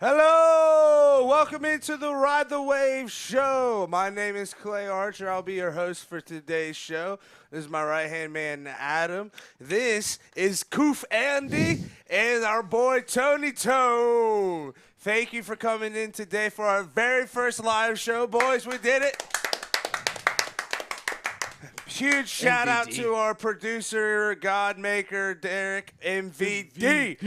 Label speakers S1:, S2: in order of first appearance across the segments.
S1: Hello! Welcome into the Ride the Wave show. My name is Clay Archer. I'll be your host for today's show. This is my right-hand man, Adam. This is Koof Andy and our boy, Tony Tone. Thank you for coming in today for our very first live show, boys. We did it. Huge shout out to our producer, Godmaker, Derek, MVD.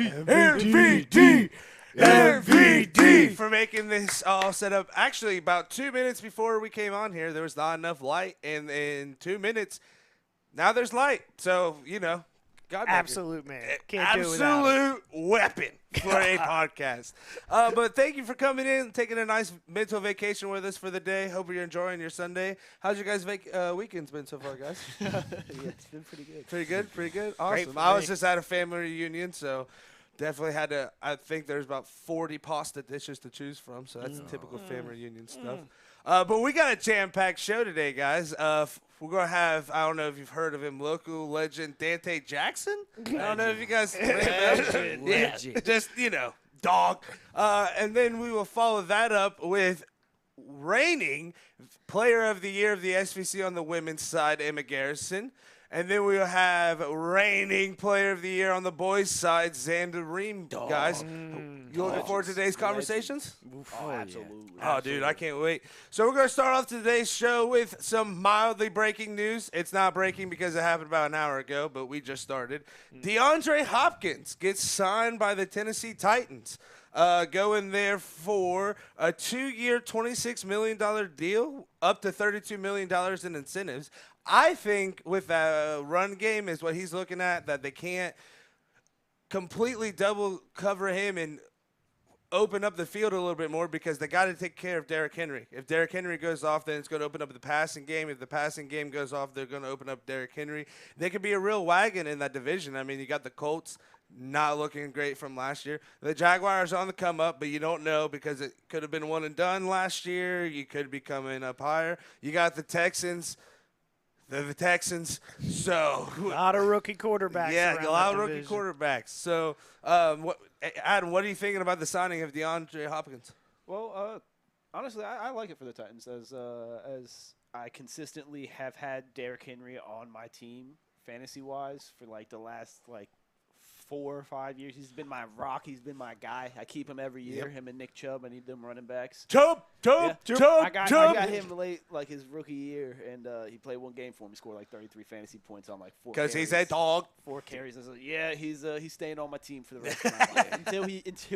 S1: MVD for making this all set up. Actually, about 2 minutes before we came on here, there was not enough light, and in 2 minutes, now there's light. So, you know, God,
S2: absolute man, can't do it without it.
S1: Absolute weapon for a podcast. But thank you for coming in, taking a nice mental vacation with us for the day. Hope you're enjoying your Sunday. How's your guys' weekends been so far, guys?
S2: Yeah, it's been pretty good.
S1: Pretty good. Awesome. I was just at a family reunion, so. Definitely had to. I think there's about 40 pasta dishes to choose from, so that's typical family reunion stuff. But we got a jam-packed show today, guys. We're gonna have. I don't know if you've heard of him, local legend Dante Jackson. I don't know if you guys.
S2: Legend.
S1: Just dog. And then we will follow that up with reigning Player of the Year of the SVC on the women's side, Emma Garrison. And then we'll have reigning Player of the Year on the boys' side, Xzander Ream, guys. You looking forward to today's conversations?
S3: Oh, absolutely.
S1: Oh, dude, I can't wait. So we're going to start off today's show with some mildly breaking news. It's not breaking because it happened about an hour ago, but we just started. DeAndre Hopkins gets signed by the Tennessee Titans. Going there for a 2-year, $26 million deal, up to $32 million in incentives. I think with a run game is what he's looking at, that they can't completely double cover him and open up the field a little bit more because they got to take care of Derrick Henry. If Derrick Henry goes off, then it's going to open up the passing game. If the passing game goes off, they're going to open up Derrick Henry. They could be a real wagon in that division. I mean, you got the Colts not looking great from last year. The Jaguars on the come up, but you don't know because it could have been one and done last year. You could be coming up higher. You got the Texans. They're the Texans, so
S2: a lot of rookie quarterbacks.
S1: Yeah, a lot of rookie quarterbacks. So, Adam, what are you thinking about the signing of DeAndre Hopkins?
S3: Well, honestly, I like it for the Titans as I consistently have had Derrick Henry on my team fantasy-wise for like the last 4 or 5 years. He's been my rock. He's been my guy. I keep him every year. Yep. Him and Nick Chubb. I need them running backs.
S1: Chubb.
S3: I got him late, his rookie year, and he played one game for me. Scored 33 fantasy points on 4 carries.
S1: Because he's a dog.
S3: 4 carries. I was like, yeah, he's staying on my team for the rest of my life until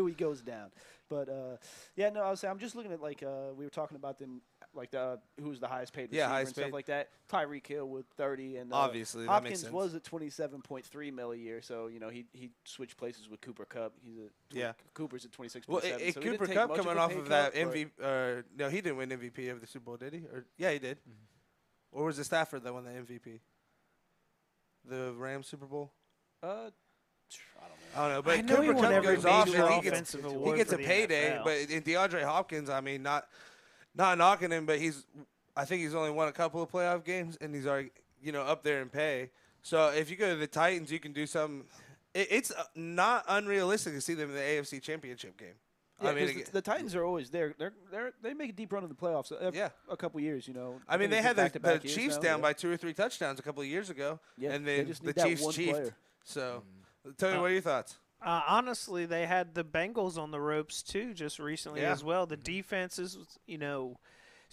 S3: he goes down. But I'm just looking at we were talking about them. Who was the highest paid receiver and stuff like that. Tyreek Hill with 30, and
S1: obviously
S3: Hopkins was at $27.3 million a year. So he switched places with Cooper Kupp. Cooper's at 26.7.
S1: Well, Cooper Kupp coming off of that MVP. No, he didn't win MVP of the Super Bowl, did he? Yeah, he did. Mm-hmm. Or was it Stafford that won the MVP? The Rams Super Bowl.
S3: I
S1: don't know, but Cooper Kupp goes off and he gets a payday. NFL. But in DeAndre Hopkins, I mean, not knocking him, but I think he's only won a couple of playoff games, and he's already up there in pay. So if you go to the Titans, you can do something. It's not unrealistic to see them in the AFC Championship game.
S3: Yeah, I mean, the Titans are always there. They make a deep run in the playoffs. A couple years, I
S1: mean, they had the Chiefs down by 2 or 3 touchdowns a couple of years ago, and then the Chiefs chiefed. So, Tony, what are your thoughts?
S2: Honestly, they had the Bengals on the ropes too just recently as well. The defense is,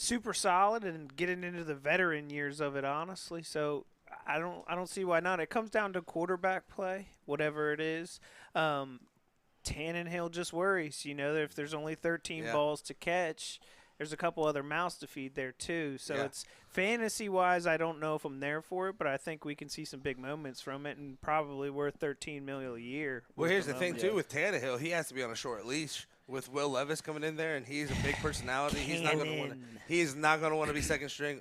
S2: super solid and getting into the veteran years of it, honestly. So I don't see why not. It comes down to quarterback play, whatever it is. Tannehill just worries, if there's only 13 balls to catch, there's a couple other mouths to feed there too. So it's fantasy-wise, I don't know if I'm there for it, but I think we can see some big moments from it and probably worth $13 million a year.
S1: Well, here's the thing too with Tannehill, he has to be on a short leash with Will Levis coming in there, and he's a big personality. He's not going to want to be second string.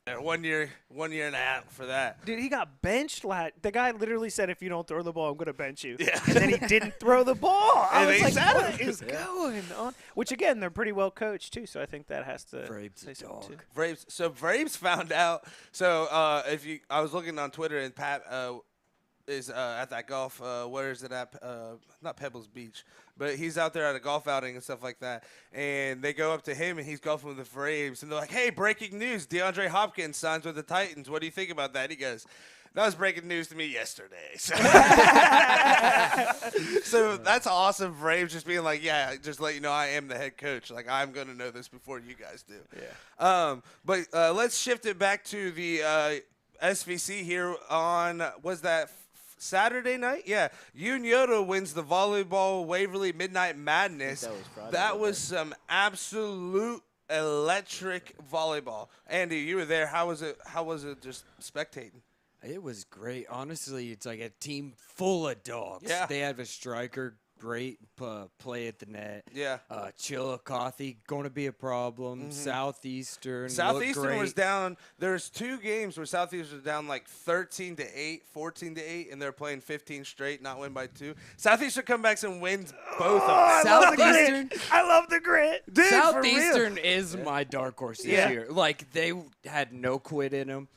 S1: They're 1 year and a half for that.
S2: Dude, he got benched. The guy literally said, "If you don't throw the ball, I'm going to bench you."
S1: Yeah.
S2: And then he didn't throw the ball. I was like, what is
S3: going
S2: on? Which, again, they're pretty well coached, too, so I think that has to say something, too.
S1: Braves found out. So I was looking on Twitter, and Pat is at that golf. Where is it at? Not Pebbles Beach, but he's out there at a golf outing and stuff like that. And they go up to him, and he's golfing with the Braves, and they're like, "Hey, breaking news! DeAndre Hopkins signs with the Titans. What do you think about that?" He goes, "That was breaking news to me yesterday." So that's awesome. Braves just being like, "Yeah, just let you know, I am the head coach. Like, I'm gonna know this before you guys do."
S3: Yeah.
S1: But let's shift it back to the SVC here on Saturday night? Yeah. Yoda wins the volleyball Waverly Midnight Madness. That was some absolute electric volleyball. Andy, you were there. How was it just spectating?
S4: It was great. Honestly, it's like a team full of dogs.
S1: Yeah.
S4: They have a striker, great play at the net.
S1: Yeah.
S4: Chillicothe, going to be a problem. Southeastern
S1: was down. There's 2 games where Southeastern was down like 13-8, 14-8, and they're playing 15 straight, not win by 2. Southeastern comebacks and wins both of them.
S4: Southeastern.
S2: I love the grit.
S1: Dude,
S4: Southeastern is my dark horse this
S1: Yeah.
S4: year. Like, they had no quit in them.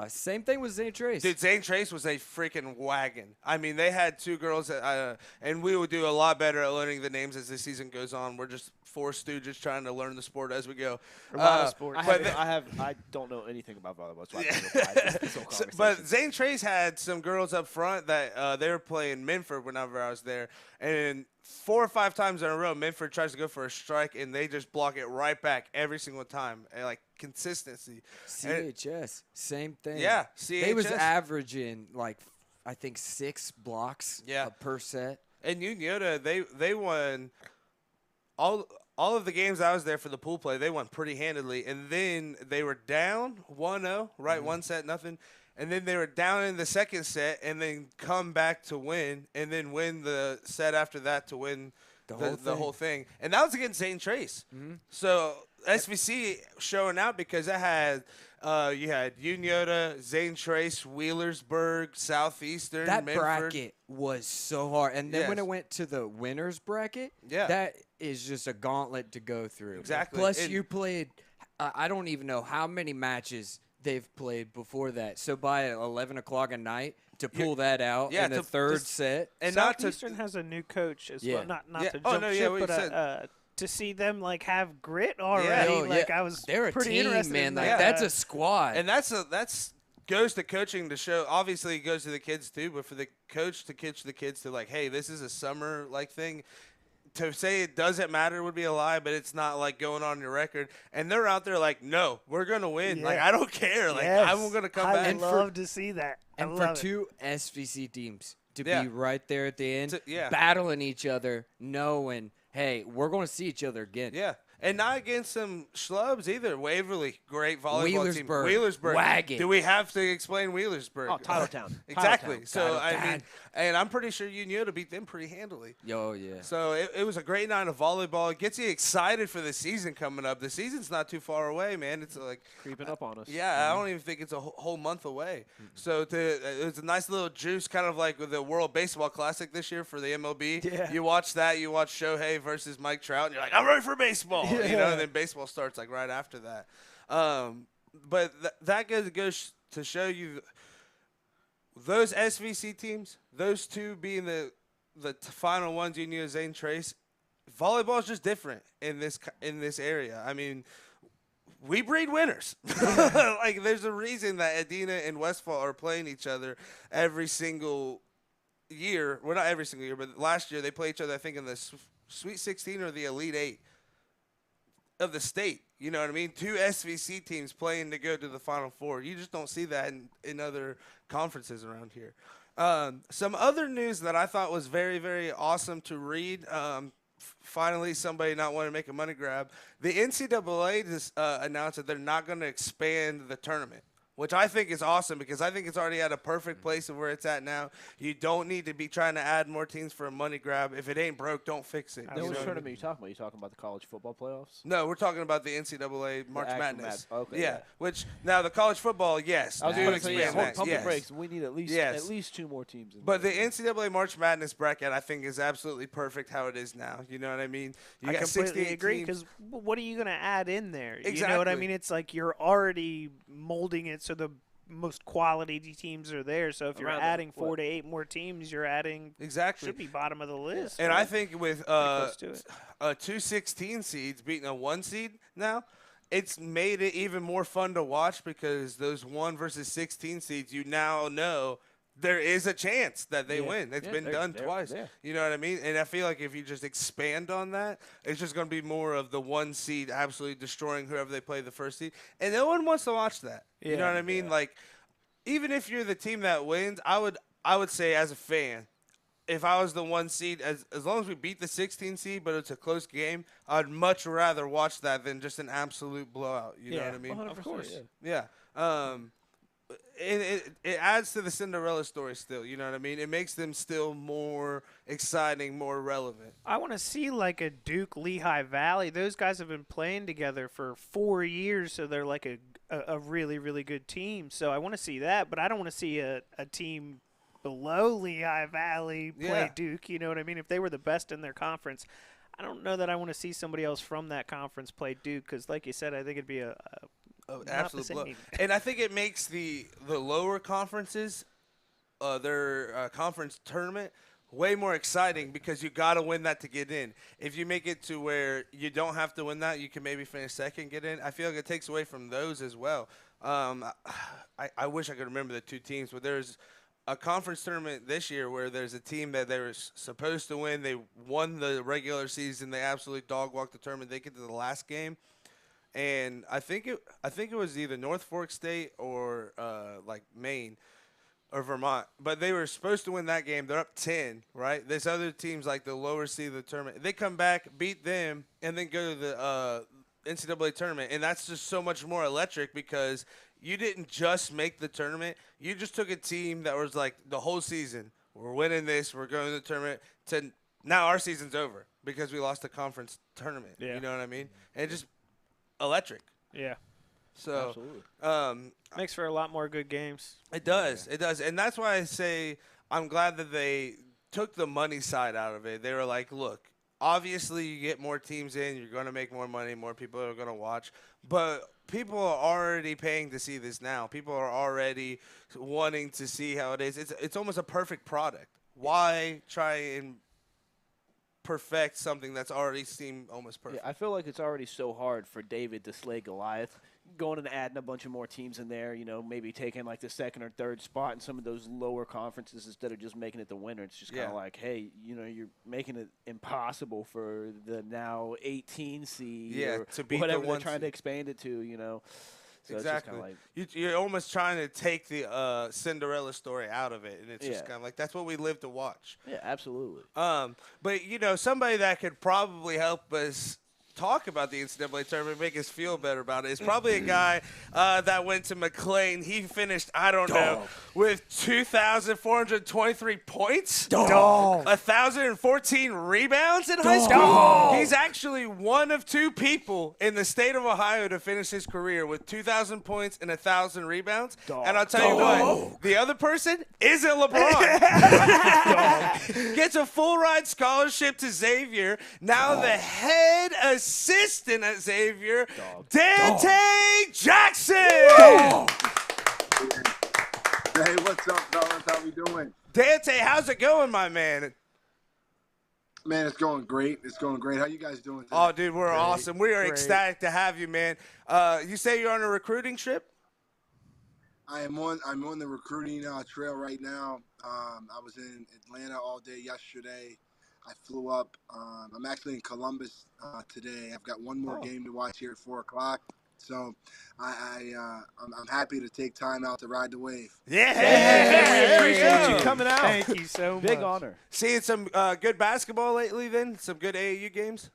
S4: Same thing with Zane Trace.
S1: Dude, Zane Trace was a freaking wagon. I mean, they had 2 girls, and we would do a lot better at learning the names as the season goes on. We're just 4 stooges trying to learn the sport as we go.
S2: A lot of sports.
S3: I don't know anything about volleyball, so I can't reply this whole conversation.
S1: But Zane Trace had some girls up front that they were playing Minford whenever I was there, and 4 or 5 times in a row, Minford tries to go for a strike, and they just block it right back every single time. And, like, consistency.
S4: CHS, same thing.
S1: Yeah, CHS.
S4: They was averaging, like, I think 6 blocks per set.
S1: And Yoda, they won all of the games I was there for the pool play. They won pretty handedly. And then they were down 1-0, right? 1 set, nothing. And then they were down in the second set and then come back to win and then win the set after that to win the whole thing. And that was against Zane Trace. So SVC showing out because it had you had Yoda, Zane Trace, Wheelersburg, Southeastern,
S4: That
S1: Minford.
S4: bracket was so hard. And then when it went to the winners bracket, that is just a gauntlet to go through.
S1: Exactly.
S4: Plus, you played, I don't even know how many matches they've played before that. So by 11 o'clock at night, to pull that out in the third set.
S2: And Southeastern has a new coach as well. Not to jump ship, but to see them like have grit already, I was
S4: They're
S2: pretty
S4: a team,
S2: interested
S4: man.
S2: in
S4: Like
S2: that.
S4: that's a squad.
S1: And that's goes to coaching to show. Obviously, it goes to the kids too, but for the coach to coach the kids to like, hey, this is a summer like thing. To say it doesn't matter would be a lie, but it's not like going on your record. And they're out there like, no, we're gonna win. Like I don't care. Like I'm gonna come back.
S2: I love to see that.
S4: And for 2 SVC teams to be right there at the end,
S1: Yeah.
S4: battling each other, knowing, hey, we're going to see each other again.
S1: Yeah. And not against some schlubs either. Waverly, great volleyball team.
S4: Wheelersburg,
S1: Wheelersburg.
S4: wagon.
S1: Do we have to explain Wheelersburg?
S3: Oh, Tylertown.
S1: Exactly.
S3: Tylertown.
S1: So, I
S4: Tylertown.
S1: mean, and I'm pretty sure Yoda beat them pretty handily.
S4: Oh, yeah.
S1: So it was a great night of volleyball. It gets you excited for the season coming up. The season's not too far away, man. It's like
S3: Creeping up on us.
S1: yeah, I don't even think it's a whole month away. So it was a nice little juice, kind of like with the World Baseball Classic this year for the MLB.
S2: Yeah.
S1: You watch that, you watch Shohei versus Mike Trout, and you're like, I'm ready for baseball.
S2: Yeah.
S1: You know, and then baseball starts like right after that. But that goes to show you those SVC teams, those 2 being the final ones, Union Zane Trace. Volleyball is just different in this area. I mean, we breed winners. Like, there's a reason that Adina and Westfall are playing each other every single year. Well, not every single year, but last year they played each other, I think, in the Sweet 16 or the Elite 8 of the state. You know what I mean? 2 SVC teams playing to go to the Final Four. You just don't see that in other conferences around here. Some other news that I thought was very, very awesome to read. Finally, somebody not wanting to make a money grab. The NCAA just announced that they're not going to expand the tournament. which I think is awesome because I think it's already at a perfect place of where it's at now. You don't need to be trying to add more teams for a money grab. If it ain't broke, don't fix it.
S3: Now, which tournament are you talking about? You talking about the college football playoffs?
S1: No, we're talking about the NCAA March Madness.
S3: Okay,
S1: yeah, which now the college football, yes.
S3: I was going to say, pump the
S1: yes.
S3: brakes. We need at least 2 more teams.
S1: But the NCAA March Madness bracket, I think, is absolutely perfect how it is now. You know what I mean?
S2: I completely agree because what are you going to add in there?
S1: Exactly.
S2: You know what I mean? It's like you're already molding it so the most quality teams are there. So if you're adding 4 to 8 more teams, you're adding should be bottom of the list.
S1: And right? I think with 2 16 seeds beating a 1 seed now, it's made it even more fun to watch because those 1 versus 16 seeds, you now know there is a chance that they win. It's been done twice. You know what I mean? And I feel like if you just expand on that, it's just going to be more of the 1 seed absolutely destroying whoever they play the first seed. And no one wants to watch that. You know what I mean? Like, even if you're the team that wins, I would say as a fan, if I was the 1 seed, as long as we beat the 16 seed, but it's a close game, I'd much rather watch that than just an absolute blowout. You know what I mean?
S3: 100%, of course.
S1: Yeah. It adds to the Cinderella story still, you know what I mean? It makes them still more exciting, more relevant.
S2: I want to see like a Duke Lehigh Valley. Those guys have been playing together for 4 years, so they're like a really, really good team. So I want to see that, but I don't want to see a team below Lehigh Valley play Duke, you know what I mean? If they were the best in their conference, I don't know that I want to see somebody else from that conference play Duke because, like you said, I think it'd be absolute blow.
S1: And I think it makes the lower conferences, their conference tournament, way more exciting because you got to win that to get in. If you make it to where you don't have to win that, you can maybe finish second, get in. I feel like it takes away from those as well. I wish I could remember the 2 teams, but there's a conference tournament this year where there's a team that they were supposed to win. They won the regular season. They absolutely dog-walked the tournament. They get to the last game. And I think it was either North Fork State or like Maine or Vermont. But they were supposed to win that game. They're up 10, right? This other team's like the lower seed of the tournament. They come back, beat them, and then go to the NCAA tournament. And that's just so much more electric because you didn't just make the tournament. You just took a team that was like the whole season. We're winning this. We're going to the tournament. To now our season's over because we lost the conference tournament. Yeah. You know what I mean? And it just electric.
S2: Yeah.
S1: So
S2: makes for a lot more good games.
S1: It does. It does. And that's why I say I'm glad that they took the money side out of it. They were like, look, obviously you get more teams in, you're going to make more money, more people are going to watch. But people are already paying to see this now. People are already wanting to see how it is. It's almost a perfect product. Why try and perfect something that's already seemed almost perfect?
S3: Yeah, I feel like it's already so hard for David to slay Goliath. Going and adding a bunch of more teams in there, you know, maybe taking like the 2nd or 3rd spot in some of those lower conferences instead of just making it the winner. It's just kind of like, hey, you know, you're making it impossible for the now 18 seed
S1: to beat
S3: whatever
S1: the
S3: they're trying to expand it to, you know. So
S1: exactly.
S3: Like,
S1: you're almost trying to take the Cinderella story out of it, and it's just kind of like that's what we live to watch.
S3: Yeah, absolutely.
S1: But you know, somebody that could probably help us talk about the NCAA tournament, make us feel better about it. It's probably a guy that went to McLean. He finished, I don't know, with 2,423 points. 1,014 rebounds in high school. He's actually one of 2 people in the state of Ohio to finish his career with 2,000 points and 1,000 rebounds. And I'll tell you what, the other person isn't LeBron. Gets a full ride scholarship to Xavier. Now the head assistant at Xavier, Dante Jackson.
S5: Hey, what's up, fellas? How we doing?
S1: Dante, how's it going, my man?
S5: Man, it's going great. It's going great. How you guys doing today?
S1: Oh, dude, we're awesome. We are ecstatic to have you, man. You say you're on a recruiting trip?
S5: I'm on the recruiting trail right now. I was in Atlanta all day yesterday. I flew up. I'm actually in Columbus today. I've got one more game to watch here at 4 o'clock. So I'm happy to take time out to ride the wave.
S3: Yeah, we appreciate you coming out.
S2: Thank you so much.
S3: Big honor.
S1: Seeing some good basketball lately then? Some good AAU games?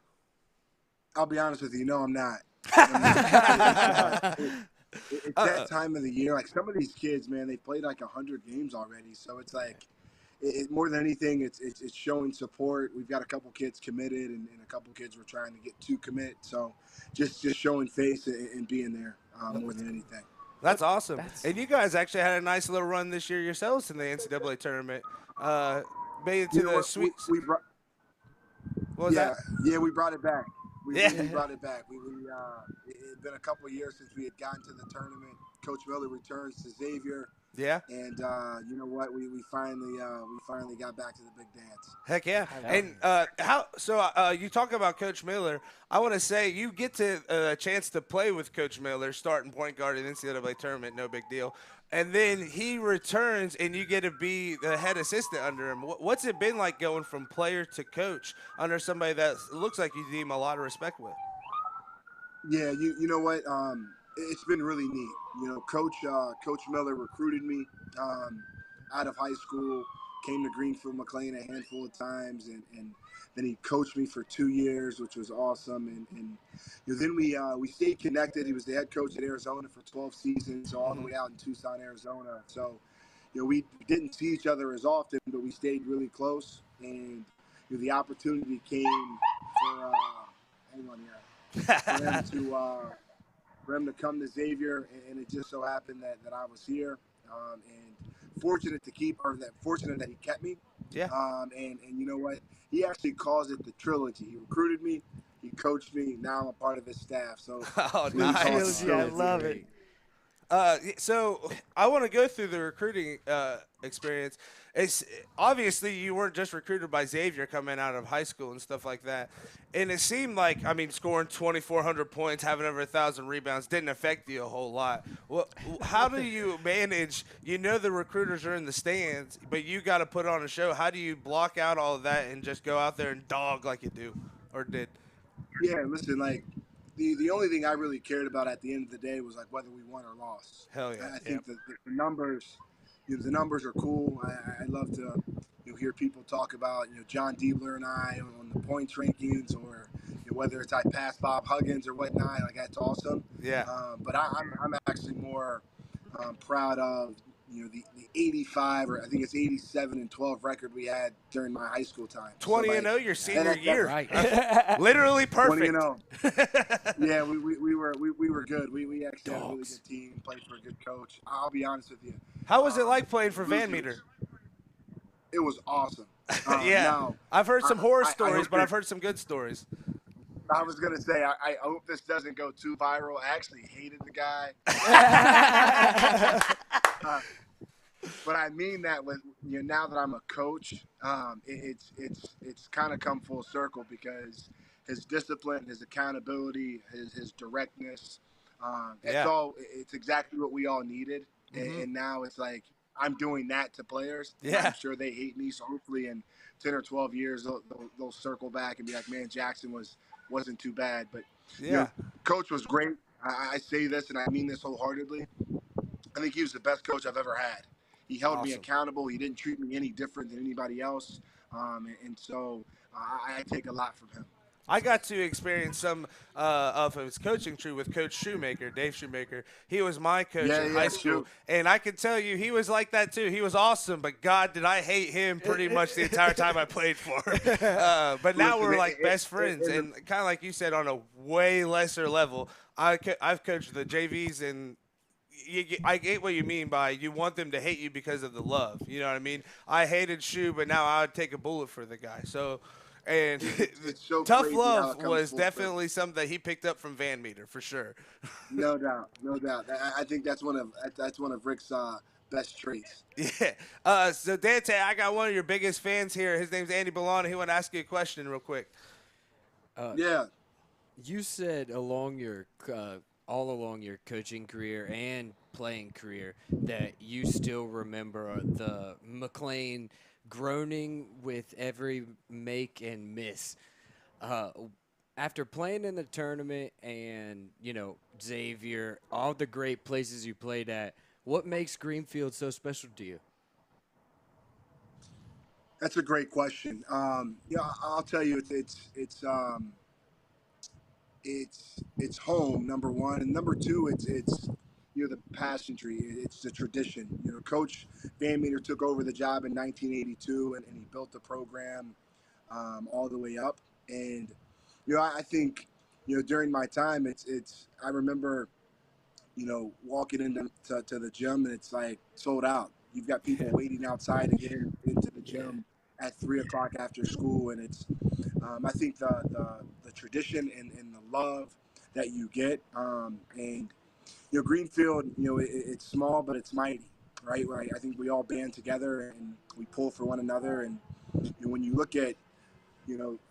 S5: I'll be honest with you. No, I'm not. it's that time of the year. Like some of these kids, man, they played like 100 games already. So it's like, more than anything, it's showing support. We've got a couple kids committed, and a couple kids we're trying to get to commit. So just showing face and being there more than anything.
S1: That's awesome. And you guys actually had a nice little run this year yourselves in the NCAA tournament. Made it to the Sweet. What was that?
S5: Yeah, we brought it back. We brought it back. It had been a couple of years since we had gotten to the tournament. Coach Miller returns to Xavier.
S1: Yeah.
S5: And you know what? We finally got back to the big dance.
S1: Heck yeah. And you talk about Coach Miller. I want to say you get to a chance to play with Coach Miller, starting point guard in the NCAA tournament, no big deal. And then he returns, and you get to be the head assistant under him. What's it been like going from player to coach under somebody that looks like you deem a lot of respect with?
S5: Yeah, you know what? It's been really neat. You know, Coach Miller recruited me out of high school, came to Greenfield McLean a handful of times, and then he coached me for 2 years, which was awesome. And you know, then we stayed connected. He was the head coach at Arizona for 12 seasons, so all the way out in Tucson, Arizona. So, you know, we didn't see each other as often, but we stayed really close. And you know, the opportunity came for him to come to Xavier, and it just so happened that I was here, and fortunate that he kept me.
S1: Yeah.
S5: And you know what? He actually calls it the trilogy. He recruited me, he coached me. Now I'm a part of his staff. So
S1: nice.
S2: I love it.
S1: So I want to go through the recruiting experience. It's obviously you weren't just recruited by Xavier coming out of high school and stuff like that. And it seemed like, scoring 2,400 points, having over 1,000 rebounds didn't affect you a whole lot. Well, how do you manage? You know the recruiters are in the stands, but you got to put on a show. How do you block out all of that and just go out there and dog like you do or did?
S5: Yeah, listen, like the only thing I really cared about at the end of the day was like whether we won or lost.
S1: Hell yeah!
S5: I think the numbers. You know, the numbers are cool. I love to hear people talk about John Diebler and I on the points rankings, or whether it's I pass Bob Huggins or whatnot. Like that's awesome.
S1: Yeah.
S5: But I'm actually more proud of the 85 or I think it's 87-12 record we had during my high school time.
S1: 20-0 your senior year.
S4: Right.
S1: Literally perfect.
S5: 20-0. Yeah, we were good. We actually had a really good team. Played for a good coach. I'll be honest with you.
S1: How was it like playing for Van Meter?
S5: It was awesome.
S1: Yeah.
S5: Now,
S1: I've heard some horror stories, but I've heard some good stories.
S5: I was going to say, I hope this doesn't go too viral. I actually hated the guy. But I mean that with now that I'm a coach, it's kind of come full circle because his discipline, his accountability, his directness, it's exactly what we all needed. Mm-hmm. And now it's like I'm doing that to players.
S1: Yeah.
S5: I'm sure they hate me. So hopefully in 10 or 12 years they'll circle back and be like, man, Jackson wasn't too bad. But Coach was great. I say this and I mean this wholeheartedly. I think he was the best coach I've ever had. He held me accountable. He didn't treat me any different than anybody else. And so I take a lot from him.
S1: I got to experience some of his coaching tree with Coach Shoemaker, Dave Shoemaker. He was my coach in high school. And I can tell you he was like that too. He was awesome, but God, did I hate him pretty much the entire time I played for him. But now we're like best friends. And kind of like you said, on a way lesser level, I've coached the JVs and I get what you mean by you want them to hate you because of the love. You know what I mean? I hated Shu, but now I would take a bullet for the guy. So, and
S5: it's so
S1: tough love was definitely something that he picked up from Van Meter for sure.
S5: No doubt. I think that's one of Rick's best traits.
S1: Yeah. So Dante, I got one of your biggest fans here. His name's Andy Bellon. He want to ask you a question real quick.
S5: Yeah.
S4: You said all along your coaching career and playing career that you still remember the McLean groaning with every make and miss. After playing in the tournament and, Xavier, all the great places you played at, what makes Greenfield so special to you?
S5: That's a great question. I'll tell you, it's home, number one, and number two, it's the pageantry. It's the tradition. Coach Van Meter took over the job in 1982, and he built the program all the way up. And I think during my time, I remember walking into the gym, and it's like sold out. You've got people waiting outside to get into the gym at 3 o'clock after school, and it's I think the tradition and the love that you get, and Greenfield, it's small but it's mighty, right? I think we all band together and we pull for one another, and when you look at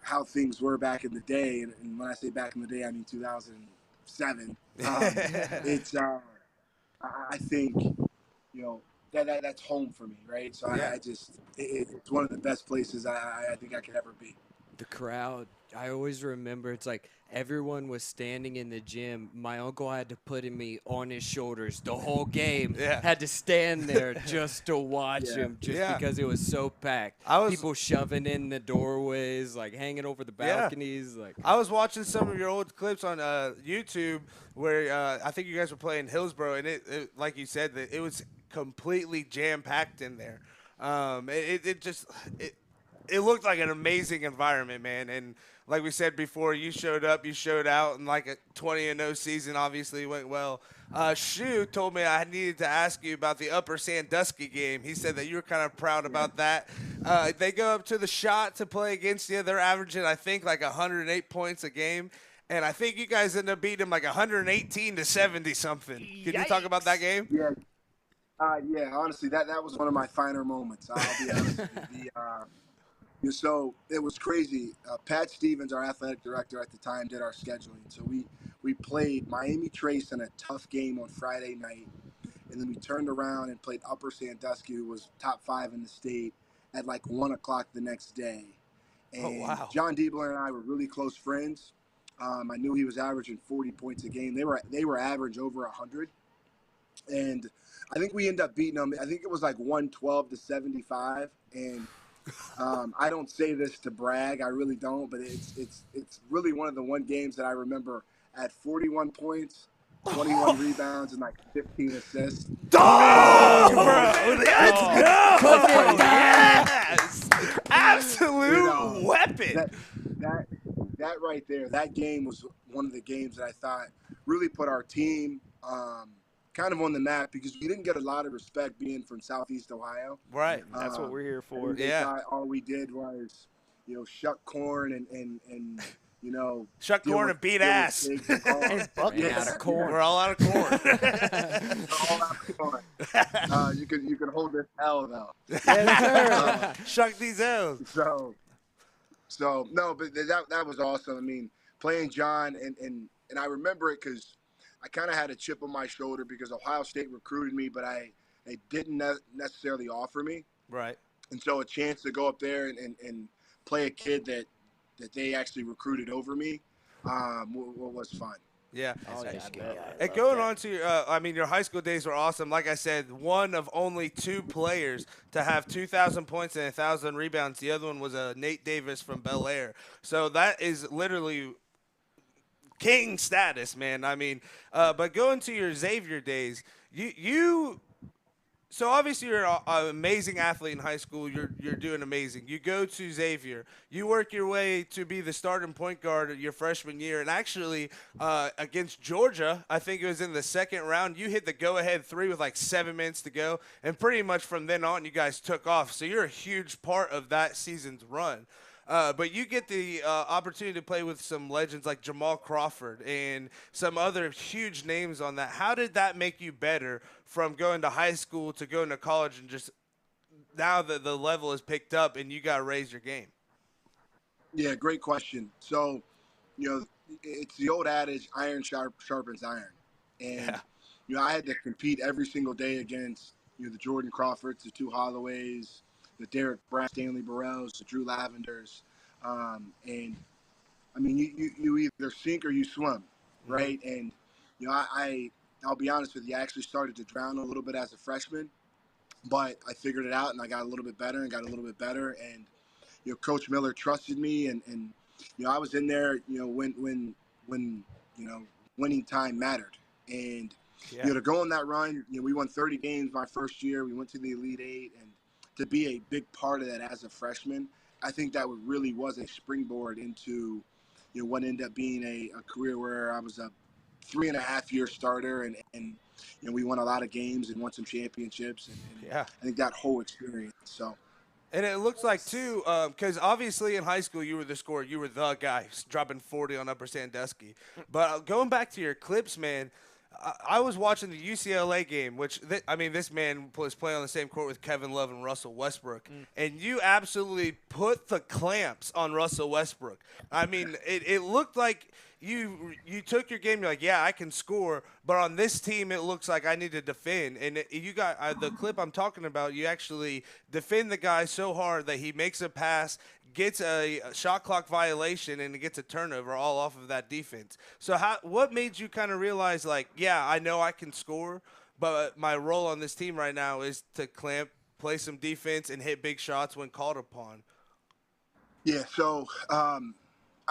S5: how things were back in the day, and when I say back in the day, I mean 2007. It's I think that's home for me, right? So it's one of the best places I think I could ever be.
S4: The crowd, I always remember, it's like everyone was standing in the gym. My uncle had to put me on his shoulders the whole game. Had to stand there just to watch him, because it was so packed. People shoving in the doorways, like hanging over the balconies. Like
S1: I was watching some of your old clips on YouTube where I think you guys were playing Hillsborough, and it like you said, that it was completely jam-packed in there. It looked like an amazing environment, man. And like we said before, you showed up, you showed out, and like a 20-0 season obviously went well. Shu told me I needed to ask you about the Upper Sandusky game. He said that you were kind of proud about that. They go up to the shot to play against you. They're averaging, I think, like 108 points a game. And I think you guys ended up beating them like 118 to 70 something. Can you talk about that game?
S5: Yeah. Honestly, that was one of my finer moments. I'll be honest with you. So it was crazy. Pat Stevens, our athletic director at the time, did our scheduling. So we played Miami Trace in a tough game on Friday night, and then we turned around and played Upper Sandusky, who was top 5 in the state, at like 1 o'clock the next day. And John Diebler and I were really close friends. I knew he was averaging 40 points a game. They were average over 100, and I think we ended up beating them. I think it was like 112 to 75, and I don't say this to brag, I really don't, but it's really one of the games that I remember at 41 points, 21 rebounds, and like 15 assists.
S1: Oh, bro! Let's go! Yes! Absolute weapon!
S5: That right there, that game was one of the games that I thought really put our team kind of on the map, because we didn't get a lot of respect being from Southeast Ohio.
S1: Right.
S2: That's what we're here for.
S5: All we did was, shuck corn and
S1: shuck corn and beat ass.
S2: And bucket out of corn.
S1: We're all out of corn.
S5: All out of corn. You can hold this L though.
S2: Yes, sir.
S1: Shuck these L's.
S5: So no, but that was awesome. I mean, playing John and I remember it because I kind of had a chip on my shoulder because Ohio State recruited me, but they didn't necessarily offer me.
S1: Right. And
S5: so a chance to go up there and play a kid that they actually recruited over me was fun.
S1: Yeah.
S2: And
S1: going on to your high school days were awesome. Like I said, one of only 2 players to have 2,000 points and 1,000 rebounds. The other one was Nate Davis from Bel Air. So that is literally king status, man. I mean, but going to your Xavier days, so obviously you're an amazing athlete in high school. You're doing amazing. You go to Xavier. You work your way to be the starting point guard your freshman year. And actually, against Georgia, I think it was in the second round, you hit the go-ahead 3 with like 7 minutes to go. And pretty much from then on, you guys took off. So you're a huge part of that season's run. But you get the opportunity to play with some legends like Jamal Crawford and some other huge names on that. How did that make you better from going to high school to going to college, and just now that the level is picked up and you got to raise your game?
S5: Yeah, great question. So, it's the old adage, iron sharpens iron. And, I had to compete every single day against, the Jordan Crawfords, the 2 Holloways, the Derek Brown, Stanley Burrells, the Drew Lavenders. And, I mean, you either sink or you swim, right? And, I'll be honest with you, I actually started to drown a little bit as a freshman, but I figured it out and I got a little bit better. And, Coach Miller trusted me and I was in there, when winning time mattered. And,
S1: Yeah.
S5: To go on that run, we won 30 games my first year. We went to the Elite Eight, and to be a big part of that as a freshman, I think that really was a springboard into, what ended up being a career where I was a 3.5-year starter, and we won a lot of games and won some championships, and
S1: Yeah.
S5: I think that whole experience. So.
S1: And it looks like, too, because obviously in high school you were the scorer. You were the guy dropping 40 on Upper Sandusky. But going back to your clips, man, I was watching the UCLA game, which, this man was playing on the same court with Kevin Love and Russell Westbrook. And you absolutely put the clamps on Russell Westbrook. I mean, it looked like you took your game, you're like, yeah, I can score, but on this team it looks like I need to defend. And you got the clip I'm talking about, you actually defend the guy so hard that he makes a pass, gets a shot clock violation, and gets a turnover all off of that defense. So what made you kind of realize, like, yeah, I know I can score, but my role on this team right now is to clamp, play some defense, and hit big shots when called upon?
S5: Yeah, so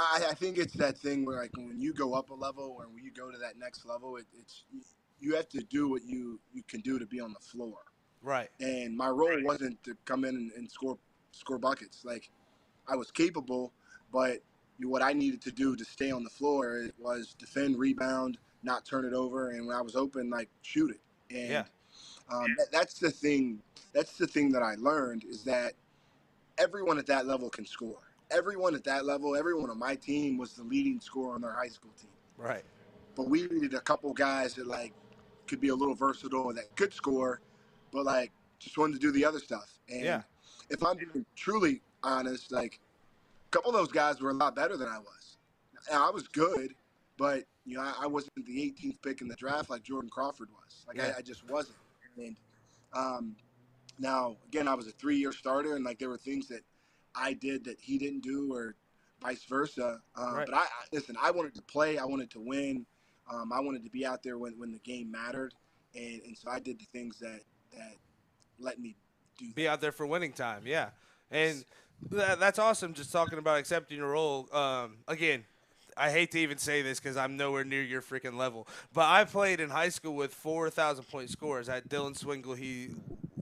S5: I think it's that thing where, like, when you go up a level or when you go to that next level, it's you have to do what you can do to be on the floor.
S1: Right.
S5: And my role wasn't to come in and score buckets. Like, I was capable, but what I needed to do to stay on the floor was defend, rebound, not turn it over, and when I was open, like, shoot it. And that's the thing. That's the thing that I learned, is that everyone at that level can score. Everyone at that level, everyone on my team was the leading scorer on their high school team.
S1: Right.
S5: But we needed a couple guys that, like, could be a little versatile, that could score, but, like, just wanted to do the other stuff. And if I'm being truly honest, like, a couple of those guys were a lot better than I was. And I was good, but, I wasn't the 18th pick in the draft like Jordan Crawford was. Like, I just wasn't. And now, again, I was a 3-year starter, and, like, there were things that I did that he didn't do, or vice versa. But listen, I wanted to play. I wanted to win. I wanted to be out there when the game mattered. And so I did the things that let me
S1: be out there for winning time. Yeah. And that's awesome, just talking about accepting your role. Again, I hate to even say this because I'm nowhere near your freaking level, but I played in high school with 4,000-point scorers. I had Dylan Swingle. He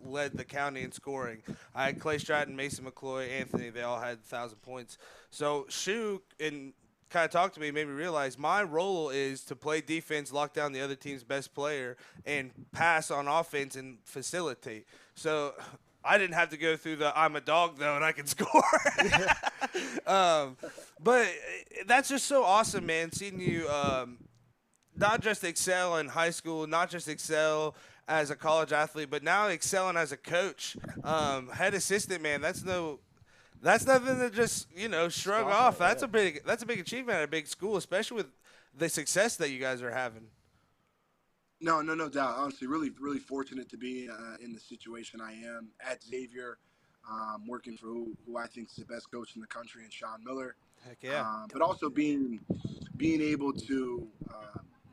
S1: led the county in scoring. I had Clay Stratton, Mason McCloy, Anthony. They all had 1,000 points. So Shu and kind of talked to me, made me realize my role is to play defense, lock down the other team's best player, and pass on offense and facilitate. So I didn't have to go through the I'm a dog, though, and I can score. But that's just so awesome, man, seeing you not just excel in high school, not just excel as a college athlete, but now excelling as a coach, head assistant, man. That's nothing to just shrug off. That's a big achievement at a big school, especially with the success that you guys are having.
S5: No doubt. Honestly, really, really fortunate to be in the situation I am at Xavier, working for who I think is the best coach in the country, and Sean Miller.
S1: Heck yeah.
S5: But also being able to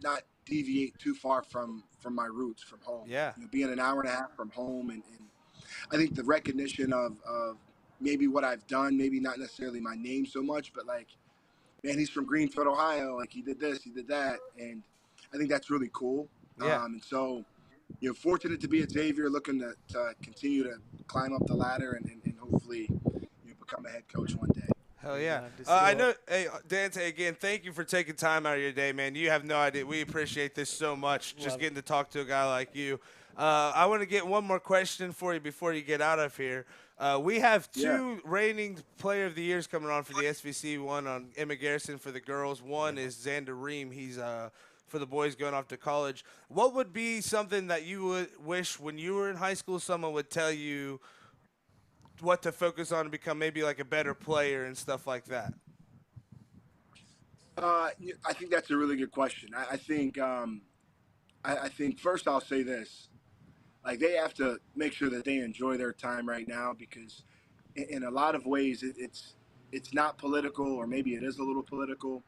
S5: not deviate too far from my roots, from home.
S1: Yeah.
S5: Being an hour and a half from home, and I think the recognition of maybe what I've done, maybe not necessarily my name so much, but, like, man, he's from Greenfield, Ohio. Like, he did this, he did that, and I think that's really cool.
S1: Yeah.
S5: And so, fortunate to be at Xavier, looking to continue to climb up the ladder and hopefully become a head coach one day.
S1: Hell yeah. I know, hey, Dante, again, thank you for taking time out of your day, man. You have no idea. We appreciate this so much, just getting to talk to a guy like you. I want to get one more question for you before you get out of here. We have two reigning Player of the Years coming on for the SVC. One on Emma Garrison for the girls. One is Xzander Ream. He's for the boys going off to college. What would be something that you would wish when you were in high school someone would tell you what to focus on to become maybe like a better player and stuff like that?
S5: I think that's a really good question. I think first I'll say this. Like, they have to make sure that they enjoy their time right now, because in a lot of ways it's not political, or maybe it is a little political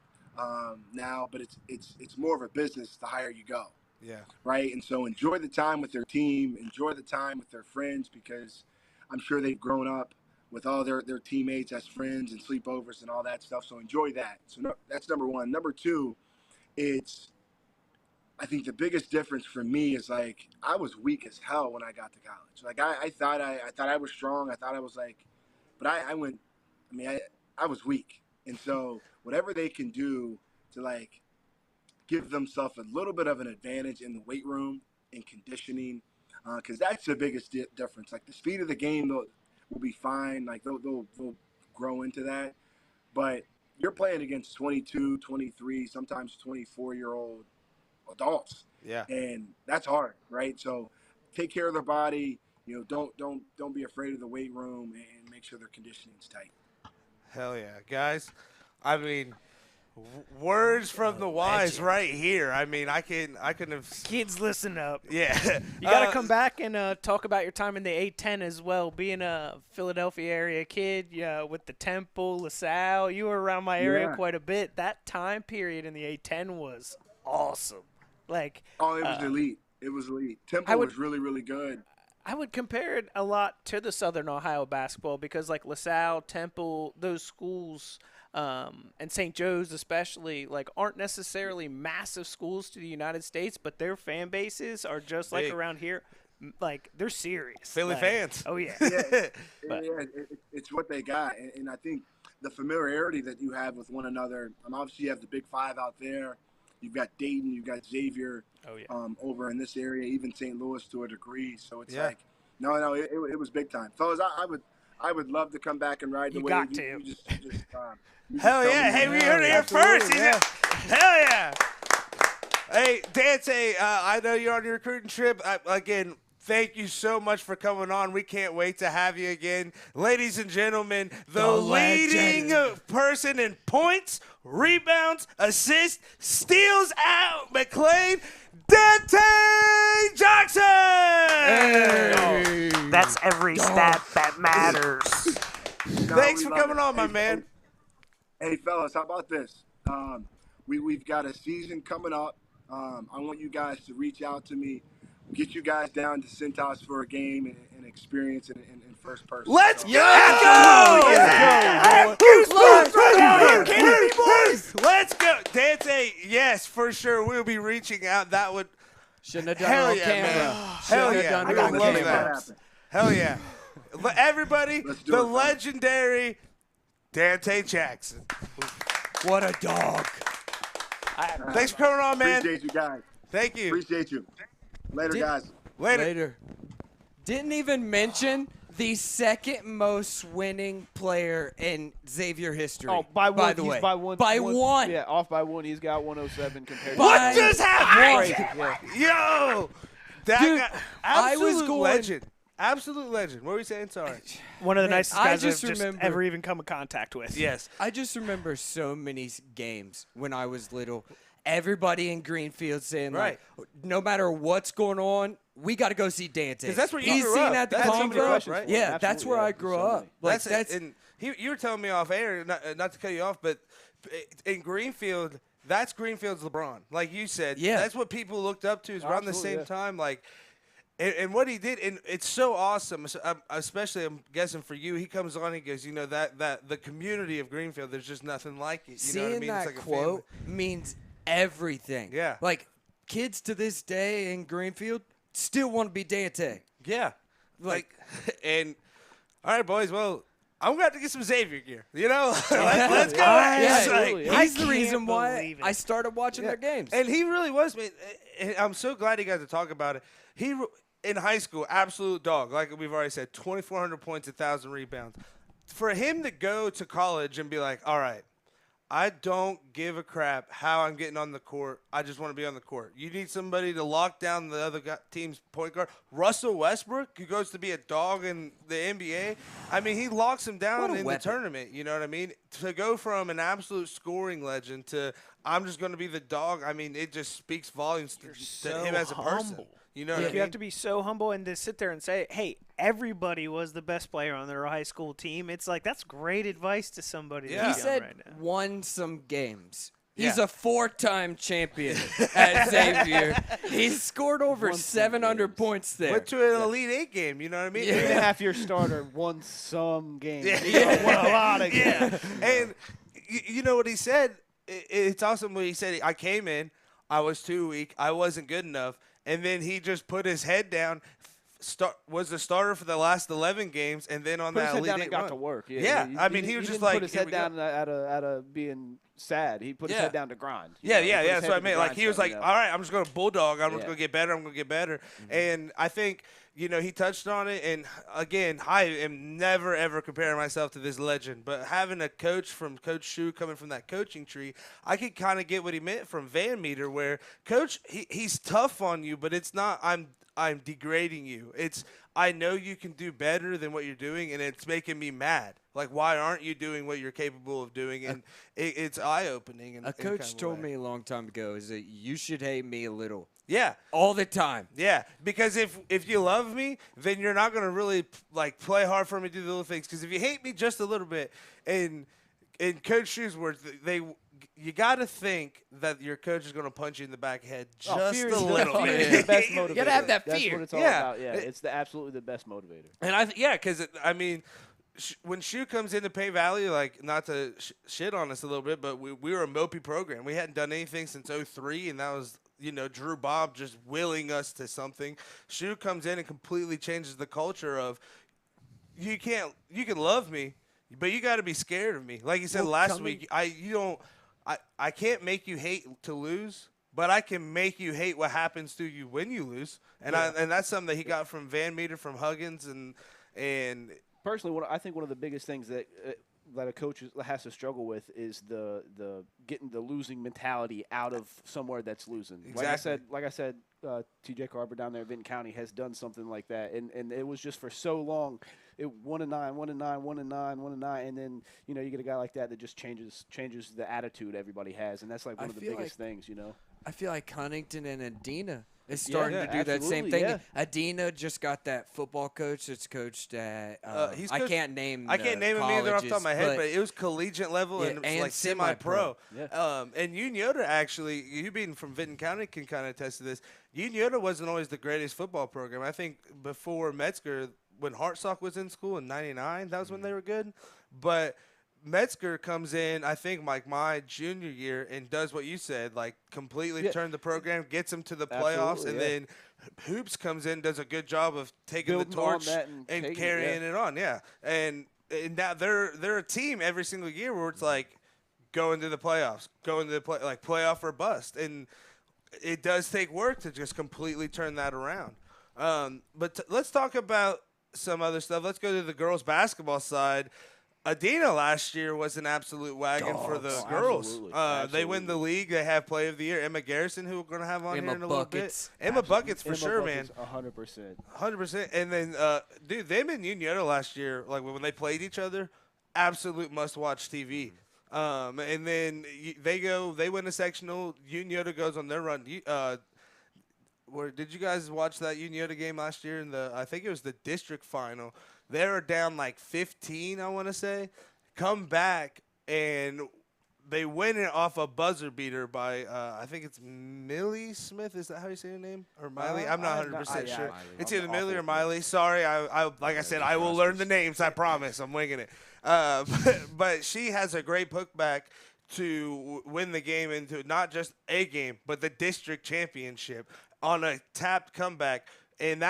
S5: now, but it's more of a business the higher you go.
S1: Yeah.
S5: Right. And so enjoy the time with their team, enjoy the time with their friends, because I'm sure they've grown up with all their teammates as friends and sleepovers and all that stuff. So enjoy that. So that's number one. Number two, it's I think the biggest difference for me is like I was weak as hell when I got to college. Like I thought I was strong. I thought I was like, but I went. I mean, I was weak, and so whatever they can do to like give themselves a little bit of an advantage in the weight room and conditioning, because that's the biggest difference. Like the speed of the game will be fine. Like they'll grow into that, but you're playing against 22, 23, sometimes 24-year-old adults.
S1: Yeah.
S5: And that's hard, right? So take care of their body. Don't be afraid of the weight room and make sure their conditioning's tight.
S1: Hell yeah, guys. I mean, words from the wise right here. I mean, I couldn't have.
S2: Kids, listen up.
S1: Yeah.
S2: You got to come back and talk about your time in the A-10 as well. Being a Philadelphia area kid, with the Temple, LaSalle, you were around my area quite a bit. That time period in the A-10 was awesome. Like,
S5: it was elite. It was elite. Temple was really, really good.
S2: I would compare it a lot to the Southern Ohio basketball because, like, LaSalle, Temple, those schools, and St. Joe's especially, like, aren't necessarily massive schools to the United States, but their fan bases are just like around here. Like, they're serious.
S1: Philly fans.
S2: Oh, yeah.
S5: It's what they got. And I think the familiarity that you have with one another, obviously you have the Big Five out there. You've got Dayton, you've got Xavier over in this area, even St. Louis to a degree. So it's like, it was big time. Fellas, I would love to come back and ride the wave.
S2: Got to.
S1: Hell yeah. Hey, we heard it here first.
S2: Yeah.
S1: Hell yeah. Hey, Dante, I know you're on your recruiting trip. Again, thank you so much for coming on. We can't wait to have you again. Ladies and gentlemen, the leading person in points, rebounds, assists, steals out McLean, Dante Jackson!
S2: Hey. That's every stat that matters.
S1: Thanks for coming on, my man.
S5: Hey, fellas, how about this? We've got a season coming up. I want you guys to reach out to me. Get you guys down to Cintas for a game and experience it in first person.
S1: Let's go! Let's go! Dante, yes, for sure. We'll be reaching out. That would...
S4: Shouldn't have done it on camera.
S1: Hell yeah.
S4: I got
S1: love that. Hell yeah. Everybody, the legendary Dante Jackson.
S4: What a dog.
S1: Thanks for coming on, man.
S5: Appreciate you guys.
S1: Thank you.
S5: Appreciate you. Later, guys.
S1: Later.
S4: Didn't even mention the second most winning player in Xavier history.
S3: Oh, by one.
S4: By the way.
S3: By one.
S4: By one.
S3: Yeah, off by one. He's got 107 compared to
S1: What just happened?
S3: Crazy.
S1: Yo! That
S4: Dude,
S1: guy,
S4: I was
S1: absolute
S4: going-
S1: legend. Absolute legend. What were you saying? Sorry.
S2: One of the
S4: Man,
S2: nicest
S4: I
S2: guys
S4: just
S2: I've
S4: remember-
S2: ever even come in contact with.
S1: Yes.
S4: I just remember so many games when I was little. Everybody in Greenfield saying, like, no matter what's going on, we got to go see Dante.
S1: Because that's where you
S4: He's
S1: grew
S4: seen
S1: up.
S4: at the
S1: That's
S4: Congo.
S3: so many
S4: Yeah,
S3: questions.
S4: that's where I grew up. Like,
S1: and you were telling me off air, not to cut you off, but in Greenfield, that's Greenfield's LeBron. Like you said, that's what people looked up to is around the same time. Like, and what he did, and it's so awesome, especially I'm guessing for you, he comes on and he goes, that the community of Greenfield, there's just nothing like it. You know what I
S4: seeing
S1: mean?
S4: that
S1: It's like
S4: quote means everything.
S1: Yeah.
S4: Like, kids to this day in Greenfield still want to be Dante.
S1: Yeah. Like, and all right, boys. Well, I'm going to get some Xavier gear. Let's go.
S4: He's the reason why
S2: believe it.
S4: I started watching their games.
S1: And he really was, man. I'm so glad he got to talk about it. In high school, absolute dog. Like we've already said, 2,400 points, 1,000 rebounds. For him to go to college and be like, all right, I don't give a crap how I'm getting on the court. I just want to be on the court. You need somebody to lock down the other team's point guard. Russell Westbrook, who goes to be a dog in the NBA, I mean, he locks him down in the tournament. You know what I mean? To go from an absolute scoring legend to I'm just going to be the dog, I mean, it just speaks volumes to him as a person.
S2: Humble.
S1: You know what I mean?
S2: You have to be so humble and to sit there and say, hey, everybody was the best player on their high school team. It's like, that's great advice to somebody.
S1: Yeah.
S4: He
S2: He
S4: said
S2: right now.
S4: won some games. He's
S1: Yeah.
S4: a 4-time champion at Xavier. He's scored over 700 points there.
S1: Went to an Elite Eight game, you know what I mean?
S4: Yeah.
S3: 3.5-year starter won some games.
S1: Yeah.
S3: Won a lot of games.
S1: Yeah. And you know what he said? It's awesome what he said. I came in. I was too weak. I wasn't good enough. And then he just put his head down, was the starter for the last 11 games, and then on
S3: Put his
S1: that
S3: head
S1: Elite
S3: down and
S1: Eight
S3: got
S1: run.
S3: to work.
S1: Yeah, I mean, he was just
S3: didn't
S1: like,
S3: put his
S1: "Here
S3: head
S1: we go."
S3: down out of being sad. He put his
S1: Yeah.
S3: head down to grind.
S1: Yeah,
S3: He put his
S1: that's
S3: head
S1: what I
S3: to the
S1: mean. Like, he was like,
S3: grindstone,
S1: all right, I'm just going to bulldog. I'm just
S3: Yeah.
S1: going to get better. I'm going to get better. And I think, he touched on it. And, again, I am never, ever comparing myself to this legend. But having a coach from Coach Shu coming from that coaching tree, I could kind of get what he meant from Van Meter, where Coach, he's tough on you, but it's not I'm degrading you. It's I know you can do better than what you're doing, and it's making me mad. Like, why aren't you doing what you're capable of doing? And it's eye-opening.
S4: A coach told me a long time ago is that you should hate me a little.
S1: Yeah.
S4: All the time.
S1: Yeah, because if you love me, then you're not going to really, play hard for me to do the little things. Because if you hate me just a little bit, and in Coach Shu's words, you got to think that your coach is going to punch you in the back of the head just
S3: fear
S1: a
S3: is
S1: little
S3: fear is
S1: bit.
S3: the best motivator.
S4: You gotta have that
S3: That's
S4: fear.
S3: what it's all
S1: Yeah.
S3: about. Yeah, it's absolutely the best motivator.
S1: And because when Shu comes into Pay Valley, not to shit on us a little bit, but we were a mopey program. We hadn't done anything since '03, and that was Drew Bob just willing us to something. Shu comes in and completely changes the culture of you can love me, but you got to be scared of me. Like you said last week, I can't make you hate to lose, but I can make you hate what happens to you when you lose. And that's something that he got from Van Meter, from Huggins, and
S3: Personally, I think one of the biggest things that a coach has to struggle with is the getting the losing mentality out of somewhere that's losing.
S1: Exactly.
S3: Like I said, TJ Carver down there in Vinton County has done something like that, and it was just for so long. It 1-9, 1-9, 1-9, 1-9, and then you get a guy like that just changes the attitude everybody has, and that's like one of the biggest things.
S4: I feel like Huntington and Adina is starting to do that same
S3: absolutely,
S4: thing.
S3: yeah.
S4: Adina just got that football coach that's coached at I can't name
S1: him either off the top of my head, but it was collegiate level
S4: Yeah,
S1: and it was
S4: and
S1: like semi-pro.
S3: Yeah.
S1: And Unioda actually, you being from Vinton County can kind of attest to this. Unioda wasn't always the greatest football program. I think before Metzger, when Hartsock was in school in '99, that was when they were good. But Metzger comes in, I think, my junior year and does what you said, completely turn the program, gets them to the playoffs, and then Hoops comes in, does a good job of taking
S3: Building
S1: the torch
S3: on that
S1: and carrying it on. Yeah, and now they're a team every single year where it's going to the playoffs, playoff or bust, and it does take work to just completely turn that around. But let's talk about some other stuff. Let's go to the girls' basketball side. Adina last year was an absolute wagon for the girls.
S3: Absolutely.
S1: They win the league. They have Play of the Year. Emma Garrison, who we're going to have on here in a little bit. Emma Buckets for sure, man.
S3: 100%.
S1: 100%. And then, dude, them and Unioto last year, when they played each other, absolute must-watch TV. And then they win a sectional. Unioto goes on their run. Did you guys watch that Unioto game last year in I think it was the district final? They were down 15, I want to say. Come back, and they win it off a buzzer beater by, I think it's Millie Smith. Is that how you say her name? Or Miley? I'm not 100% sure. It's either Millie or Miley. Sorry. Like I said, I will learn the names. I promise. I'm winging it. But she has a great putback to win the game into not just a game, but the district championship on a tapped comeback. And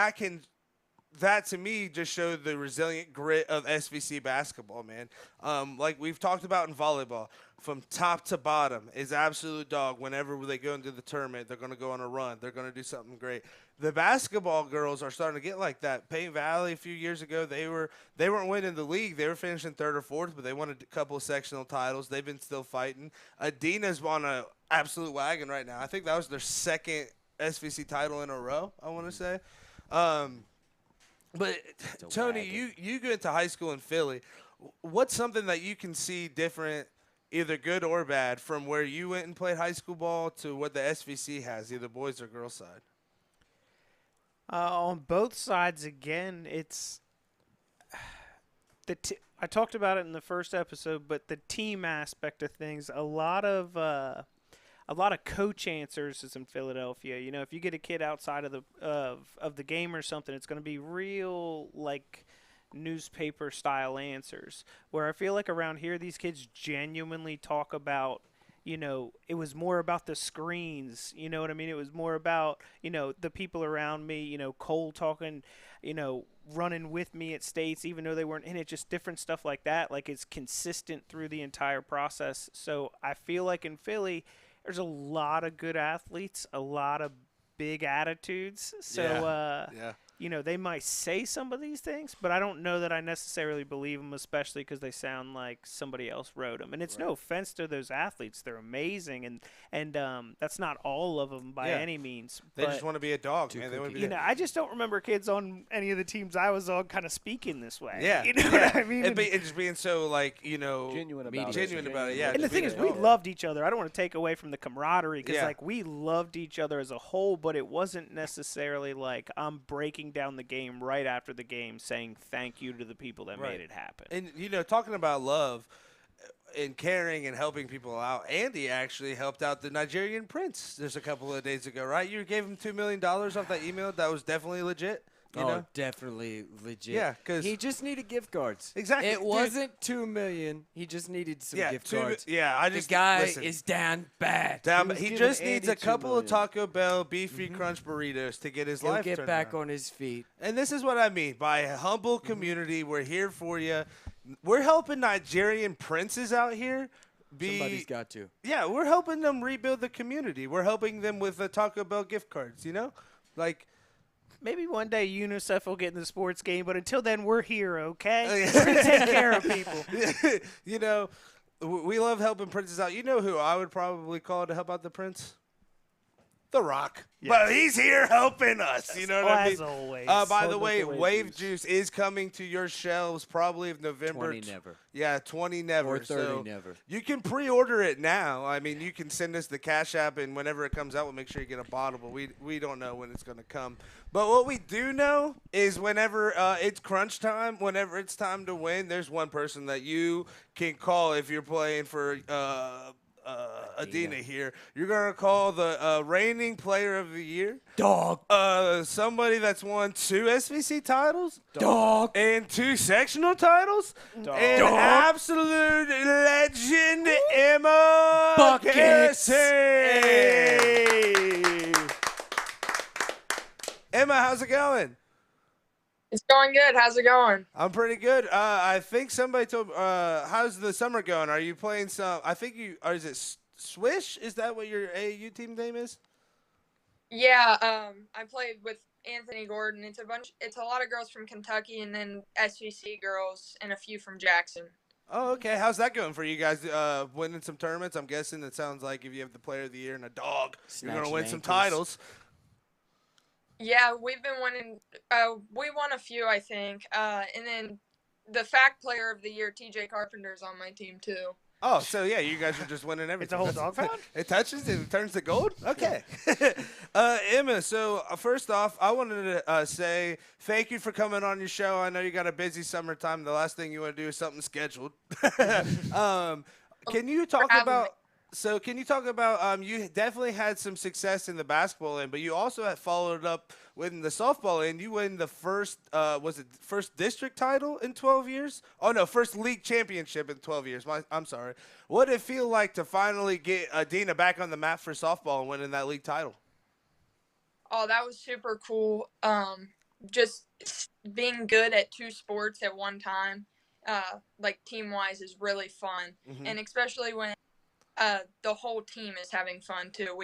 S1: that to me just showed the resilient grit of SVC basketball, man. Like we've talked about in volleyball, from top to bottom is absolute dog. Whenever they go into the tournament, they're going to go on a run. They're going to do something great. The basketball girls are starting to get like that. Payne Valley a few years ago, they weren't winning the league. They were finishing third or fourth, but they won a couple of sectional titles. They've been still fighting. Adina's on an absolute wagon right now. I think that was their second SVC title in a row, I want to say. But Tony, you go into high school in Philly. What's something that you can see different, either good or bad, from where you went and played high school ball to what the SVC has, either boys or girls side?
S2: On both sides, again, it's I talked about it in the first episode, but the team aspect of things, a lot of coach answers is in Philadelphia. You know, if you get a kid outside of the game or something, it's going to be real newspaper style answers. Where I feel like around here, these kids genuinely talk about it was more about the screens. You know what I mean? It was more about, the people around me, Cole talking, running with me at states, even though they weren't in it, just different stuff like that. Like, it's consistent through the entire process. So I feel like in Philly, there's a lot of good athletes, a lot of big attitudes. So,
S1: yeah.
S2: They might say some of these things, but I don't know that I necessarily believe them, especially because they sound like somebody else wrote them. And it's no offense to those athletes; they're amazing, and that's not all of them by any means.
S1: They just want to be a dog, man. They want to be.
S2: I just don't remember kids on any of the teams I was on kind of speaking this way.
S1: Yeah,
S2: you know what I mean.
S1: And just being so
S3: genuine about it.
S1: Yeah.
S2: And the thing is, we loved each other. I don't want to take away from the camaraderie because we loved each other as a whole, but it wasn't necessarily like I'm breaking down the game right after the game saying thank you to the people that made it happen.
S1: And talking about love and caring and helping people out, Andy actually helped out the Nigerian prince just a couple of days ago, right? You gave him $2 million off that email. That was definitely legit. You know?
S4: Definitely legit.
S1: Yeah, because
S4: he just needed gift cards.
S1: Exactly.
S4: It wasn't $2 million. He just needed some gift cards.
S1: The
S4: guy is down bad.
S1: He just needs a couple of Taco Bell beefy crunch burritos to get his life
S4: He'll get
S1: turned
S4: back
S1: around.
S4: on his feet.
S1: And this is what I mean by a humble community. We're here for you. We're helping Nigerian princes out here.
S4: Somebody's got to.
S1: Yeah, we're helping them rebuild the community. We're helping them with the Taco Bell gift cards. Like.
S2: Maybe one day UNICEF will get in the sports game, but until then, we're here, okay? We're going to take care of people.
S1: We love helping princes out. You know who I would probably call to help out the prince? The Rock. Yes. But he's here helping us. You know what I mean?
S2: As always.
S1: By the way, Wave Juice is coming to your shelves probably of November.
S4: 20 never.
S1: Yeah, 20 never.
S4: Or 30 never.
S1: You can pre-order it now. I mean, you can send us the Cash App, and whenever it comes out, we'll make sure you get a bottle. But we don't know when it's going to come. But what we do know is whenever it's crunch time, whenever it's time to win, there's one person that you can call if you're playing for Adina here. You're going to call the reigning player of the year.
S4: Dog.
S1: Somebody that's won 2 SVC titles.
S4: Dog.
S1: And 2 sectional titles.
S3: Dog.
S1: And
S4: Dog.
S1: absolute legend, Emma
S4: Buckets.
S1: Garrison. Emma, how's it going?
S6: It's going good. How's it going?
S1: I'm pretty good. I think somebody told. How's the summer going? Are you playing some? I think you. Or is it Swish? Is that what your AAU team name is?
S6: Yeah. I played with Anthony Gordon. It's a lot of girls from Kentucky, and then SVC girls, and a few from Jackson.
S1: Oh, okay. How's that going for you guys? Winning some tournaments. I'm guessing it sounds like if you have the Player of the Year and a dog, you're gonna win some titles.
S6: Yeah, we've been winning. We won a few, I think. And then the fact player of the year, TJ Carpenter's on my team too.
S1: Oh, so yeah, you guys are just winning everything.
S2: It's a whole dog pound?
S1: It touches it turns to gold? Okay. Emma, so first off, I wanted to say thank you for coming on your show. I know you got a busy summertime. The last thing you want to do is something scheduled. Can you talk about you definitely had some success in the basketball end, but you also had followed up with the softball end. You win the first district title in 12 years? Oh, no, first league championship in 12 years. I'm sorry. What did it feel like to finally get Adina back on the map for softball and winning that league title?
S6: Oh, that was super cool. Just being good at 2 sports at one time, like team-wise, is really fun. Mm-hmm. And especially when the whole team is having fun too.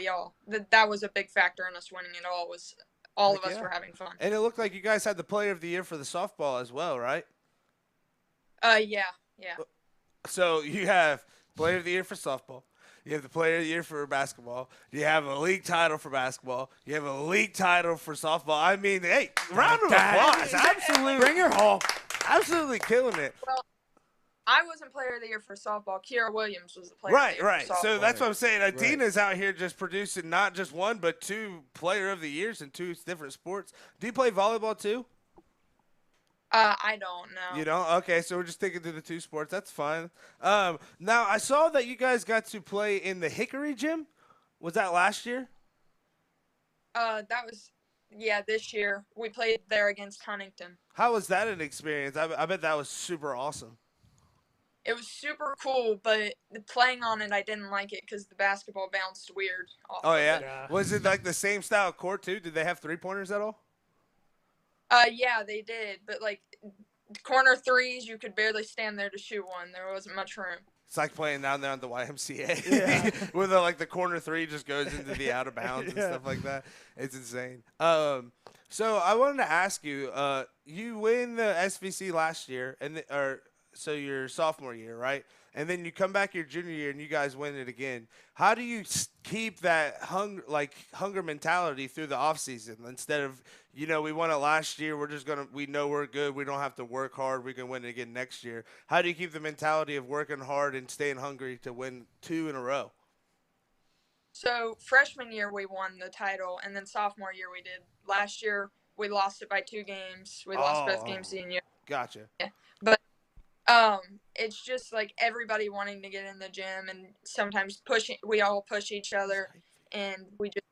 S6: That was a big factor in us winning it all. Was all of us were having fun.
S1: And it looked like you guys had the Player of the Year for the softball as well, right?
S6: Yeah.
S1: So you have Player of the Year for softball. You have the Player of the Year for basketball. You have a league title for basketball. You have a league title for softball. I mean, hey, round of applause! Absolutely,
S4: bring her home.
S1: Absolutely killing it.
S6: Well, I wasn't Player of the Year for softball. Kiera Williams was the Player of the Year
S1: Right.
S6: for softball.
S1: So that's what I'm saying. Adina's out here just producing not just 1, but 2 Player of the Years in 2 different sports. Do you play volleyball too?
S6: I don't know.
S1: You don't? Okay, so we're just sticking to the 2 sports. That's fine. Now, I saw that you guys got to play in the Hickory gym. Was that last year?
S6: That was, this year. We played there against Huntington.
S1: How was that an experience? I bet that was super awesome.
S6: it was super cool, but playing on it, I didn't like it because the basketball bounced weird off
S1: Oh
S6: of
S1: yeah?
S6: it.
S1: Was it like the same style court too? Did they have 3-pointers at all?
S6: Yeah, they did, but like corner threes, you could barely stand there to shoot one. There wasn't much room.
S1: It's like playing down there on the YMCA,
S2: Yeah.
S1: where the corner three just goes into the out of bounds and stuff like that. It's insane. So I wanted to ask you, you win the SVC last year, so your sophomore year, right? And then you come back your junior year and you guys win it again. How do you keep that hunger mentality through the off season instead of, we won it last year, we know we're good, we don't have to work hard, we can win it again next year. How do you keep the mentality of working hard and staying hungry to win 2 in a row?
S6: So freshman year we won the title, and then sophomore year we did. Last year we lost it by 2 games. We lost both games senior.
S1: Gotcha.
S6: Yeah, but it's just like everybody wanting to get in the gym, and sometimes we all push each other, and we just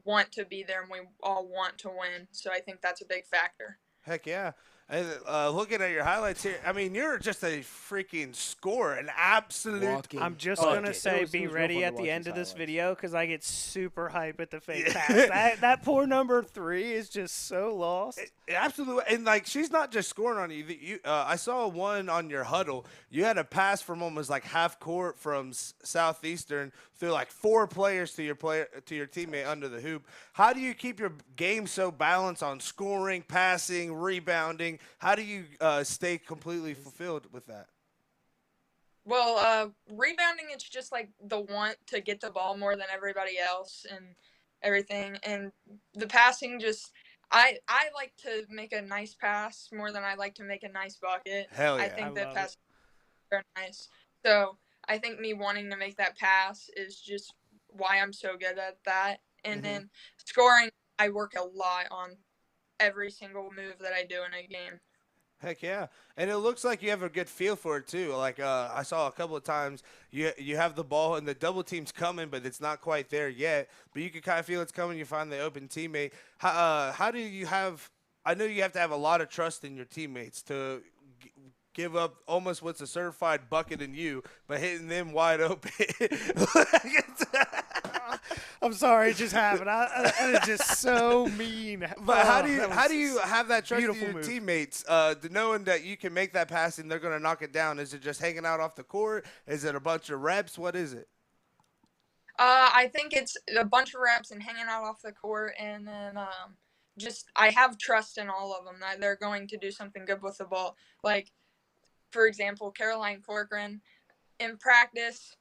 S6: want to be there, and we all want to win. So I think that's a big factor.
S1: Heck yeah. And looking at your highlights here, I mean, you're just a freaking scorer, an absolute.
S4: Walking
S2: I'm just going to say
S3: It
S2: be
S3: was real
S2: ready
S3: fun to
S2: at the
S3: watch
S2: end of
S3: these
S2: this
S3: highlights.
S2: video because I get super hype at the fake pass. That poor number 3 is just so lost.
S1: Absolutely, and like she's not just scoring on you. I saw one on your huddle. You had a pass from almost like half court from Southeastern through like 4 players to your teammate under the hoop. How do you keep your game so balanced on scoring, passing, rebounding? How do you stay completely fulfilled with that?
S6: Well, rebounding, it's just like the want to get the ball more than everybody else and everything. And the passing, just I like to make a nice pass more than I like to make a nice bucket.
S1: Hell yeah.
S6: I think that
S2: love
S6: pass is very nice. So I think me wanting to make that pass is just why I'm so good at that. And then scoring, I work a lot on every single move that I do in a game.
S1: Heck yeah, and it looks like you have a good feel for it too. Like I saw a couple of times, you have the ball and the double team's coming, but it's not quite there yet. But you can kind of feel it's coming. You find the open teammate. How do you have? I know you have to have a lot of trust in your teammates to give up almost what's a certified bucket in you, but hitting them wide open.
S2: I'm sorry, it just happened. That is just so mean.
S1: But how do
S2: that
S1: you have that trust in
S2: beautiful
S1: your
S2: move.
S1: teammates, knowing that you can make that pass and they're going to knock it down? Is it just hanging out off the court? Is it a bunch of reps? What is it?
S6: I think it's a bunch of reps and hanging out off the court, and then just I have trust in all of them that they're going to do something good with the ball. Like, for example, Caroline Corcoran, in practice,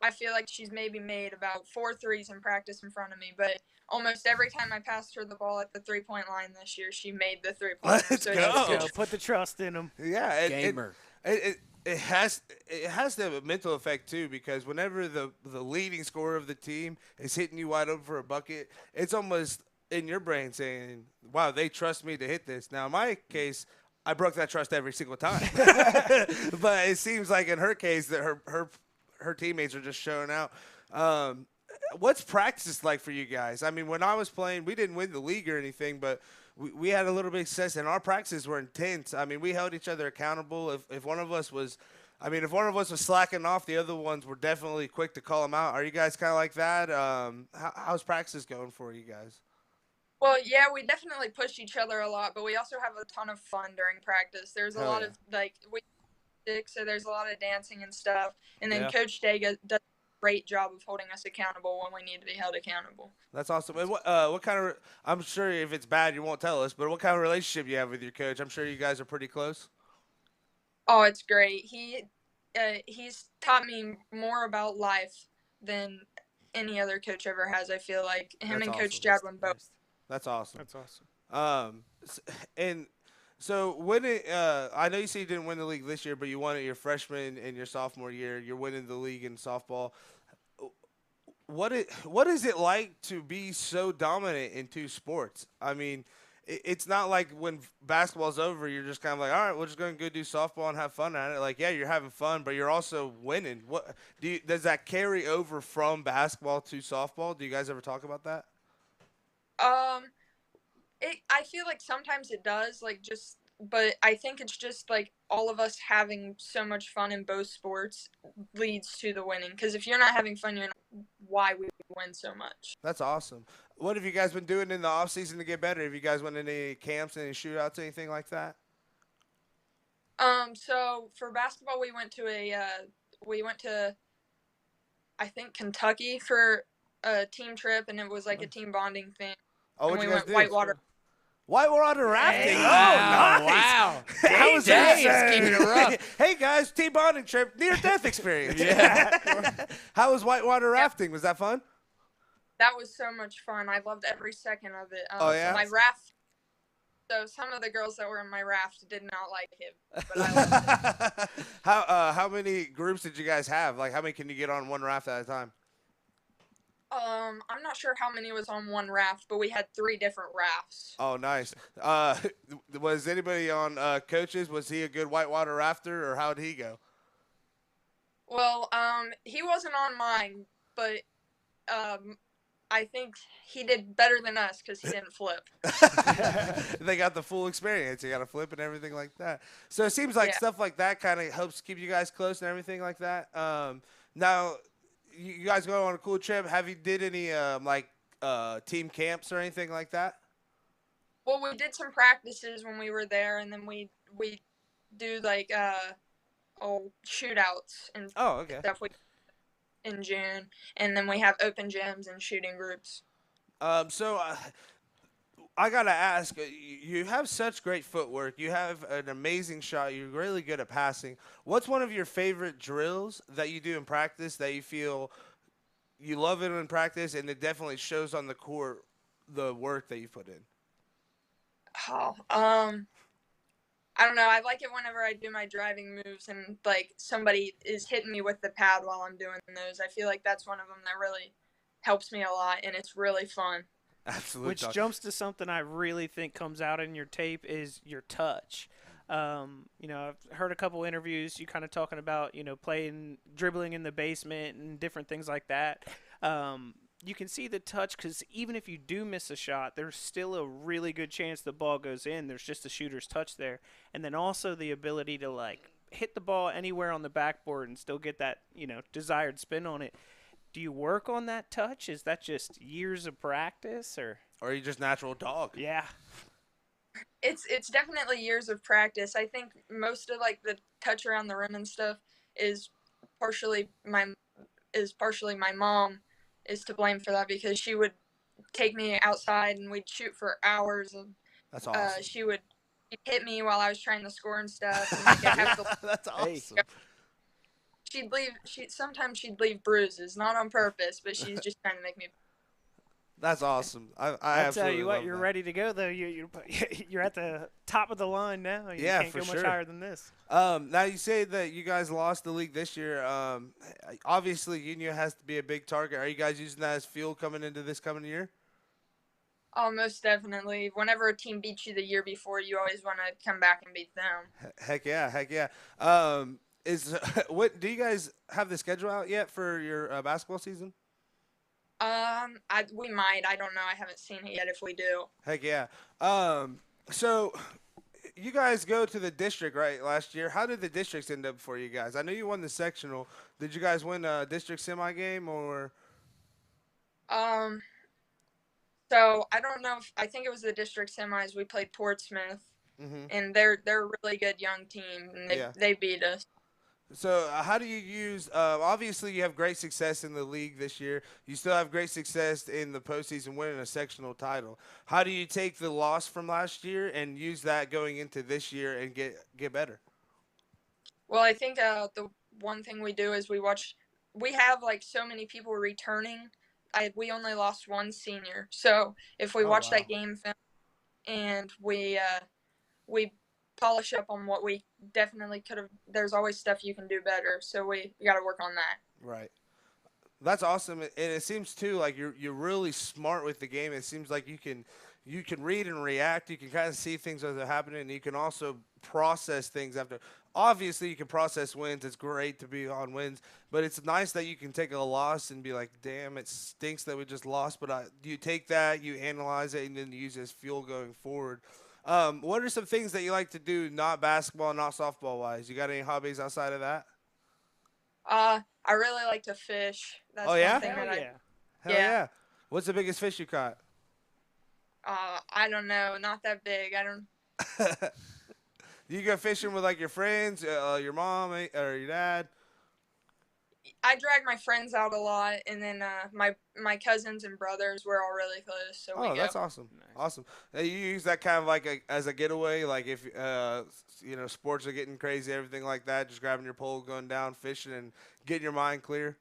S6: I feel like she's maybe made about 4 threes in practice in front of me, but almost every time I passed her the ball at the 3-point line this year, she made the 3-pointer.
S1: Let's
S6: So
S1: go.
S6: it's
S2: Go. Put the trust in them.
S1: Yeah,
S4: Gamer.
S1: It has to have a mental effect too, because whenever the leading scorer of the team is hitting you wide open for a bucket, it's almost in your brain saying, "Wow, they trust me to hit this." Now, in my case, I broke that trust every single time, but it seems like in her case that her teammates are just showing out. What's practice like for you guys? I mean, when I was playing, we didn't win the league or anything, but we had a little bit of success, and our practices were intense. I mean, we held each other accountable. If one of us was slacking off, the other ones were definitely quick to call them out. Are you guys kind of like that? How's practice going for you guys?
S6: Well, yeah, we definitely push each other a lot, but we also have a ton of fun during practice. There's a lot of, so there's a lot of dancing and stuff. And then Coach Day does a great job of holding us accountable when we need to be held accountable.
S1: That's awesome. And what kind of, I'm sure if it's bad, you won't tell us, but what kind of relationship you have with your coach? I'm sure you guys are pretty close.
S6: Oh, it's great. He's taught me more about life than any other coach ever has, I feel like. Him
S1: That's
S6: and Coach
S1: awesome.
S6: Jadwin both.
S1: That's awesome.
S2: That's awesome.
S1: And so I know you said you didn't win the league this year, but you won it your freshman and your sophomore year. You're winning the league in softball. What is it like to be so dominant in 2 sports? I mean, it's not like when basketball's over, you're just kind of like, all right, we're just going to go do softball and have fun at it. Like, yeah, you're having fun, but you're also winning. Does that carry over from basketball to softball? Do you guys ever talk about that?
S6: I feel like sometimes it does, like just but I think it's just like all of us having so much fun in both sports leads to the winning. Because if you're not having fun, you're not why we win so much.
S1: That's awesome. What have you guys been doing in the off season to get better? Have you guys went to any camps, any shootouts, anything like that?
S6: So for basketball, we went to I think Kentucky for a team trip, and it was like a team bonding thing.
S1: Oh,
S6: and
S1: what
S6: we
S1: you guys
S6: went
S1: do?
S6: whitewater.
S1: Whitewater rafting.
S4: Wow,
S1: Oh, nice.
S4: wow.
S1: How was
S4: Gameday
S1: that?
S4: is keeping it rough.
S1: Hey guys, team bonding trip, near death experience.
S4: Yeah.
S1: How was whitewater rafting? Was that fun?
S6: That was so much fun. I loved every second of it.
S1: Oh, yeah?
S6: My raft. So some of the girls that were in my raft did not like it, but I loved it.
S1: How many groups did you guys have? Like, how many can you get on one raft at a time?
S6: I'm not sure how many was on one raft, but we had 3 different rafts.
S1: Oh, nice. Was anybody on coaches? Was he a good whitewater rafter, or how did he go?
S6: Well, he wasn't on mine, but I think he did better than us because he didn't flip.
S1: They got the full experience. You got to flip and everything like that. So it seems like stuff like that kind of helps keep you guys close and everything like that. Now, you guys go on a cool trip. Have you did any team camps or anything like that?
S6: Well, we did some practices when we were there, and then we do like shootouts and stuff in June, and then we have open gyms and shooting groups.
S1: I gotta ask, you have such great footwork. You have an amazing shot. You're really good at passing. What's one of your favorite drills that you do in practice that you feel you love it in practice, and it definitely shows on the court the work that you put in?
S6: I don't know. I like it whenever I do my driving moves and like somebody is hitting me with the pad while I'm doing those. I feel like that's one of them that really helps me a lot, and it's really fun.
S1: Absolutely.
S2: Which jumps to something I really think comes out in your tape is your touch. I've heard a couple interviews, you kind of talking about, dribbling in the basement and different things like that. You can see the touch because even if you do miss a shot, there's still a really good chance the ball goes in. There's just a shooter's touch there. And then also the ability to, hit the ball anywhere on the backboard and still get that, desired spin on it. Do you work on that touch? Is that just years of practice, or
S1: are you just natural dog?
S2: Yeah.
S6: It's definitely years of practice. I think most of the touch around the rim and stuff is partially my mom is to blame for that, because she would take me outside and we'd shoot for hours, and
S1: that's awesome.
S6: She'd hit me while I was trying to score and stuff. And I'd have to,
S1: that's awesome.
S6: Sometimes she'd leave bruises, not on purpose, but she's just trying to make me.
S1: That's awesome.
S2: I'll tell you what, you're ready to go though. You're at the top of the line now. You can't go much higher than this.
S1: Now you say that you guys lost the league this year. Obviously, Union has to be a big target. Are you guys using that as fuel coming into this coming year?
S6: Oh, most definitely. Whenever a team beats you the year before, you always want to come back and beat them.
S1: Heck yeah. What do you guys have the schedule out yet for your basketball season?
S6: We might. I don't know. I haven't seen it yet if we do.
S1: Heck yeah. So you guys go to the district, right, last year. How did the districts end up for you guys? I know you won the sectional. Did you guys win a district semi game or?
S6: So I don't know I think it was the district semis. We played Portsmouth, and they're a really good young team, and they beat us.
S1: So how do you use obviously you have great success in the league this year. You still have great success in the postseason winning a sectional title. How do you take the loss from last year and use that going into this year and get better?
S6: Well, I think the one thing we do is we have so many people returning. We only lost one senior. So if we watch that game film and we polish up on what we definitely could have. There's always stuff you can do better, so we got to work on that.
S1: Right. That's awesome, and it seems too like you're really smart with the game. It seems like you can read and react. You can kind of see things as they're happening, and you can also process things after. Obviously, you can process wins. It's great to be on wins, but it's nice that you can take a loss and be like, "Damn, it stinks that we just lost." But you take that, you analyze it, and then you use it as fuel going forward. What are some things that you like to do, not basketball, not softball wise? You got any hobbies outside of that?
S6: I really like to fish.
S1: Oh
S6: That's
S1: yeah,
S6: one thing
S2: Hell
S6: that
S2: yeah.
S1: hell yeah. What's the biggest fish you caught?
S6: I don't know, not that big. I don't.
S1: You go fishing with like your friends, your mom, or your dad?
S6: I drag my friends out a lot, and then my cousins and brothers, we're all really close, so we
S1: Oh,
S6: go.
S1: that's awesome.
S2: Nice.
S1: Awesome. You use that kind of like as a getaway, like if sports are getting crazy, everything like that, just grabbing your pole, going down fishing, and getting your mind clear.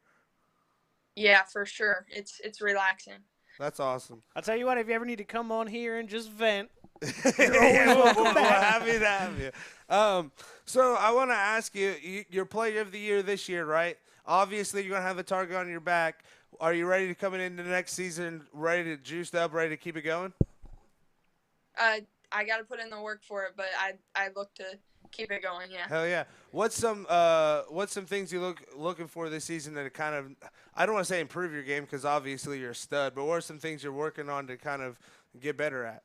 S6: Yeah, for sure. It's relaxing.
S1: That's awesome.
S2: I'll tell you what, if you ever need to come on here and just vent,
S1: We're happy to have you. So I want to ask you, you're player of the year this year, right? Obviously, you're going to have the target on your back. Are you ready to come into the next season, ready to juice up, ready to keep it going?
S6: I got to put in the work for it, but I look to keep it going. Yeah.
S1: Hell yeah! What's some things you looking for this season that kind of, I don't want to say improve your game because obviously you're a stud, but what are some things you're working on to kind of get better at?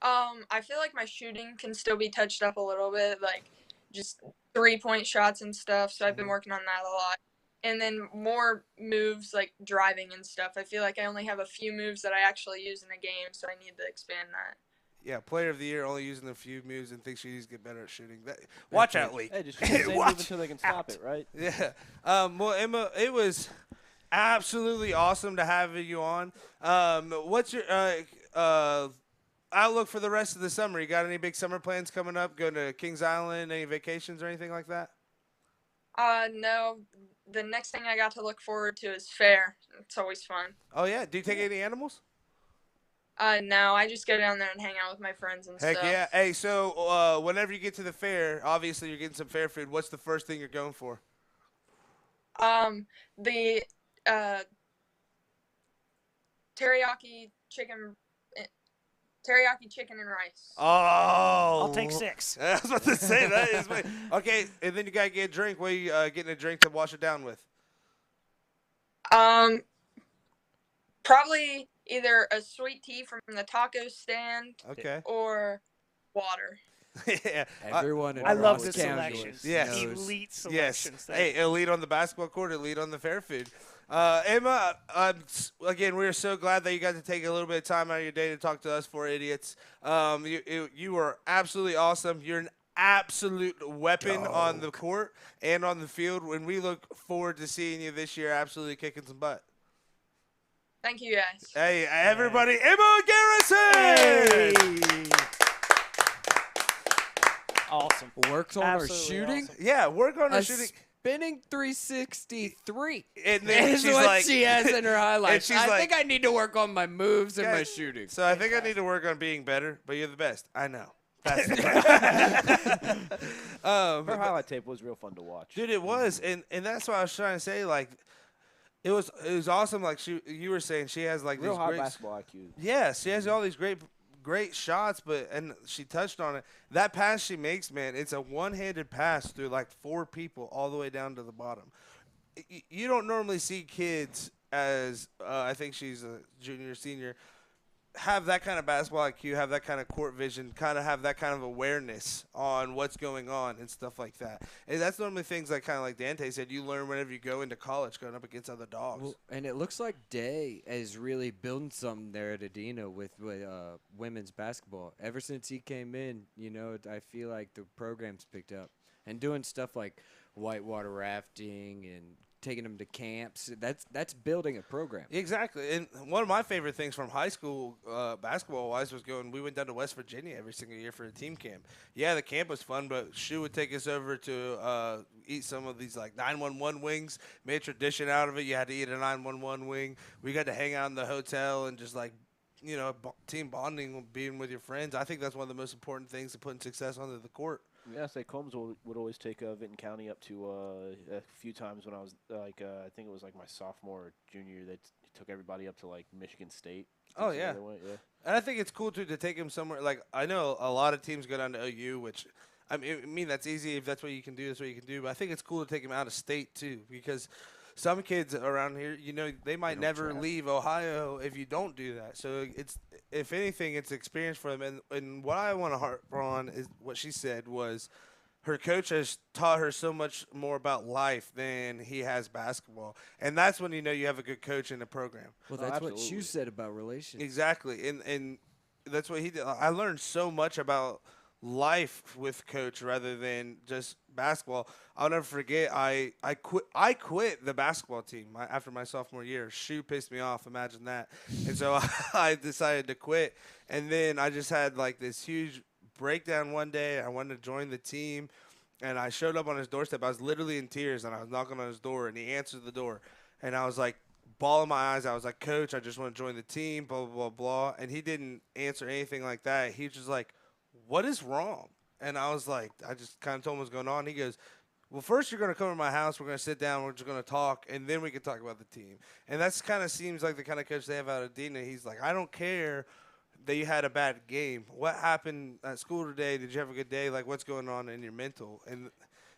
S6: I feel like my shooting can still be touched up a little bit, like just 3-point shots and stuff. So I've been working on that a lot. And then more moves like driving and stuff. I feel like I only have a few moves that I actually use in a game, so I need to expand that.
S1: Yeah, player of the year, only using a few moves and thinks she needs to get better at shooting. Watch out, Lee.
S3: Hey, just shoot the same move until they can stop it, right?
S1: Yeah. Well, Emma, it was absolutely awesome to have you on. What's your outlook for the rest of the summer? You got any big summer plans coming up? Going to Kings Island? Any vacations or anything like that?
S6: No. The next thing I got to look forward to is fair. It's always fun.
S1: Oh yeah. Do you take any animals?
S6: No, I just go down there and hang out with my friends and
S1: Heck
S6: stuff.
S1: yeah. Hey, so whenever you get to the fair, obviously you're getting some fair food. What's the first thing you're going for?
S6: The teriyaki chicken and rice.
S1: Oh,
S2: I'll take 6.
S1: I was about to say that is okay. And then you gotta get a drink. What are you getting a drink to wash it down with?
S6: Probably either a sweet tea from the taco stand.
S1: Okay.
S6: Or water.
S1: Yeah.
S4: Everyone in
S2: I love
S4: Ross
S2: the
S4: County
S2: selections.
S1: Yes.
S4: knows.
S2: Elite
S1: Yes.
S2: selections.
S1: Hey, elite on the basketball court, elite on the fair food. Emma, again, we're so glad that you got to take a little bit of time out of your day to talk to us four idiots. You were absolutely awesome. You're an absolute weapon on the court and on the field. And we look forward to seeing you this year absolutely kicking some butt.
S6: Thank you, guys.
S1: Hey, everybody, Emma Garrison!
S2: Hey. Awesome.
S4: Works on
S2: Absolutely
S4: our shooting.
S2: awesome.
S1: Yeah, work on
S4: A
S1: her shooting.
S4: spinning 363.
S1: And then
S4: Is
S1: she's
S4: what
S1: like,
S4: she has in her highlights.
S1: she's
S4: I
S1: like-
S4: think I need to work on my moves and my
S1: Guys,
S4: shooting.
S1: So I think I need to work on being better, but you're the best. I know. That's
S3: Her highlight tape was real fun to watch.
S1: dude, it was, and that's what I was trying to say. Like, it was awesome. Like you were saying, she has like
S3: Real
S1: these
S3: high
S1: great.
S3: basketball IQ.
S1: Yes, she has all these great shots, and she touched on it. That pass she makes, man, it's a one-handed pass through like 4 people all the way down to the bottom. You don't normally see kids as I think she's a junior, senior, have that kind of basketball IQ, have that kind of court vision, kind of have that kind of awareness on what's going on and stuff like that. And that's normally things like kind of like Dante said, you learn whenever you go into college going up against other dogs.
S4: Well, and it looks like Day is really building something there at Adina with women's basketball. Ever since he came in, I feel like the program's picked up. And doing stuff like whitewater rafting and taking them to camps, that's building a program.
S1: Exactly. And one of my favorite things from high school basketball-wise was we went down to West Virginia every single year for a team camp. Yeah, the camp was fun, but Shu would take us over to eat some of these, like, 911 wings. Made a tradition out of it. You had to eat a 911 wing. We got to hang out in the hotel and just, like, team bonding, being with your friends. I think that's one of the most important things to putting success onto the court.
S3: Yeah, say Combs would always take Vinton County up to a few times when I was like I think it was like my sophomore or junior year. They took everybody up to like Michigan State.
S1: Oh,
S3: That's where
S1: yeah.
S3: they went, yeah.
S1: And I think it's cool, too, to take him somewhere. Like, I know a lot of teams go down to OU, which, I mean, that's easy. If that's what you can do, that's what you can do. But I think it's cool to take him out of state, too, because some kids around here, they might never
S4: travel.
S1: leave Ohio if you don't do that. So it's, if anything, it's experience for them. And what I want to harp on is what she said was her coach has taught her so much more about life than he has basketball. And that's when you have a good coach in the program.
S4: Well, that's what
S3: absolutely.
S4: you said about relations.
S1: Exactly. And that's what he did. I learned so much about life with coach rather than just basketball. I'll never forget, I quit the basketball team after my sophomore year. Shoe pissed me off, imagine that. And so I decided to quit. And then I just had like this huge breakdown one day. I wanted to join the team, and I showed up on his doorstep. I was literally in tears, and I was knocking on his door, and he answered the door. And I was like, bawling my eyes. I was like, Coach, I just want to join the team, blah, blah, blah, blah. And he didn't answer anything like that. He was just like, what is wrong? And I was like, I just kind of told him what's going on. He goes, well, first you're going to come to my house. We're going to sit down. We're just going to talk, and then we can talk about the team. And that's kind of seems like the kind of coach they have out of Dina. He's like, I don't care that you had a bad game. What happened at school today? Did you have a good day? Like, what's going on in your mental? And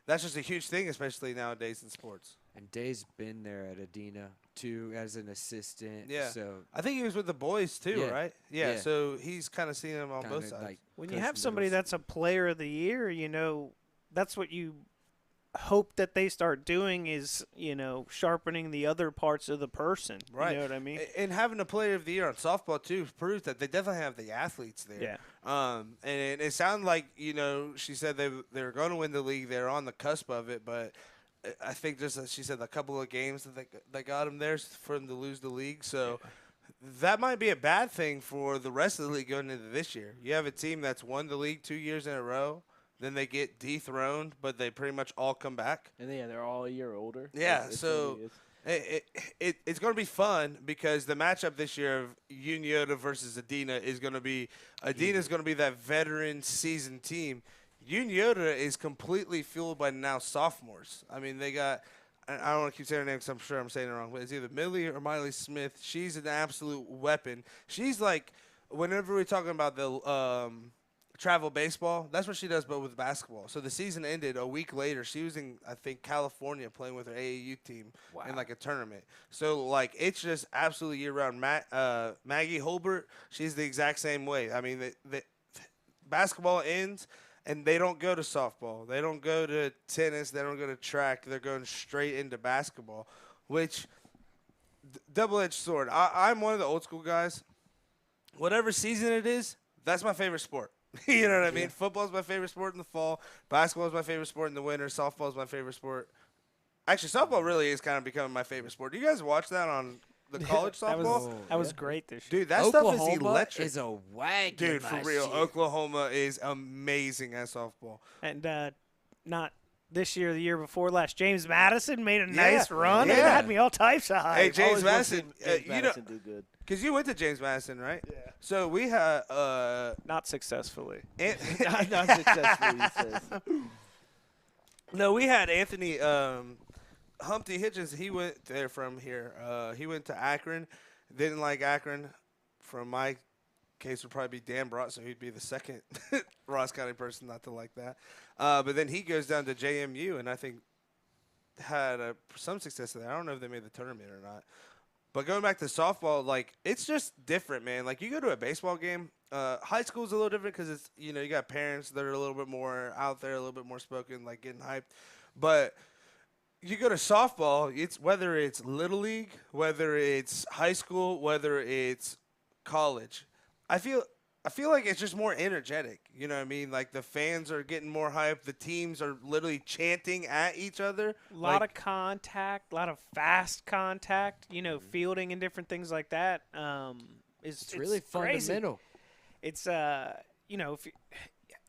S1: that's just a huge thing, especially nowadays in sports.
S4: And Day's been there at Adina, too, as an assistant.
S1: Yeah.
S4: So
S1: I think he was with the boys, too,
S4: Yeah.
S1: right? Yeah,
S4: Yeah.
S1: So he's kind of seen them on both
S4: kinda
S1: sides.
S4: like
S2: When you
S4: coached
S2: have
S4: the
S2: somebody
S4: middle
S2: that's a player of the year, that's what you hope that they start doing is, sharpening the other parts of the person.
S1: Right.
S2: You know what I mean?
S1: And having a player of the year on softball, too, proves that they definitely have the athletes there.
S2: Yeah.
S1: And it sounded like, she said they were going to win the league. They're on the cusp of it, but I think just as she said, a couple of games that they got them there for them to lose the league. So that might be a bad thing for the rest of the league going into this year. You have a team that's won the league 2 years in a row. Then they get dethroned, but they pretty much all come back.
S3: And they're all a year older.
S1: Yeah,
S3: It's
S1: so
S3: really
S1: it's going to be fun because the matchup this year of Unioda versus Adina is going to be – Adina's going to be that veteran seasoned team. Unioda is completely fueled by now sophomores. I mean, they got – I don't want to keep saying her name because I'm sure I'm saying it wrong, but it's either Millie or Miley Smith. She's an absolute weapon. She's like – whenever we're talking about the travel baseball, that's what she does, but with basketball. So the season ended a week later. She was in, I think, California playing with her AAU team in like a tournament. So like it's just absolutely year-round. Maggie Holbert, she's the exact same way. I mean, the basketball ends, and they don't go to softball. They don't go to tennis. They don't go to track. They're going straight into basketball, which double-edged sword. I'm one of the old school guys. Whatever season it is, that's my favorite sport. You know what I mean? Football's my favorite sport in the fall. Basketball's my favorite sport in the winter. Softball's my favorite sport. Actually, softball really is kind of becoming my favorite sport. Do you guys watch that on the college softball?
S2: That was great this year.
S1: Dude, that stuff is
S4: Oklahoma
S1: electric.
S4: is a wagon.
S1: Dude, for
S4: last
S1: real,
S4: year.
S1: Oklahoma is amazing at softball.
S2: And not this year, the year before last. James Madison made a nice run.
S1: yeah.
S2: It had me all types of hype.
S1: Hey, James
S3: always wanted to
S1: Madison,
S3: see James
S1: you know,
S3: Madison do good.
S1: because you went to James Madison, right? Yeah. So we had
S2: Not successfully.
S3: Not successfully, he says.
S1: No, we had Anthony Humpty Hitchens. He went there from here. He went to Akron. Didn't like Akron. From my case, would probably be Dan Brott, so he'd be the second Ross County person not to like that. But then he goes down to JMU, and I think had some success there. I don't know if they made the tournament or not. But going back to softball, like, it's just different, man. Like, you go to a baseball game, high school's a little different because it's, you got parents that are a little bit more out there, a little bit more spoken, like getting hyped. But you go to softball, it's whether it's little league, whether it's high school, whether it's college. I feel like it's just more energetic. You know what I mean? Like, the fans are getting more hype. The teams are literally chanting at each other.
S2: A lot of contact, a lot of fast contact, fielding and different things like that. It's
S4: really
S2: crazy.
S4: fundamental.
S2: It's,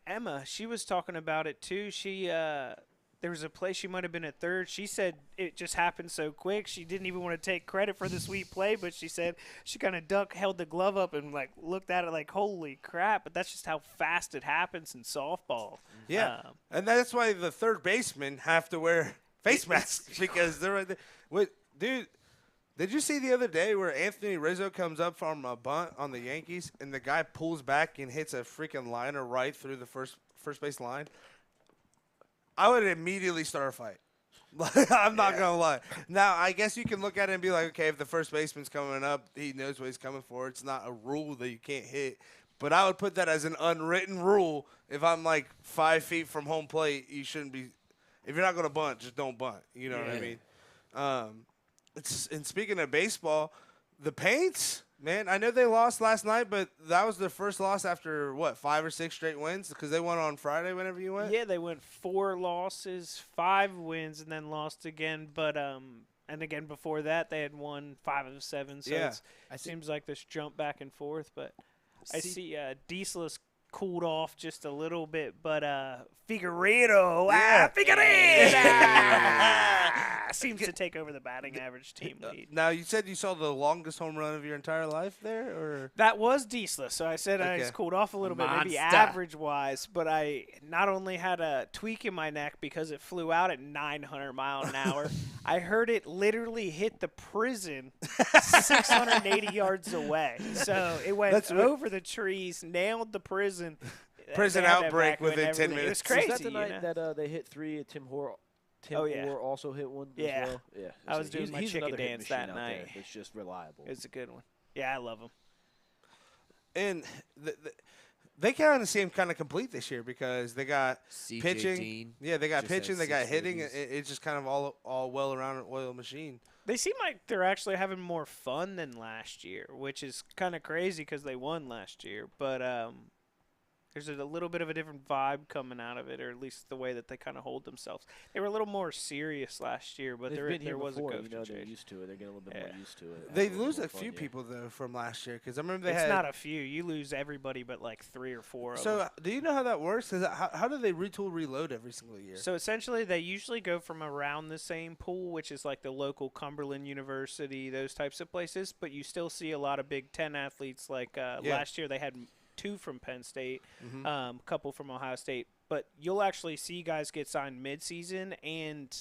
S2: Emma, she was talking about it too. There was a play she might have been at third. She said it just happened so quick. She didn't even want to take credit for the sweet play, but she said she kind of held the glove up and looked at it like, holy crap. But that's just how fast it happens in softball.
S1: Yeah, and that's why the third basemen have to wear face masks because they're right there. Wait, dude, did you see the other day where Anthony Rizzo comes up from a bunt on the Yankees and the guy pulls back and hits a freaking liner right through the first base line? I would immediately start a fight. I'm not going to lie. Now, I guess you can look at it and be like, okay, if the first baseman's coming up, he knows what he's coming for. It's not a rule that you can't hit. But I would put that as an unwritten rule. If I'm like 5 feet from home plate, you shouldn't be. If you're not going to bunt, just don't bunt. You know what I mean? And speaking of baseball, the Paints, man, I know they lost last night, but that was their first loss after, 5 or 6 straight wins? Because they won on Friday whenever you went?
S2: Yeah, they went 4 losses, 5 wins, and then lost again. But and again before that, they had won 5 of 7. So it seems like this jump back and forth. But I see Diesel's cooled off just a little bit, but Figueredo, seems to take over the batting average team lead.
S1: Now, you said you saw the longest home run of your entire life there, or
S2: that was Diesel, so I said I was cooled off a little bit, maybe average-wise, but I not only had a tweak in my neck because it flew out at 900 miles an hour, I heard it literally hit the prison 680 yards away. So it went over the trees, nailed the prison.
S1: Prison outbreak within 10 minutes.
S2: It was crazy.
S3: Was that the night that they hit 3 and Tim Hoare also hit one as well? Yeah.
S2: I was doing my chicken dance that night.
S3: It's just reliable.
S2: It's a good one. Yeah, I love him.
S1: And they kind of seem kind of complete this year because they got
S4: CJ
S1: pitching.
S4: Dean
S1: Yeah, they got pitching. They got hitting.
S4: movies.
S1: It's just kind of all well around an oil machine.
S2: They seem like they're actually having more fun than last year, which is kind of crazy because they won last year. But there's a little bit of a different vibe coming out of it, or at least the way that they kind of hold themselves. They were a little more serious last year, but there was a ghost
S3: they're
S2: change.
S3: used to it. They're getting a little bit more used to it.
S1: They lose a few people, though, from last year because I remember they
S2: it's
S1: had –
S2: not a few. You lose everybody but like 3 or 4 of them.
S1: So do you know how that works? Cause how do they retool reload every single year?
S2: So essentially they usually go from around the same pool, which is like the local Cumberland University, those types of places, but you still see a lot of Big Ten athletes. Like last year they had 2 from Penn State, a couple from Ohio State. But you'll actually see guys get signed mid-season and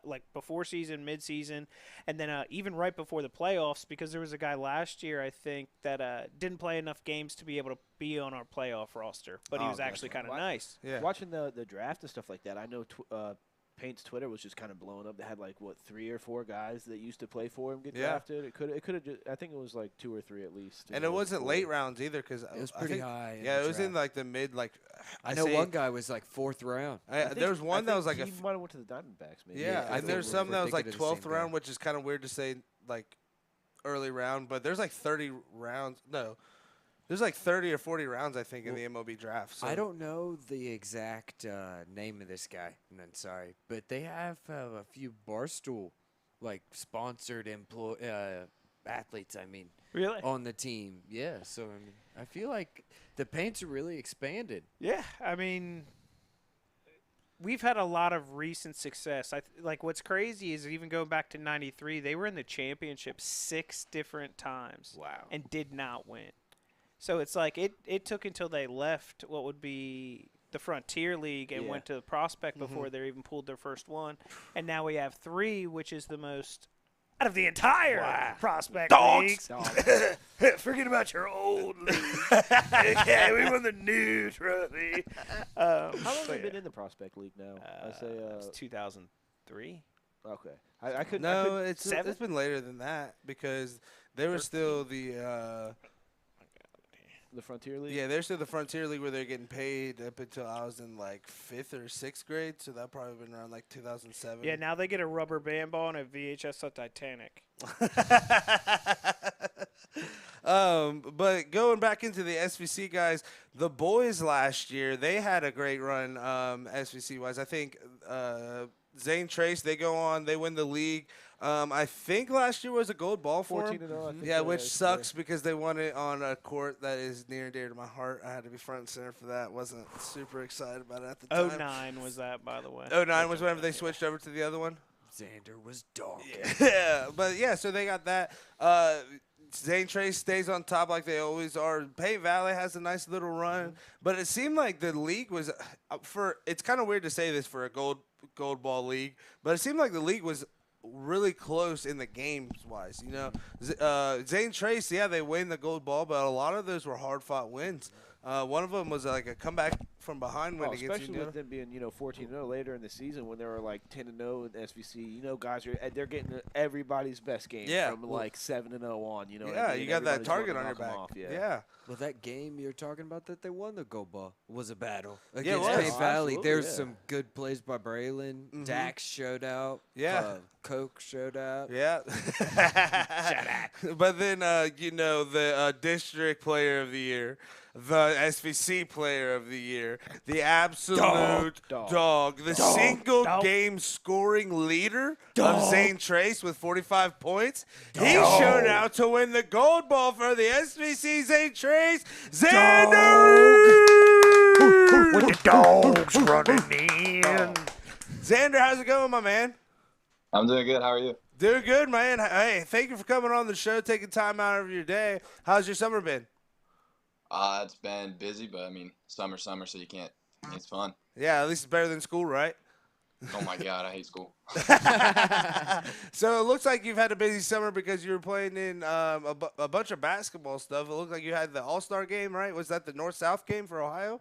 S2: like before season, mid-season, and then even right before the playoffs, because there was a guy last year, I think, that didn't play enough games to be able to be on our playoff roster, but he was actually kind of nice.
S1: Yeah.
S3: Watching the draft and stuff like that, I know Paint's Twitter was just kind of blowing up. They had like 3 or 4 guys that used to play for him get drafted. It could have just, I think it was like 2 or 3 at least.
S1: And it wasn't late rounds either because
S4: It was pretty high.
S1: Yeah, it was in like the mid
S4: I know one guy was like 4th round.
S1: There was one that was like
S3: he might have went to the Diamondbacks maybe.
S1: Yeah, and there's some that was like 12th round,
S4: guy.
S1: which is kind of weird to say like early round, but there's like 30 rounds. No. There's like 30 or 40 rounds, I think, in the MLB draft. So.
S4: I don't know the exact name of this guy, and I'm sorry, but they have a few Barstool, like, sponsored athletes,
S2: Really?
S4: on the team. Yeah, so, I feel like the Paints are really expanded.
S2: Yeah, we've had a lot of recent success. Like what's crazy is even going back to '93, they were in the championship 6 different times.
S4: Wow.
S2: And did not win. So it's like it took until they left what would be the Frontier League and went to the Prospect before they even pulled their first one. And now we have 3, which is the most out of the entire Prospect leagues. Forget about your old league. Okay, we won the new trophy.
S3: How long have they been in the Prospect League now? I say
S2: it's 2003.
S3: Okay. I could.
S1: No, it's been later than that because they were still
S3: the Frontier League?
S1: Yeah, they're still the Frontier League where they're getting paid up until I was in like 5th or 6th grade, so that probably been around like 2007.
S2: Yeah, now they get a rubber band ball and a VHS of Titanic.
S1: But going back into the SVC guys, the boys last year, they had a great run SVC-wise. I think Zane Trace, they go on, they win the league. I think last year was a gold ball for
S3: 14
S1: them.
S3: and 0, I think.
S1: Yeah, which sucks because they won it on a court that is near and dear to my heart. I had to be front and center for that. Wasn't super excited about it at the time.
S2: 09 was that, by the way.
S1: 09 was whenever they switched over to the other one.
S4: Xander was dog.
S1: Yeah, but yeah, so they got that. Zane Trace stays on top like they always are. Payne Valley has a nice little run, but it seemed like the league was it's kind of weird to say this for a gold ball league, but it seemed like the league was really close in the games wise. You know, Zane Trace, yeah, they win the gold ball, but a lot of those were hard fought wins. One of them was like a comeback from behind win against
S3: especially
S1: Indiana.
S3: with them being 14-0 later in the season when they were like 10-0 in the SVC. Guys they're getting everybody's best game from like 7-0 on. You know, what I mean?
S1: You got that
S3: Everybody's
S1: target
S3: wanting
S1: on
S3: to
S1: your
S3: knock
S1: back.
S3: 'em off,
S1: Yeah.
S4: Well, that game you're talking about that they won the Gold Ball was a battle
S1: it
S4: against
S1: was.
S4: Bay Valley.
S3: Absolutely,
S4: There's
S3: yeah.
S4: some good plays by Braylon. Dax showed out.
S1: Yeah.
S4: Coke showed out.
S1: Yeah. But then, the district player of the year, the SVC player of the year, the absolute dog, the single game scoring leader of Zane Trace with 45 points. He showed out to win the gold ball for the SVC Zane Trace. Xzander Ream!
S2: With the dogs running in.
S1: Xzander, how's it going, my man?
S7: I'm doing good. How are you?
S1: Doing good, man. Hey, thank you for coming on the show, taking time out of your day. How's your summer been?
S7: It's been busy, but I mean, summer, so you can't. It's fun.
S1: Yeah, at least it's better than school, right?
S7: Oh my God, I hate school.
S1: So it looks like you've had a busy summer because you were playing in a bunch of basketball stuff. It looked like you had the All-Star game, right? Was that the North-South game for Ohio?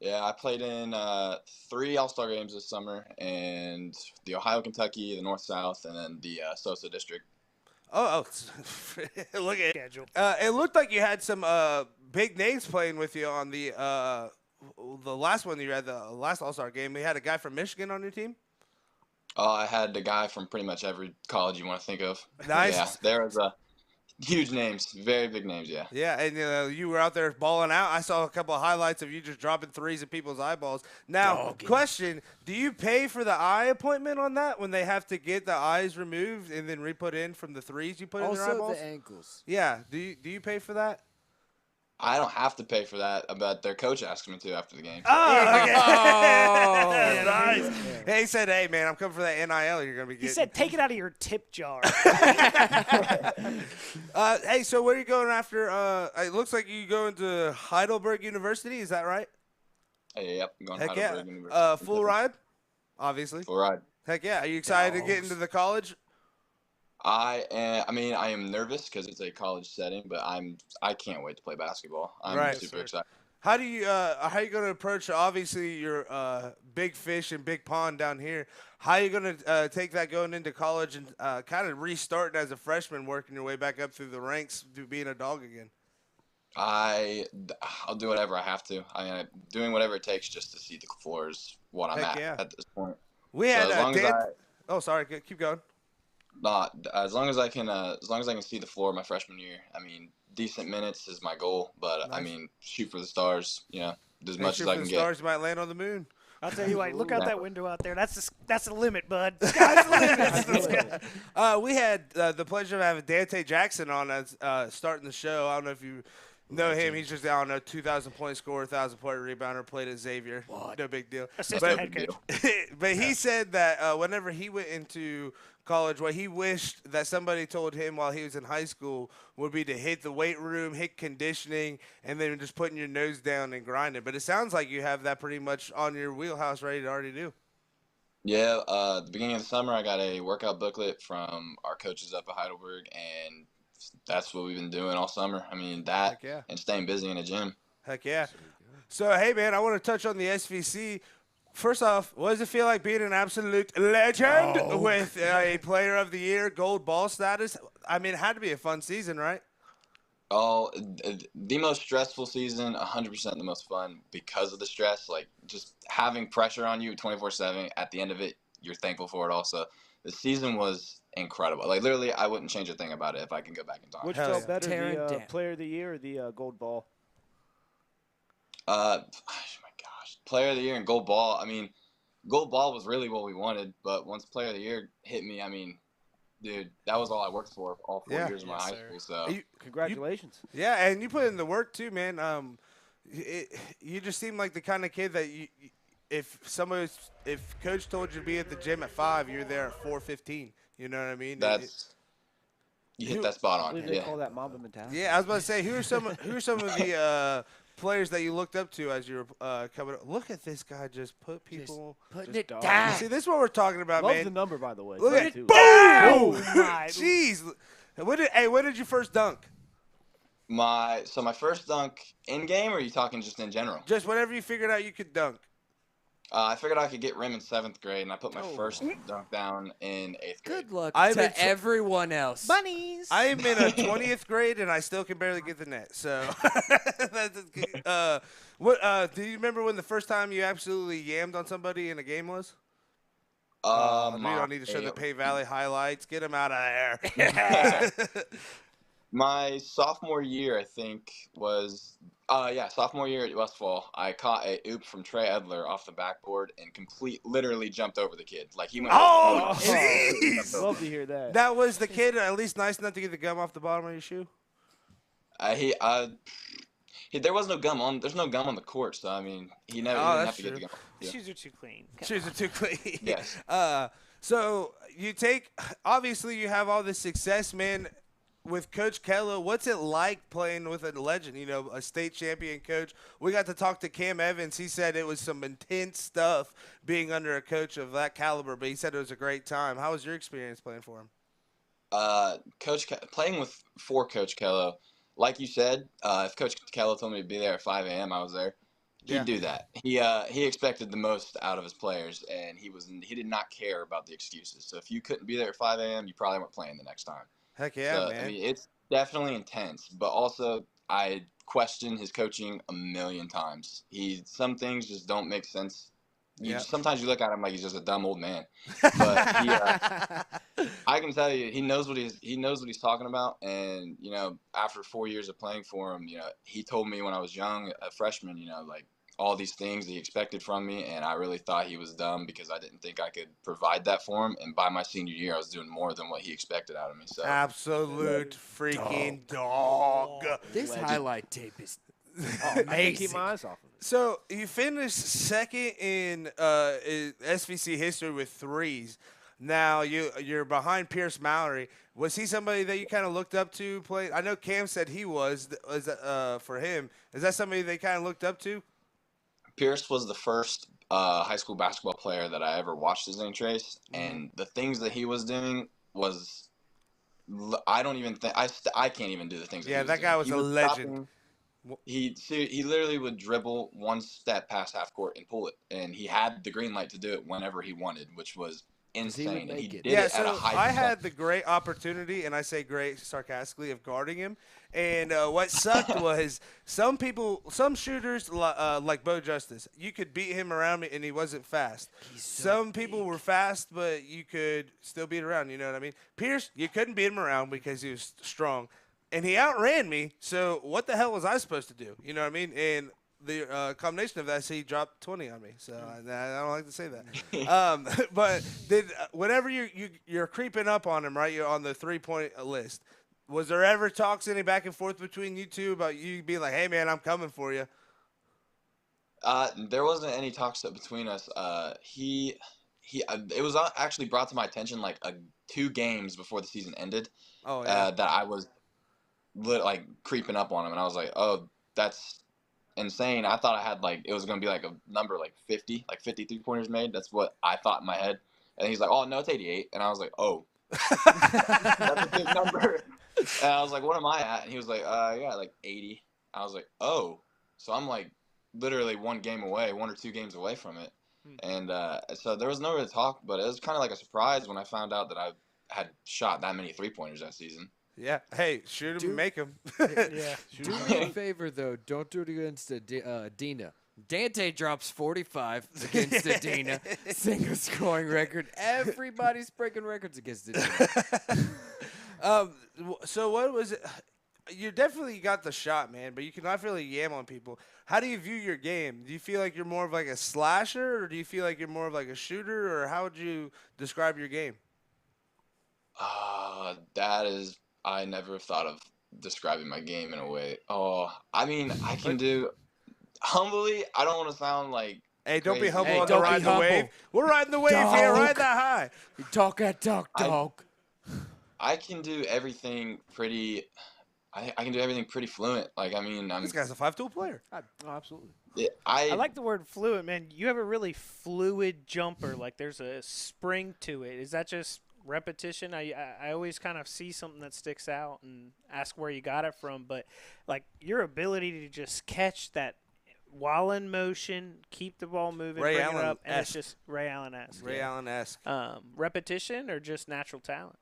S7: Yeah, I played in 3 All-Star games this summer, and the Ohio, Kentucky, the North-South, and then the Sosa District.
S1: Oh, look at it.
S2: Schedule.
S1: It looked like you had some big names playing with you on the last one you had, the last All-Star game. We had a guy from Michigan on your team.
S7: I had the guy from pretty much every college you want to think of.
S1: Nice.
S7: Yeah, there was huge names, very big names, yeah.
S1: Yeah, and you were out there balling out. I saw a couple of highlights of you just dropping threes at people's eyeballs. Now, question, do you pay for the eye appointment on that when they have to get the eyes removed and then re-put in from the threes you put in their
S4: Also
S1: eyeballs?
S4: the ankles.
S1: Yeah, do you pay for that?
S7: I don't have to pay for that, but their coach asked me to after the game.
S1: Oh, okay.
S4: Oh,
S1: Nice. Hey, he said, hey, man, I'm coming for that NIL you're going to be getting.
S2: He said, take it out of your tip jar.
S1: Hey, so where are you going after? It looks like you going to Heidelberg University. Is that right?
S7: Hey, yep, I'm going to
S1: Heck yeah.
S7: Heidelberg University.
S1: Full ride? Obviously.
S7: Full ride.
S1: Heck yeah. Are you excited to get into the college?
S7: I am nervous because it's a college setting, but I can't wait to play basketball. I'm
S1: Right.
S7: super excited.
S1: How are you going to approach? Obviously, you're big fish and big pond down here. How are you going to take that going into college and kind of restarting as a freshman, working your way back up through the ranks to being a dog again?
S7: I'll do whatever I have to. I mean, doing whatever it takes just to see the floor is what I'm
S1: Heck yeah.
S7: at this point.
S1: We
S7: So
S1: had
S7: as long as
S1: Dan.
S7: I,
S1: Oh, sorry. Keep going.
S7: as long as I can see the floor my freshman year. I mean, decent minutes is my goal, but I
S1: Nice.
S7: mean, shoot for the stars. As
S1: Make
S7: much
S1: sure
S7: as I
S1: for
S7: can
S1: the
S7: get.
S1: stars, you might land on the moon.
S2: I'll tell you what, look out
S7: Yeah.
S2: that window out there. That's the limit, bud. Sky's the limit.
S1: We had the pleasure of having Dante Jackson on as starting the show. I don't know if you know him. He's just, 2,000 point scorer, 1,000-point rebounder, played at Xavier. No big deal.
S2: Assistant
S1: But,
S2: head coach.
S1: but he said that whenever he went into college, what he wished that somebody told him while he was in high school would be to hit the weight room, hit conditioning, and then just putting your nose down and grinding. But it sounds like you have that pretty much on your wheelhouse ready to already do.
S7: Yeah, at the beginning of the summer, I got a workout booklet from our coaches up at Heidelberg, and that's what we've been doing all summer. I mean, that
S1: Heck yeah.
S7: and staying busy in the gym.
S1: Heck yeah. So, hey, man, I want to touch on the SVC. First off, what does it feel like being an absolute legend with a player of the year, gold ball status? I mean, it had to be a fun season, right?
S7: Oh, the most stressful season, 100% the most fun because of the stress. Like, just having pressure on you 24/7. At the end of it, you're thankful for it also. The season was incredible. Like, literally, I wouldn't change a thing about it if I can go back in time.
S3: Which
S1: Hell
S3: felt
S1: yeah.
S3: better,
S4: Tearing
S3: the
S4: down.
S3: player of the year or the gold ball?
S7: Oh my gosh, player of the year and gold ball. I mean, gold ball was really what we wanted, but once player of the year hit me, I mean, dude, that was all I worked for all 4
S1: Yeah.
S7: years of my high school. So
S3: Congratulations.
S1: Yeah, and you put in the work too, man. You just seem like the kind of kid that if coach told you to be at the gym at 5, you're there at 4:15. You know what I mean?
S7: you hit that spot
S3: I
S7: on.
S3: believe they
S7: Yeah.
S3: call that Mamba mentality.
S1: Yeah, I was about to say, who are some of the players that you looked up to as you were coming up? Look at this guy just put people.
S4: Putting
S3: Just
S4: it
S3: dog.
S4: down.
S1: See, this is what we're talking about,
S3: Love
S1: man.
S3: the number, by the way.
S1: Look at
S3: 22.
S1: boom!
S2: Oh, my.
S1: Jeez, when did you first dunk?
S7: My first dunk in game, or are you talking just in general?
S1: Just whatever you figured out you could dunk.
S7: I figured I could get rim in 7th grade, and I put my
S1: Oh.
S7: first dunk down in 8th grade.
S4: Good luck
S1: I'm in
S4: to everyone else.
S2: Bunnies.
S1: I am in a 20th grade, and I still can barely get the net. So, do you remember when the first time you absolutely yammed on somebody in a game was? We don't need to show the Pay Valley highlights. Get them out of there.
S7: My sophomore year, I think, was sophomore year at Westfall. I caught a oop from Trey Edler off the backboard and literally jumped over the kid. Like he went.
S1: Oh,
S3: jeez! Love to hear that.
S1: That was the kid at least nice enough to get the gum off the bottom of your shoe.
S7: There was no gum on. There's no gum on the court, so I mean, he didn't have to get the gum. Yeah.
S2: Shoes are too clean.
S1: Shoes are too clean.
S7: Yes.
S1: So obviously you have all this success, man. With Coach Kello, what's it like playing with a legend, a state champion coach? We got to talk to Cam Evans. He said it was some intense stuff being under a coach of that caliber, but he said it was a great time. How was your experience playing for him?
S7: Playing for Coach Kello, like you said, if Coach Kello told me to be there at 5 a.m., I was there. He'd do that. He expected the most out of his players, and he did not care about the excuses. So if you couldn't be there at 5 a.m., you probably weren't playing the next time.
S1: Heck yeah, man.
S7: I mean, it's definitely intense, but also I question his coaching a million times. Some things just don't make sense. Sometimes you look at him like he's just a dumb old man. But I can tell you, he knows what he's talking about. And after 4 years of playing for him, he told me when I was young, a freshman, like all these things that he expected from me, and I really thought he was dumb because I didn't think I could provide that for him. And by my senior year, I was doing more than what he expected out of me. So
S1: absolute freaking dog.
S4: This highlight tape is
S3: I keep my eyes off of it.
S1: So you finished second in SVC history with threes. Now you're behind Pierce Mallory. Was he somebody that you kind of looked up to play? I know Cam said he was for him. Is that somebody they kind of looked up to?
S7: Pierce was the first high school basketball player that I ever watched his name trace, and the things that he was doing was I don't even think I can't even do the things.
S1: Yeah,
S7: that
S1: that guy was a legend.
S7: He literally would dribble one step past half court and pull it, and he had the green light to do it whenever he wanted, which was insane. And he did it at a high
S1: I had the great opportunity, and I say great sarcastically, of guarding him. And what sucked was some shooters like Bo Justice, you could beat him around me, and he wasn't fast. Some people were fast, but you could still beat around. You know what I mean? Pierce, you couldn't beat him around because he was strong. And he outran me, so what the hell was I supposed to do? You know what I mean? And the combination of that, he dropped 20 on me. So I don't like to say that. But whenever you're creeping up on him, right? You're on the 3-point list. Was there ever talks any back and forth between you two about you being like, "Hey man, I'm coming for you"?
S7: There wasn't any talks between us. It was actually brought to my attention like 2 games before the season ended.
S1: Oh yeah.
S7: That I was creeping up on him, and I was like, "Oh, that's insane." I thought I had it was gonna be like a number 50, 50 3-pointers made. That's what I thought in my head. And he's like, "Oh no, it's 88," and I was like, "Oh, that's a big number." And I was like, "What am I at?" And he was like, "Yeah, 80." I was like, "Oh," so I'm literally 1 or 2 games away from it. And so there was no real talk, but it was kind of like a surprise when I found out that I had shot that many 3-pointers that season.
S1: Yeah. Hey, shoot him and make him.
S2: Yeah.
S4: Do me a favor, though. Don't do it against Dina. Dante drops 45 against Adina. Single scoring record. Everybody's breaking records against Adina.
S1: So what was it? You definitely got the shot, man, but you cannot really yam on people. How do you view your game? Do you feel like you're more of a slasher, or do you feel like you're more of a shooter, or how would you describe your game?
S7: I never have thought of describing my game in a way. Oh, I mean, I can do humbly. I don't want to sound like.
S1: Hey, don't
S7: crazy.
S1: be humble
S4: Hey,
S1: on
S4: don't
S1: the
S4: be
S1: ride the
S4: humble.
S1: wave. We're riding the wave here, ride that high.
S4: You talk that talk, dog.
S7: I can do everything pretty. I can do everything pretty fluent.
S1: This guy's a 5-tool player.
S3: Oh, absolutely.
S2: I like the word fluid, man. You have a really fluid jumper. Like there's a spring to it. Is that just repetition. I always kind of see something that sticks out and ask where you got it from. But, like, your ability to just catch that while in motion, keep the ball moving, bring it up, and it's just Ray Allen-esque.
S1: Ray Allen-esque.
S2: Repetition or just natural talent?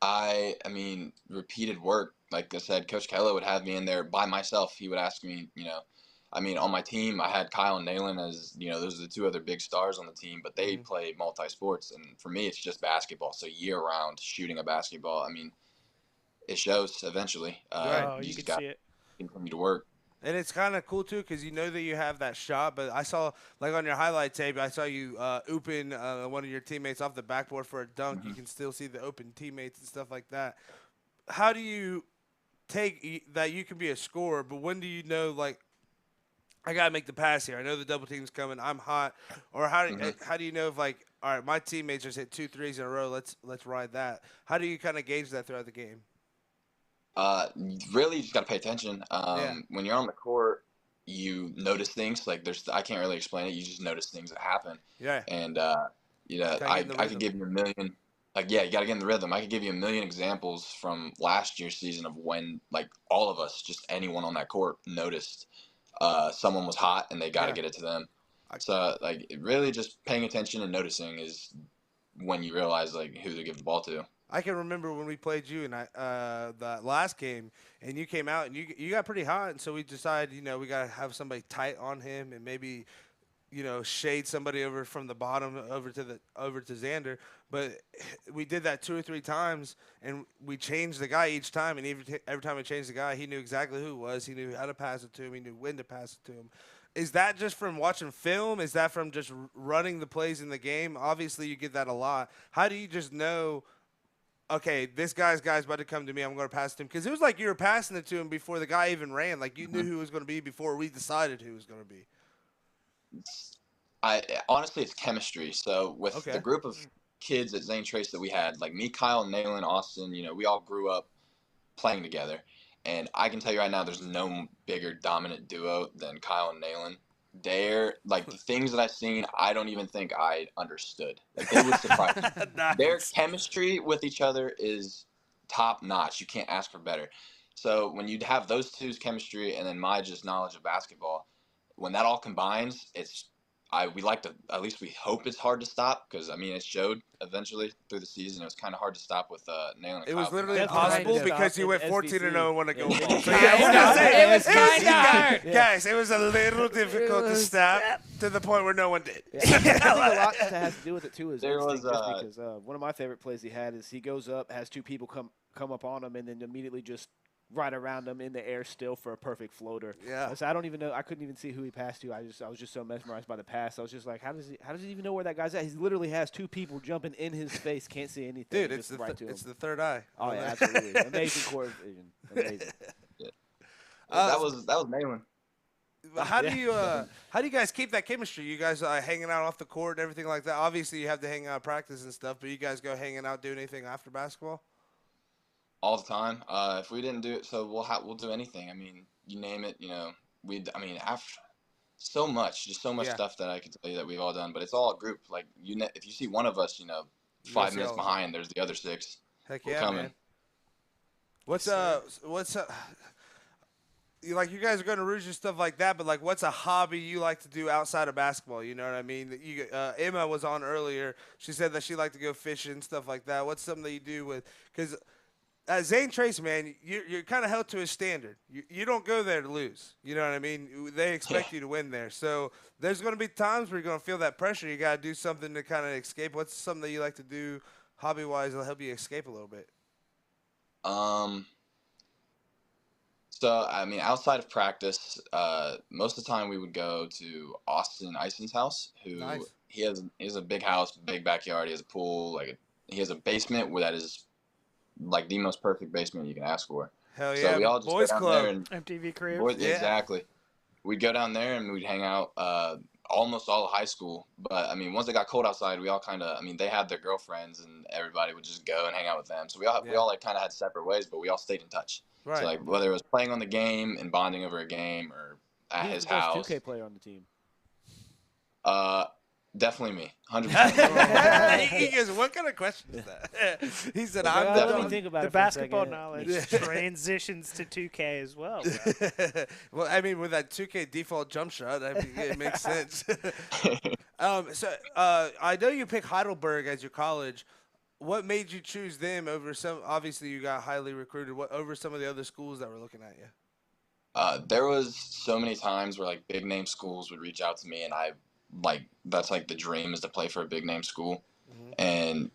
S7: I mean, repeated work. Like I said, Coach Kello would have me in there by myself. He would ask me, I mean, on my team, I had Kyle and Nalen as, those are the two other big stars on the team, but they play multi-sports. And for me, it's just basketball. So year-round shooting a basketball, I mean, it shows eventually.
S2: You can see it.
S7: Continue to work.
S1: And it's kind of cool, too, because you know that you have that shot. But I saw, like, on your highlight tape, I saw you open one of your teammates off the backboard for a dunk. You can still see the open teammates and stuff like that. How do you take that you can be a scorer, but when do you know, like, I got to make the pass here. I know the double team's coming. I'm hot. Or how do you know if, like, all right, my teammates just hit 2 threes in a row. Let's ride that. How do you kind of gauge that throughout the game?
S7: Really, you just got to pay attention. When you're on the court, you notice things. Like I can't really explain it. You just notice things that happen.
S1: Yeah.
S7: And I could give you a million. Like, you got to get in the rhythm. I could give you a million examples from last year's season of when, like, all of us, just anyone on that court, noticed someone was hot and they got to get it to them. So, like, really just paying attention and noticing is when you realize, like, who to give the ball to.
S1: I can remember when we played you in the last game, and you came out and you got pretty hot, and so we decided, we got to have somebody tight on him and maybe, shade somebody over from the bottom over to Xzander. But we did that 2 or 3 times, and we changed the guy each time. And every time we changed the guy, he knew exactly who it was. He knew how to pass it to him. He knew when to pass it to him. Is that just from watching film? Is that from just running the plays in the game? Obviously, you get that a lot. How do you just know, okay, this guy's about to come to me, I'm going to pass it to him? Because it was like you were passing it to him before the guy even ran. Like, you knew who it was going to be before we decided who it was going to be.
S7: Honestly, it's chemistry. So with the group of kids at Zane Trace that we had, like me, Kyle, Nalen, Austin, we all grew up playing together. And I can tell you right now, there's no bigger dominant duo than Kyle and Nalen. They're, like, the things that I've seen, I don't even think I understood. Like, they would surprise me.
S1: Nice.
S7: Their chemistry with each other is top notch. You can't ask for better. So when you have those two's chemistry and then my just knowledge of basketball, when that all combines, we like to, at least we hope it's hard to stop, because, I mean, it showed eventually through the season. It was kind of hard to stop with Nalen.
S1: It was literally impossible because you went 14-0 and won a goal.
S2: It was kind of hard.
S1: Guys, it was a little difficult to stop to the point where no one did.
S3: I think a lot has to do with it, too, is
S7: There
S3: instinct,
S7: was,
S3: just because one of my favorite plays he had is he goes up, has 2 people come up on him, and then immediately just right around him in the air still for a perfect floater.
S1: Yeah.
S3: So I don't even know. I couldn't even see who he passed to. I was just so mesmerized by the pass. I was just like, how does he even know where that guy's at? He literally has 2 people jumping in his face, can't see anything.
S1: Dude, it's the third eye.
S3: Oh yeah, absolutely. Amazing court vision. Amazing.
S7: That was Nalen.
S1: How do you guys keep that chemistry? You guys hanging out off the court and everything like that? Obviously, you have to hang out practice and stuff, but you guys go hanging out, doing anything after basketball?
S7: All the time. If we didn't do it, so we'll do anything. I mean, you name it. After so much stuff that I could tell you that we've all done. But it's all a group. Like if you see one of us, 5 minutes behind, there's the other 6.
S1: Heck
S7: We're
S1: yeah,
S7: coming.
S1: man. What's like, you guys are going to Rouge and stuff like that, but, like, what's a hobby you like to do outside of basketball? You know what I mean? Emma was on earlier. She said that she liked to go fishing and stuff like that. What's something that you do with – because Zane Trace, man, you're kind of held to a standard. You don't go there to lose. You know what I mean? They expect you to win there. So there's going to be times where you're going to feel that pressure. You got to do something to kind of escape. What's something that you like to do hobby-wise that'll help you escape a little bit?
S7: So, I mean, outside of practice, most of the time we would go to Austin Ison's house, who he has a big house, big backyard. He has a pool. He has a basement that is like the most perfect basement you can ask for.
S1: Hell yeah.
S7: So we all just
S1: Boys
S7: go down
S1: Club.
S7: there and
S2: MTV Crib.
S7: Exactly. We'd go down there and we'd hang out almost all of high school. But, I mean, once it got cold outside, we all they had their girlfriends and everybody would just go and hang out with them. So we all like kind of had separate ways, but we all stayed in touch.
S1: Right.
S7: So, like, whether it was playing on the game and bonding over a game or at his house.
S3: Who's the best 2K player on the team?
S7: Definitely me, 100%.
S1: He goes, what kind of question is that? He said,
S3: Well,
S1: I'm
S3: let me
S1: done.
S3: think about
S2: The
S3: it for a
S2: basketball
S3: second.
S2: knowledge transitions to 2K as well, bro.
S1: Well, I mean, with that 2K default jump shot, I mean, it makes sense. I know you picked Heidelberg as your college. What made you choose them over some? Obviously, you got highly recruited. What over some of the other schools that were looking at you?
S7: There was so many times where like big name schools would reach out to me, and that's like the dream is to play for a big name school, and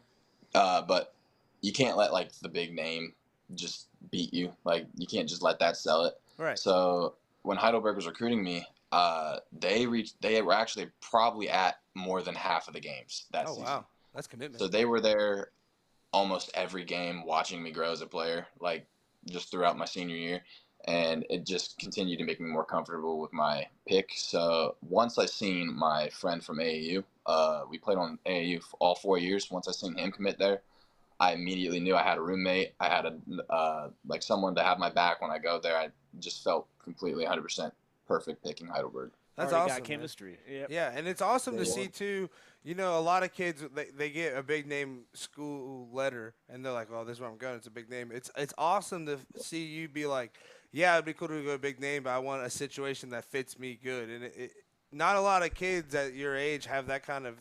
S7: but you can't let like the big name just beat you. Like you can't just let that sell it.
S1: Right.
S7: So when Heidelberg was recruiting me, they were actually probably at more than half of the games that season.
S1: Wow, that's commitment.
S7: So they were there almost every game watching me grow as a player, like just throughout my senior year. And it just continued to make me more comfortable with my pick. So once I seen my friend from AAU, we played on AAU for all 4 years. Once I seen him commit there, I immediately knew I had a roommate. I had like someone to have my back when I go there. I just felt completely 100% perfect picking Heidelberg.
S1: That's
S3: Already
S1: awesome.
S3: got chemistry.
S2: Yep.
S1: Yeah, and it's awesome to see too. You know, a lot of kids they get a big name school letter, and they're like, "Oh, this is where I'm going. It's a big name." It's awesome to see you be like, "Yeah, it'd be cool to go a big name, but I want a situation that fits me good." And not a lot of kids at your age have that kind of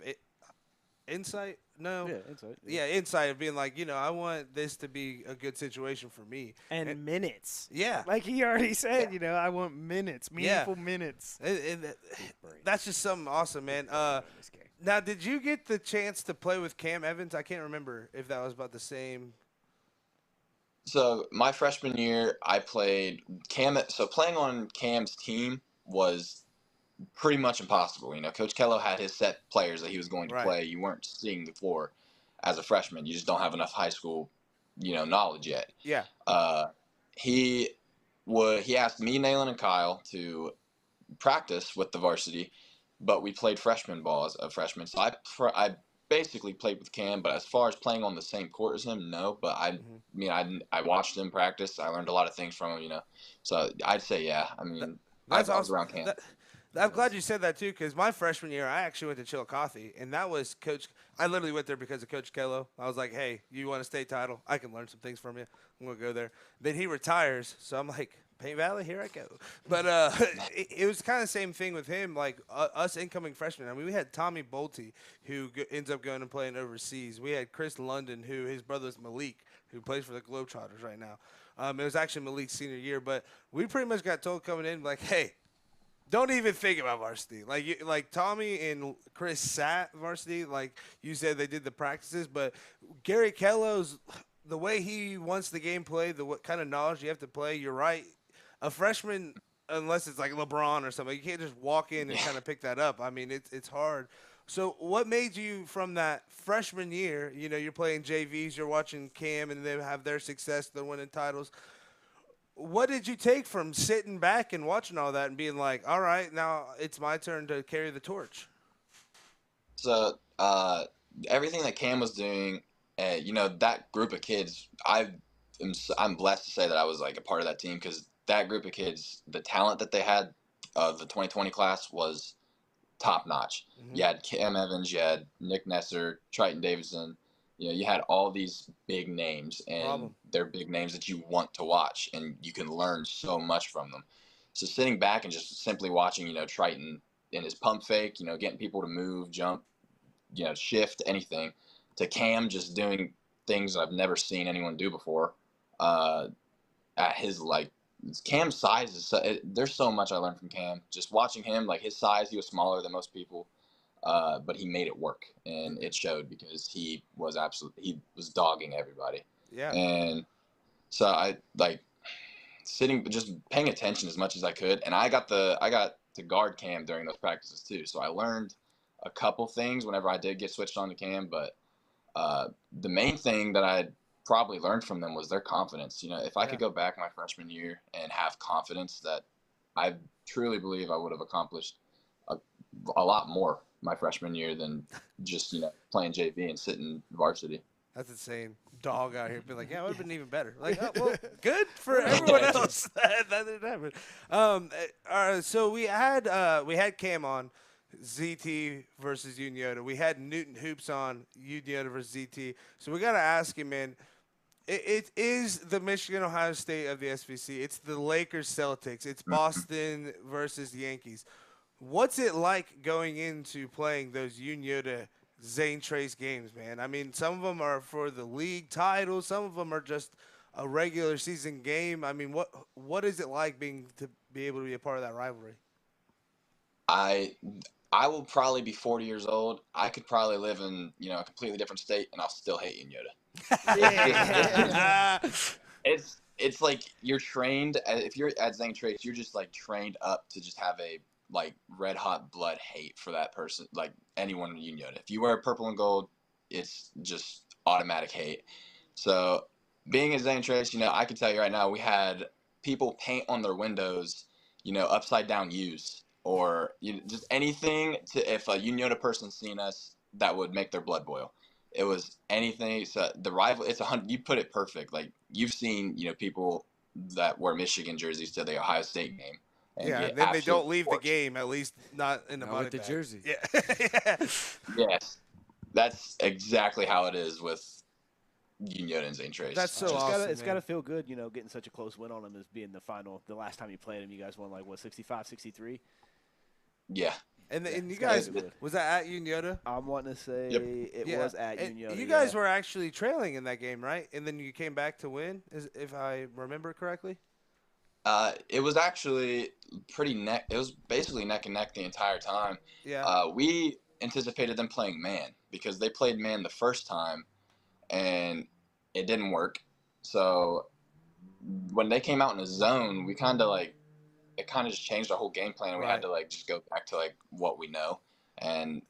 S1: insight. No.
S3: Yeah, insight.
S1: Yeah, insight of being like, I want this to be a good situation for me.
S2: And minutes.
S1: Yeah.
S2: Like he already said, I want minutes, meaningful minutes.
S1: That's just something awesome, man. Now, did you get the chance to play with Cam Evans? I can't remember if that was about the same.
S7: So my freshman year, I played Cam. So playing on Cam's team was pretty much impossible. Coach Kello had his set players that he was going to play. You weren't seeing the floor as a freshman. You just don't have enough high school, knowledge yet.
S1: Yeah.
S7: He asked me, Nayland, and Kyle to practice with the varsity, but we played freshman ball as a freshman. So I basically played with Cam, but as far as playing on the same court as him, no. But I watched him practice. I learned a lot of things from him, So I'd say, yeah. I mean,
S1: that's
S7: I was around Cam.
S1: I'm glad you said that, too, because my freshman year, I actually went to Chillicothe, and that was Coach – I literally went there because of Coach Kello. I was like, hey, you want a state title? I can learn some things from you. I'm going to go there. Then he retires, so I'm like, Paint Valley, here I go. But it was kind of the same thing with him, like us incoming freshmen. I mean, we had Tommy Bolte, who ends up going and playing overseas. We had Chris London, who his brother is Malik, who plays for the Globetrotters right now. It was actually Malik's senior year, but we pretty much got told coming in, like, hey, don't even think about varsity. Like Tommy and Chris sat varsity. Like you said, they did the practices. But Gary Kello's, the way he wants the game played, what kind of knowledge you have to play, you're right. A freshman, unless it's like LeBron or something, you can't just walk in and kind of pick that up. I mean, it's hard. So what made you from that freshman year, you're playing JVs, you're watching Cam, and they have their success, they're winning titles. What did you take from sitting back and watching all that and being like, all right, now it's my turn to carry the torch?
S7: So everything that Cam was doing, that group of kids, I'm blessed to say that I was like a part of that team because that group of kids, the talent that they had of the 2020 class was top notch. You had Cam Evans, you had Nick Nesser, Triton Davidson. You had all these big names, and they're big names that you want to watch, and you can learn so much from them. So sitting back and just simply watching, Triton in his pump fake, getting people to move, jump, shift, anything, to Cam just doing things I've never seen anyone do before. At his, Cam's size is there's so much I learned from Cam. Just watching him, like his size, he was smaller than most people. But he made it work, and it showed because he was dogging everybody.
S1: Yeah.
S7: And so I just paying attention as much as I could, and I got to guard Cam during those practices too. So I learned a couple things whenever I did get switched on to Cam, but the main thing that I probably learned from them was their confidence. If I could go back my freshman year and have confidence, that I truly believe I would have accomplished a lot more my freshman year than just playing JV and sitting varsity.
S1: That's insane. Dog out here be like, yeah, it would have been even better. Like, oh, well, good for everyone else that didn't happen. So we had Cam on. ZT versus Unioda. We had Newton Hoops on Unioda versus ZT. So we got to ask him, man. It is the Michigan Ohio State of the SVC. It's the Lakers Celtics. It's Boston versus the Yankees. What's it like going into playing those Unioda Zane Trace games, man? I mean, some of them are for the league title. Some of them are just a regular season game. I mean, what is it like to be able to be a part of that rivalry?
S7: I will probably be 40 years old. I could probably live in a completely different state, and I'll still hate Unioda. It's like you're trained. If you're at Zane Trace, you're just like trained up to just have a like red hot blood hate for that person, like anyone in Unioda. If you wear purple and gold, it's just automatic hate. So being at Zane Trace, I can tell you right now, we had people paint on their windows, upside down U's or just anything if a Unioda person seen us that would make their blood boil. It was anything. So the rival, you put it perfect. Like you've seen, people that wear Michigan jerseys to the Ohio State game.
S1: Yeah, then they don't leave the game, at least not in the
S4: with the jersey.
S1: Yeah.
S7: Yes, that's exactly how it is with Unioda and Zane Trace.
S1: That's so awesome.
S3: It's got to feel good, getting such a close win on them as being the final. The last time you played them, you guys won 65, 63?
S7: Yeah.
S1: And you guys, was that at Unioda?
S3: I'm wanting to say it was at Unioda.
S1: You guys were actually trailing in that game, right? And then you came back to win, if I remember correctly?
S7: It was actually it was basically neck and neck the entire time.
S1: Yeah.
S7: We anticipated them playing man because they played man the first time, and it didn't work. So when they came out in a zone, we kind of it kind of just changed our whole game plan, and we had to just go back to what we know. And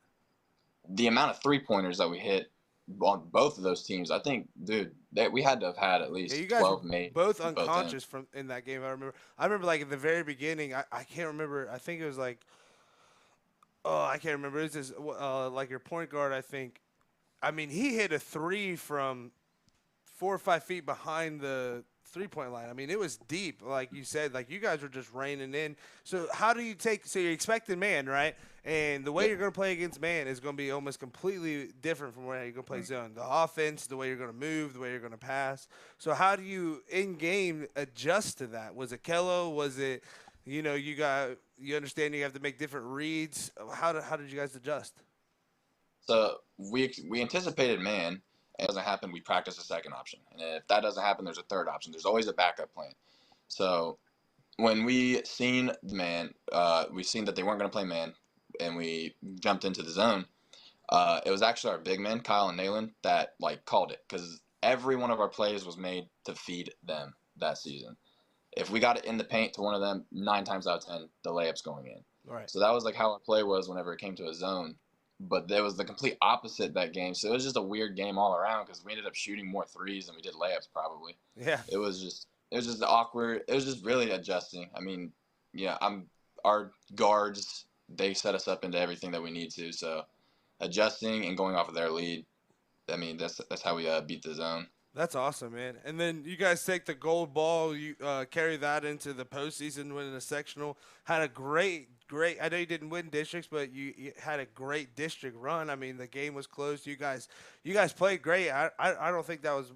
S7: the amount of 3-pointers that we hit on both of those teams, I think, dude, we had to have had at least 12 made.
S1: Both unconscious in that game. I remember at the very beginning. I can't remember. I think it was I can't remember. It was this your point guard. I think. I mean, he hit a 3 from 4 or 5 feet behind the 3-point line. I mean, it was deep, like you said. You guys were just raining in. So how do you so you're expecting man, right? And the way you're going to play against man is going to be almost completely different from where you're going to play zone. The offense, the way you're going to move, the way you're going to pass. So how do you, in-game, adjust to that? Was it Kello? Was it, you understand you have to make different reads? How did you guys adjust?
S7: So we anticipated man. If it doesn't happen, we practice a second option. And if that doesn't happen, there's a third option. There's always a backup plan. So when we seen the man, we seen that they weren't going to play man, and we jumped into the zone. It was actually our big men, Kyle and Nayland, that called it, because every one of our plays was made to feed them that season. If we got it in the paint to one of them, 9 times out of 10, the layup's going in.
S1: Right.
S7: So that was how our play was whenever it came to a zone. But there was the complete opposite that game. So it was just a weird game all around because we ended up shooting more threes than we did layups probably.
S1: Yeah.
S7: It was just awkward. It was just really adjusting. I mean, yeah, our guards, they set us up into everything that we need to. So adjusting and going off of their lead, I mean, that's how we beat the zone.
S1: That's awesome, man. And then you guys take the gold ball, you carry that into the postseason, winning a sectional. Had a great. I know you didn't win districts, but you had a great district run. I mean, the game was close. You guys played great. I don't think that was.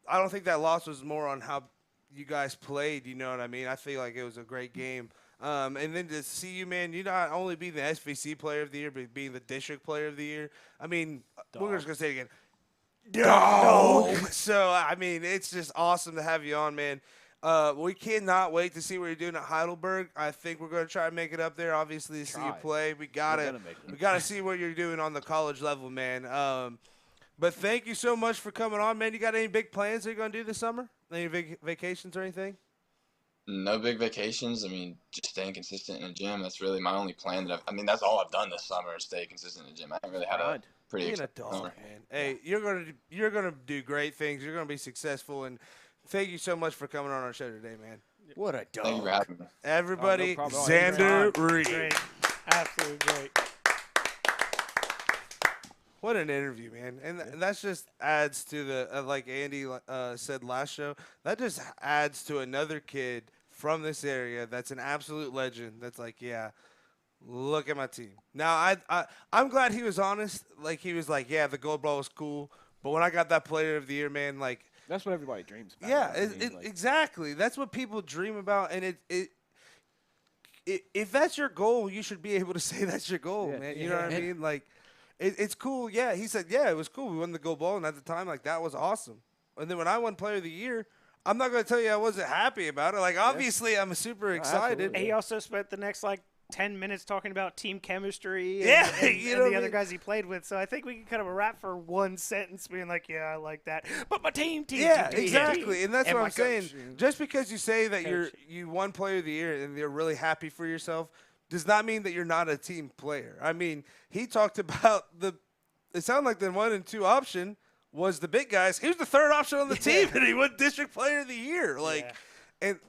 S1: I don't think that loss was more on how you guys played. You know what I mean? I feel like it was a great game. And then to see you, man, you not only being the SVC Player of the Year, but being the District Player of the Year. I mean, we're just gonna say it again. Dog. So I mean, it's just awesome to have you on, man. We cannot wait to see what you're doing at Heidelberg. I think we're going to try to make it up there. Obviously, to see you play, we gotta see what you're doing on the college level, man. But thank you so much for coming on, man. You got any big plans that you're going to do this summer? Any vacations or anything?
S7: No big vacations. I mean, just staying consistent in the gym. That's really my only plan. That's all I've done this summer is stay consistent in the gym. I haven't really had a pretty exciting summer.
S1: Man. Hey, you're gonna do great things. You're gonna be successful, and thank you so much for coming on our show today, man.
S4: What a dog.
S7: Thank you for having me.
S1: Everybody, no Xzander Ream.
S2: Great. Absolutely great.
S1: What an interview, man. And that just adds to the, like Andy said last show, that just adds to another kid from this area that's an absolute legend. That's like, yeah, look at my team. Now, I'm glad he was honest. Like, he was like, yeah, the gold ball was cool. But when I got that player of the year, man, like.
S3: That's what everybody dreams about.
S1: Yeah, exactly. That's what people dream about. And if that's your goal, you should be able to say that's your goal, man. You know what I mean? Like, it's cool. Yeah, he said, yeah, it was cool. We won the gold ball. And at the time, like, that was awesome. And then when I won player of the year, I'm not going to tell you I wasn't happy about it. Like, obviously, I'm super excited.
S2: He also spent the next, 10 minutes talking about team chemistry and,
S1: Yeah,
S2: and,
S1: you
S2: and
S1: know
S2: the other guys he played with. So I think we can kind of wrap for one sentence being like, yeah, I like that. But my team.
S1: Yeah,
S2: team,
S1: exactly.
S2: team.
S1: And that's
S2: And
S1: what
S2: my
S1: I'm saying.
S2: coach.
S1: Just because you say that
S2: Coach.
S1: you won player of the year and you're really happy for yourself does not mean that you're not a team player. I mean, he talked about it sounded like the 1 and 2 option was the big guys. He was the third option on the team, and he won district player of the year. And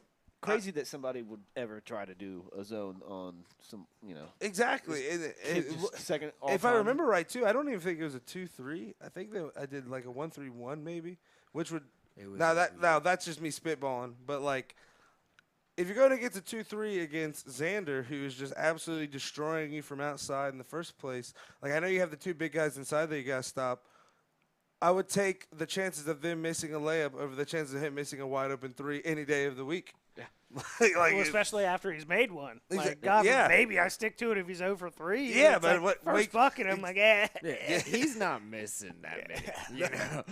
S3: crazy that somebody would ever try to do a zone on some,
S1: exactly.
S3: second.
S1: If I remember right, too, I don't even think it was a 2-3. I think that I did like a 1-3-1 maybe, which would now that's just me spitballing. But if you're going to get to 2-3 against Xzander, who is just absolutely destroying you from outside in the first place, I know you have the two big guys inside that you got to stop. I would take the chances of them missing a layup over the chances of him missing a wide open 3 any day of the week.
S3: Yeah.
S2: Especially after he's made one.
S1: Yeah.
S2: Maybe I stick to it if he's over 3.
S1: Yeah,
S2: it's
S1: but
S2: first bucket, I'm
S4: Yeah, he's not missing that many. You know?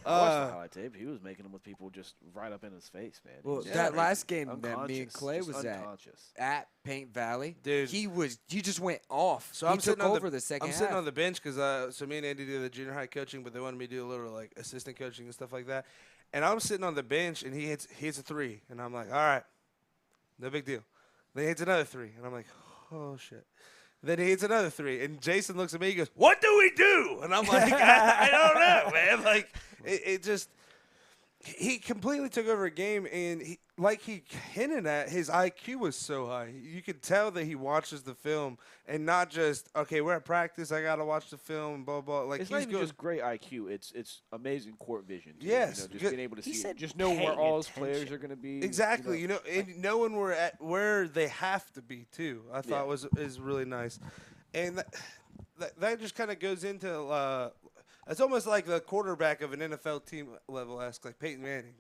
S3: I watched the highlight tape. He was making them with people just right up in his face, man.
S4: Well,
S3: He was
S4: that last game that me and
S3: unconscious,
S4: Clay
S3: just
S4: was
S3: unconscious.
S4: at Paint Valley,
S1: Dude.
S4: he just went off.
S1: So
S4: he
S1: I'm
S4: took
S1: sitting on
S4: over the second
S1: I'm
S4: half.
S1: sitting on the bench because so me and Andy do the junior high coaching, but they wanted me to do a little assistant coaching and stuff like that. And I'm sitting on the bench, and he hits a 3, and I'm like, all right, no big deal. Then he hits another 3, and I'm like, oh shit. Then he hits another 3, and Jason looks at me, he goes, what do we do? And I'm like, I don't know, man. It just. He completely took over a game, and he hinted at, his IQ was so high. You could tell that he watches the film and not just, okay, we're at practice, I got to watch the film, blah, blah.
S3: It's not even just great IQ. It's amazing court vision. Too,
S1: yes.
S3: just being able to
S2: He
S3: see
S2: said
S3: just know where all his
S2: paying
S3: players are going to be.
S1: Exactly. And knowing where they have to be, too, I thought is really nice. And that just kind of goes into it's almost like the quarterback of an NFL team level-esque, like Peyton Manning,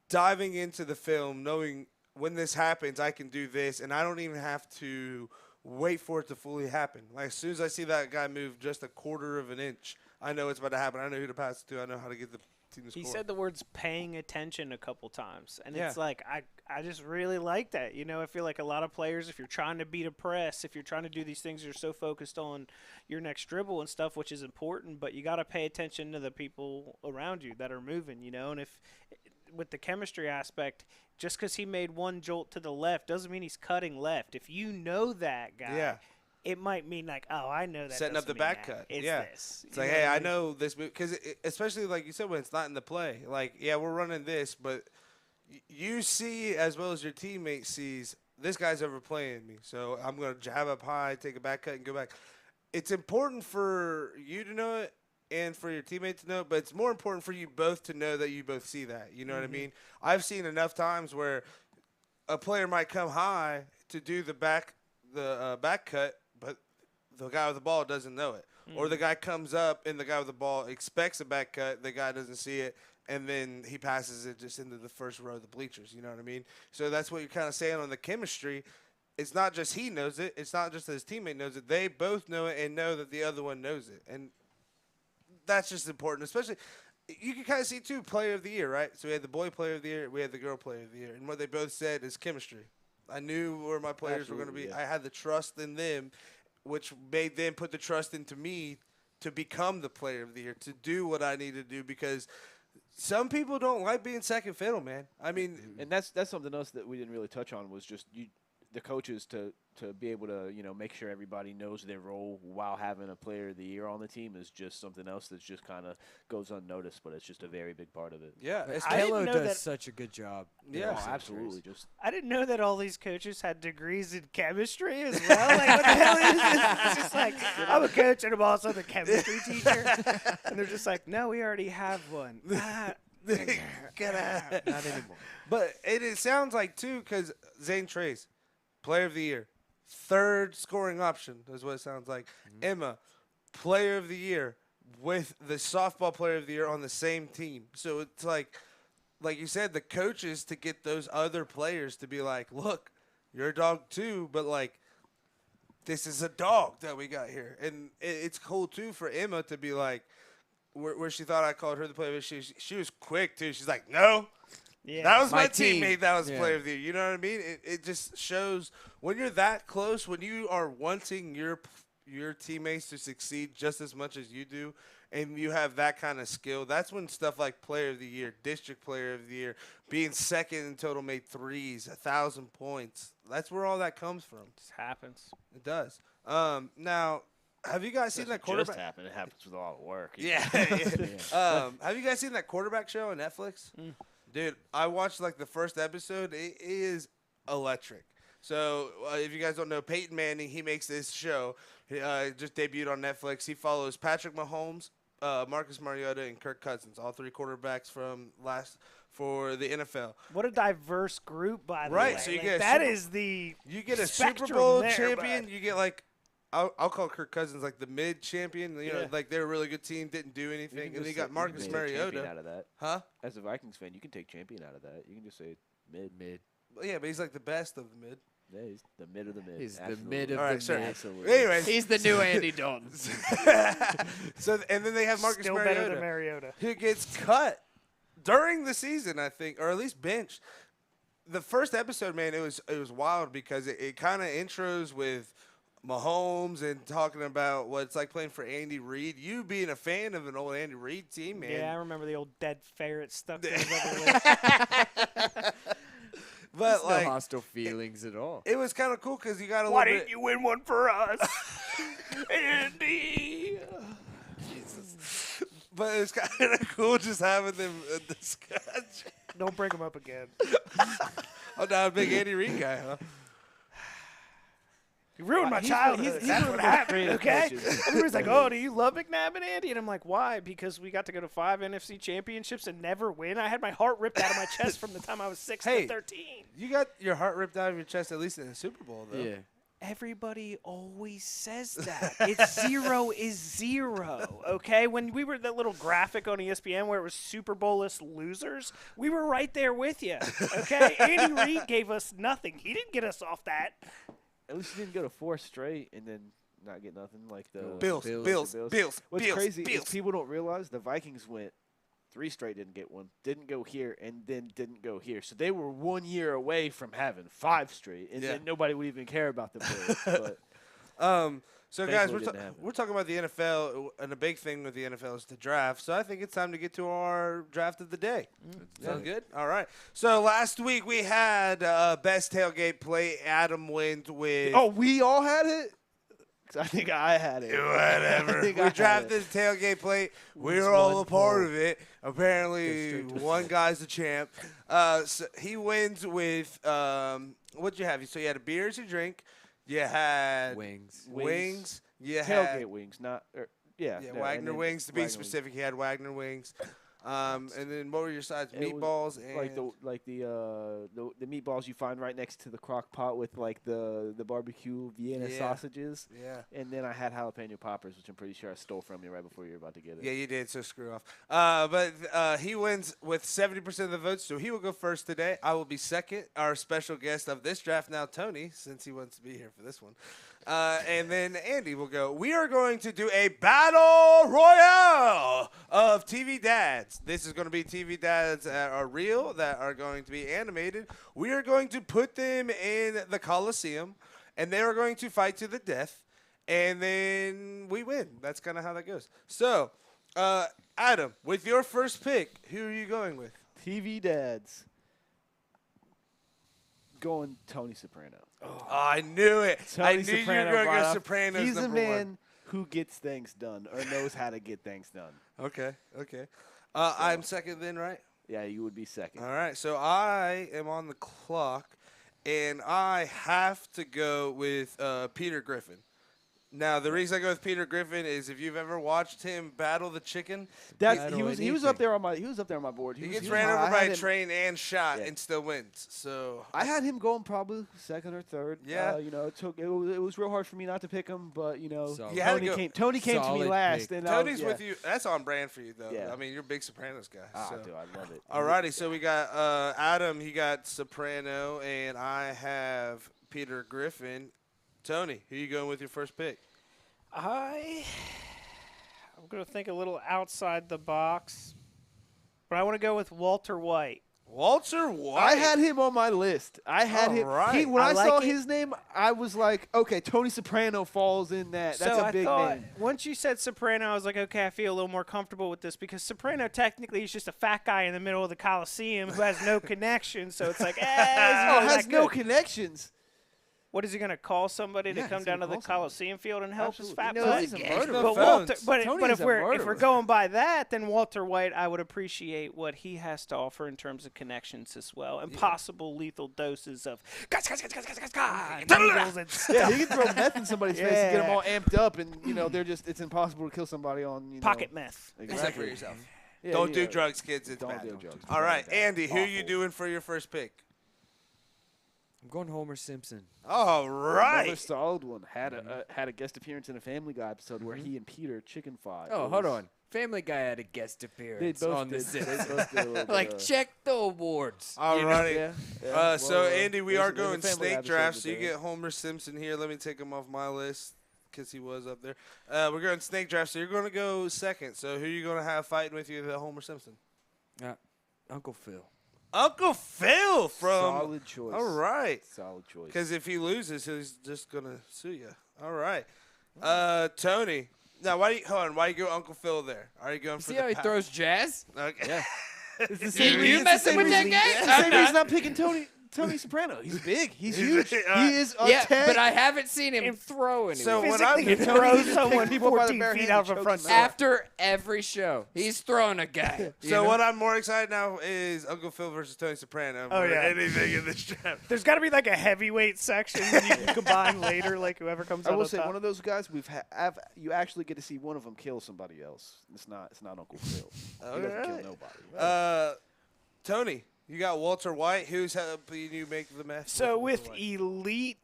S1: diving into the film, knowing when this happens, I can do this, and I don't even have to wait for it to fully happen. As soon as I see that guy move just a quarter of an inch, I know it's about to happen. I know who to pass it to. I know how to get the team to score.
S2: He said the words paying attention a couple times. And it's I just really like that. I feel like a lot of players, if you're trying to beat a press, if you're trying to do these things, you're so focused on your next dribble and stuff, which is important, but you got to pay attention to the people around you that are moving, And if with the chemistry aspect, just because he made one jolt to the left doesn't mean he's cutting left. If you know that guy, it might mean I know that.
S1: Setting up the back cut.
S2: It's this.
S1: It's hey, I know this move. Because especially like you said, when it's not in the play. We're running this, but you see as well as your teammate sees, this guy's overplaying me. So I'm going to jab up high, take a back cut, and go back. It's important for you to know it and for your teammate to know it, but it's more important for you both to know that you both see that. You know what I mean? I've seen enough times where a player might come high to do the back cut, but the guy with the ball doesn't know it. Or the guy comes up and the guy with the ball expects a back cut, the guy doesn't see it, and then he passes it just into the first row of the bleachers. You know what I mean? So that's what you're kind of saying on the chemistry. It's not just he knows it. It's not just that his teammate knows it. They both know it and know that the other one knows it. And that's just important, especially you can kind of see, too, player of the year, right? So we had the boy player of the year. We had the girl player of the year. And what they both said is chemistry. I knew where my players were going to be. Yeah. I had the trust in them, which made them put the trust into me to become the player of the year, to do what I need to do, because some people don't like being second fiddle, man. I mean,
S3: and that's something else that we didn't really touch on was just the coaches to be able to make sure everybody knows their role while having a player of the year on the team is just something else that just kind of goes unnoticed, but it's just a very big part of it.
S1: Yeah,
S4: Taylor does such a good job.
S1: Yeah,
S3: absolutely.
S2: I didn't know that all these coaches had degrees in chemistry as well. What the hell is this? It's just I'm a coach and I'm also the chemistry teacher, and they're just no, we already have one.
S1: Not anymore. But it sounds like too, because Zane Trace, player of the year. third scoring option is what it sounds like. Emma, player of the year with the softball player of the year on the same team. So it's like you said, the coaches to get those other players to be like, look, you're a dog too, but like, this is a dog that we got here. And it's cool too for Emma to be like, where she thought I called her the player of the year, she was quick too. She's like, no. Yeah. That was my teammate that was player of the year. You know what I mean? It just shows when you're that close, when you are wanting your teammates to succeed just as much as you do, and you have that kind of skill, that's when stuff like player of the year, district player of the year, being second in total made threes, 1,000 points. That's where all that comes from.
S2: It just happens.
S1: It does. Now, have you guys seen that quarterback?
S3: Just happen. It happens with all the work.
S1: Yeah. Have you guys seen that quarterback show on Netflix? Dude, I watched like the first episode. It is electric. So if you guys don't know, Peyton Manning, he makes this show. He just debuted on Netflix. He follows Patrick Mahomes, Marcus Mariota, and Kirk Cousins, all three quarterbacks for the NFL.
S2: What a diverse group, by the way.
S1: Right, so you get you get a Super Bowl champion. You get like I'll call Kirk Cousins like the mid champion. You know, like they're a really good team, didn't do anything, and then you got Marcus Mariota.
S3: Out of that.
S1: Huh?
S3: As a Vikings fan, you can take champion out of that. You can just say mid.
S1: Well, yeah, but he's like the best of the mid.
S3: Yeah, he's the mid of the mid.
S4: He's
S3: Absolutely.
S4: the mid of
S1: All right,
S4: the
S1: sure.
S4: mid.
S3: Absolutely.
S1: Anyways,
S4: He's the new Andy Dalton.
S1: So and then they have Marcus
S2: Still
S1: Mariota,
S2: better than Mariota,
S1: who gets cut during the season, I think, or at least benched. The first episode, man, it was wild because it kind of intros with Mahomes and talking about what it's like playing for Andy Reid. You being a fan of an old Andy Reid team, man.
S2: Yeah, I remember the old dead ferret stuck to his upper lip.
S1: But
S4: no hostile feelings at all.
S1: It was kind of cool because you got a
S2: Why
S1: little
S2: didn't you win one for us, Andy?
S1: Jesus. But it's kind of cool just having them discuss.
S2: Don't bring him up again.
S1: Oh, now a big Andy Reid guy, huh?
S2: You ruined my childhood. That's what happened, okay? Everybody's like, oh, do you love McNabb, Andy? And I'm like, why? Because we got to go to 5 NFC championships and never win. I had my heart ripped out of my chest from the time I was 6 to 13.
S1: You got your heart ripped out of your chest at least in the Super Bowl, though.
S4: Yeah.
S2: Everybody always says that. It's 0 is 0, okay? When we were that little graphic on ESPN where it was Super Bowl-less losers, we were right there with you, okay? Andy Reid gave us nothing. He didn't get us off that.
S3: At least you didn't go to 4 straight and then not get nothing like the
S1: Bills.
S3: What's crazy is people don't realize the Vikings went 3 straight, didn't get one, didn't go here, and then didn't go here. So they were 1 year away from having 5 straight, and then nobody would even care about the Bills. But
S1: so guys, we're talking about the NFL, and a big thing with the NFL is the draft. So I think it's time to get to our draft of the day. Sound good? All right. So last week we had best tailgate play. Adam wins with.
S3: Oh, we all had it. I think I had it.
S1: Whatever. We drafted the tailgate plate. We were all a part of it. Apparently, one guy's the champ. So he wins with what'd you have? So you had a beer as you drink. You had
S4: wings.
S1: You
S3: tailgate
S1: had
S3: wings, not
S1: Wagner wings. To be specific, he had Wagner wings. And then what were your sides? Meatballs and
S3: like the meatballs you find right next to the crock pot with like the barbecue Vienna sausages.
S1: Yeah.
S3: And then I had jalapeno poppers, which I'm pretty sure I stole from you right before you were about to get it.
S1: Yeah, you did. So screw off. But he wins with 70% of the votes, so he will go first today. I will be second. Our special guest of this draft now, Tony, since he wants to be here for this one. And then Andy will go. We are going to do a battle royale of TV dads. This is going to be TV dads that are real, that are going to be animated. We are going to put them in the Coliseum, and they are going to fight to the death, and then we win. That's kind of how that goes. So, Adam, with your first pick, who are you going with?
S3: TV dads. Going Tony Soprano.
S1: Oh, I knew it. I knew you were going to go Sopranos.
S3: He's a man who gets things done or knows how to get things done.
S1: Okay. I'm second then, right?
S3: Yeah, you would be second.
S1: All right. So I am on the clock, and I have to go with Peter Griffin. Now, the reason I go with Peter Griffin is if you've ever watched him battle the chicken,
S3: He was up there on my board.
S1: he
S3: He
S1: gets
S3: was
S1: ran
S3: high.
S1: over
S3: I
S1: by
S3: had
S1: a
S3: him-
S1: train and shot
S3: Yeah.
S1: and still wins. So
S3: I had him going probably second or third.
S1: Yeah.
S3: It was real hard for me not to pick him, but
S4: Solid.
S1: You had to
S3: Tony
S1: go-
S3: Tony came to me
S4: Solid
S3: last,
S4: pick.
S3: and
S1: Tony's with you. That's on brand for you, though.
S3: Yeah.
S1: I mean, you're a big Sopranos guy. So.
S3: Dude, I love it.
S1: Alrighty, so we got Adam. He got Soprano, and I have Peter Griffin. Tony, who you going with your first pick?
S2: I'm going to think a little outside the box, but I want to go with Walter White.
S1: Walter White.
S3: I had him on my list. I had him.
S1: Alright.
S3: When
S2: I
S3: I,
S2: like
S3: saw
S2: it.
S3: his name, I was like, okay, Tony Soprano falls in that. That's
S2: so
S3: a big
S2: I thought,
S3: name.
S2: once you said Soprano, I was like, okay, I feel a little more comfortable with this because Soprano technically is just a fat guy in the middle of the Coliseum who has no connection. So it's like,
S3: Oh,
S2: has
S3: has no connections.
S2: What is he going to call somebody to
S3: Yeah,
S2: come
S3: he's
S2: down to
S3: gonna
S2: the
S3: call somebody.
S2: Coliseum field and help his
S3: Absolutely.
S2: fat
S3: No,
S2: butt?
S3: he's a
S1: There's
S3: murderer.
S1: no
S2: But
S1: phones.
S2: Walter,
S3: Tony
S2: but
S3: is
S2: if
S3: a
S2: we're
S3: murderer.
S2: going by that, then Walter White, I would appreciate what he has to offer in terms of connections as well, and possible lethal doses of needles and stuff.
S3: Yeah, he can throw meth in somebody's face and get them
S2: Yeah.
S3: all amped up, and it's impossible to kill somebody on
S2: Pocket meth.
S1: Except for yourself.
S3: Yeah,
S1: Don't do
S3: yeah.
S1: drugs, kids. It's
S3: Don't
S1: bad.
S3: do drugs.
S1: All right,
S3: Bad.
S1: Andy, who you
S3: Awful.
S1: doing for your first pick?
S4: I'm going Homer Simpson.
S1: All
S3: Another
S1: right.
S3: solid one. Had a guest appearance in a Family Guy episode where he and Peter chicken fought.
S4: Oh,
S3: It
S4: hold
S3: was-
S4: on. Family Guy had a guest
S3: They
S4: appearance
S3: both
S4: on
S3: did.
S4: The
S3: They
S4: Simpsons.
S3: both did a little bit
S4: Like,
S3: of-
S4: check the awards.
S1: All righty.
S3: Yeah.
S1: So,
S3: Well,
S1: Andy, we
S3: there's
S1: are
S3: a- there's a
S1: going
S3: Family Guy
S1: snake
S3: episode
S1: draft. So you
S3: today.
S1: get Homer Simpson here. Let me take him off my list because he was up there. We're going snake draft. So you're going to go second. So who are you going to have fighting with you, the Homer Simpson?
S4: Uncle Phil.
S1: Uncle Phil from.
S3: Solid choice.
S1: All right.
S3: Solid choice.
S1: Because if he loses, he's just going to sue you. All right. Tony. Now, why do you go Uncle Phil there? Are you going for
S4: See
S1: the
S4: how he throws jazz?
S1: Okay.
S3: Yeah. It's the
S1: You
S3: same reason-
S4: You
S3: it's the
S4: messing
S3: same
S4: with that
S3: reason-
S4: guy?
S3: It's the
S4: I'm
S3: same
S4: not.
S3: reason I'm picking Tony Soprano. He's big. He's huge. He is a
S4: Yeah,
S3: tank.
S4: but I haven't seen him throw anyone.
S1: So when I'm
S2: Physically
S3: Tony
S2: throws
S3: just picked
S2: someone
S3: people by the
S2: 14
S3: bare
S2: feet
S3: hand
S2: out
S3: and
S2: of a
S3: choked
S2: front
S3: them
S2: door.
S3: out.
S4: after every show, he's throwing a guy.
S1: So what I'm more excited now is Uncle Phil versus Tony Soprano.
S2: Oh,
S1: for
S2: yeah.
S1: anything in this draft.
S2: There's got to be like a heavyweight section that you can combine later, like whoever comes
S3: I
S2: out
S3: will
S2: on
S3: say
S2: top.
S3: one of those guys you actually get to see one of them kill somebody else. It's not Uncle Phil. He doesn't kill nobody.
S1: Tony, you got Walter White. Who's helping you make the mess?
S2: So with
S1: Walter White?
S2: elite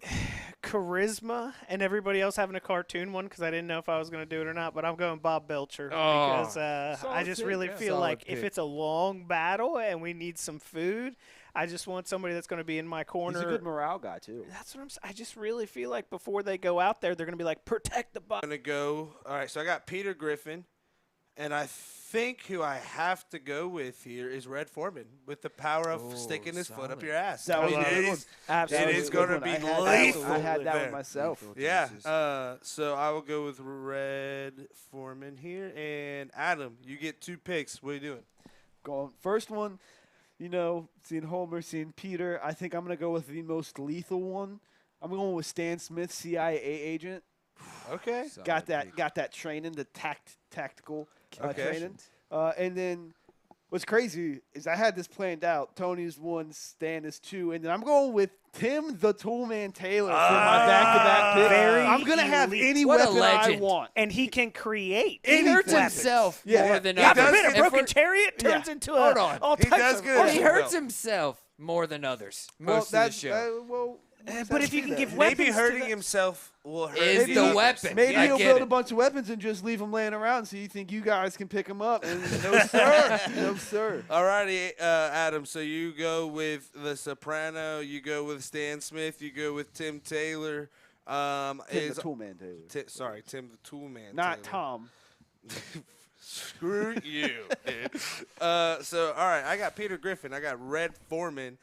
S2: charisma and everybody else having a cartoon one because I didn't know if I was going to do it or not, but I'm going Bob Belcher because I
S3: Solid
S2: just
S3: pick,
S2: really
S3: yeah.
S2: feel
S4: Solid
S2: like if
S4: pick.
S2: it's a long battle and we need some food, I just want somebody that's going to be in my corner.
S3: He's a good morale guy too.
S2: That's what I'm saying. I just really feel like before they go out there, they're going to be like, protect the
S1: I'm gonna go. All right, so I got Peter Griffin, and I think who I have to go with here is Red Foreman with the power of sticking his foot up
S4: solid.
S1: your ass.
S3: That
S1: I
S3: was
S1: mean,
S3: a good
S1: it
S3: one.
S1: is-
S3: Absolutely.
S1: It is gonna be lethal
S3: I had that
S1: there.
S3: one myself.
S1: Yeah. So I will go with Red Foreman here, and Adam, you get 2 picks. What are you doing?
S3: Going first one, seeing Homer, seeing Peter. I think I'm gonna go with the most lethal one. I'm going with Stan Smith, CIA agent.
S1: Okay.
S3: Got that training, the tactical
S1: Okay.
S3: training. And then what's crazy is I had this planned out. Tony's 1, Stan is 2, and then I'm going with Tim the Toolman Taylor for my back-to-back pick.
S2: Very
S3: I'm gonna have
S2: elite.
S3: any
S4: What a
S3: weapon I
S4: legend.
S3: want.
S2: and he can create.
S4: He hurts
S2: weapons.
S4: himself
S3: Yeah,
S4: more
S3: yeah.
S4: than
S1: He
S2: God
S1: does
S4: others.
S2: forbid, a
S1: get-
S2: broken chariot turns
S3: Yeah.
S2: into
S4: Hold on.
S2: all
S1: He
S2: types
S1: does
S2: of.
S1: get
S4: Or
S1: a-
S4: he
S1: Well.
S4: hurts himself more than others most of the show.
S2: But if you can give
S1: Maybe
S2: weapons to
S1: hurting
S2: the-
S1: himself will hurt
S4: Is
S1: the
S4: the
S1: others.
S4: weapon.
S3: Maybe
S4: I
S3: he'll
S4: get
S3: build
S4: it.
S3: a bunch of weapons and just leave them laying around so you think you guys can pick them up. And no, sir. No, sir.
S1: Alrighty, Adam. So you go with The Soprano. You go with Stan Smith. You go with Tim Taylor.
S3: Tim the Toolman Taylor.
S1: Sorry, Tim the Toolman.
S3: Not
S1: Taylor.
S3: Tom.
S1: Screw you, dude. So all right, I got Peter Griffin. I got Red Foreman.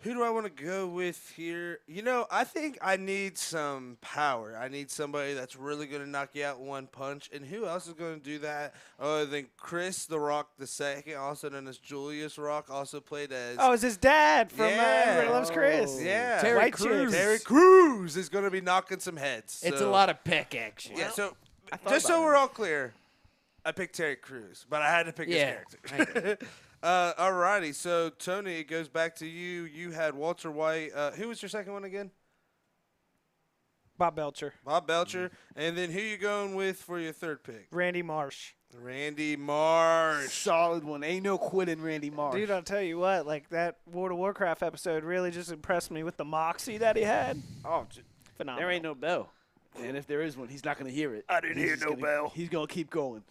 S1: Who do I want to go with here? I think I need some power. I need somebody that's really going to knock you out in one punch. And who else is going to do that other than Chris the Rock II, also known as Julius Rock, also played as...
S2: Oh, it's his dad from
S1: Yeah.
S2: Everybody Loves Chris.
S1: yeah.
S4: Terry
S2: White
S4: Crews.
S2: chicks.
S1: Terry Crews is going to be knocking some heads.
S4: It's
S1: so-
S4: a lot of peck action.
S1: Yeah, so
S3: thought
S1: just so
S3: about
S1: we're all clear, I picked Terry Crews, but I had to pick
S4: Yeah,
S1: his character. Alrighty, so Tony, it goes back to you. You had Walter White. Who was your second one again?
S2: Bob Belcher.
S1: Bob Belcher. And then who you going with for your third pick?
S2: Randy Marsh.
S1: Randy Marsh.
S3: Solid one. Ain't no quitting Randy Marsh.
S2: Dude, I'll tell you what, like that World of Warcraft episode really just impressed me with the moxie that he had.
S3: Oh,
S2: Phenomenal.
S3: there ain't no bell. And if there is one, he's not going to hear it.
S2: I didn't hear no bell.
S3: He's going to keep going.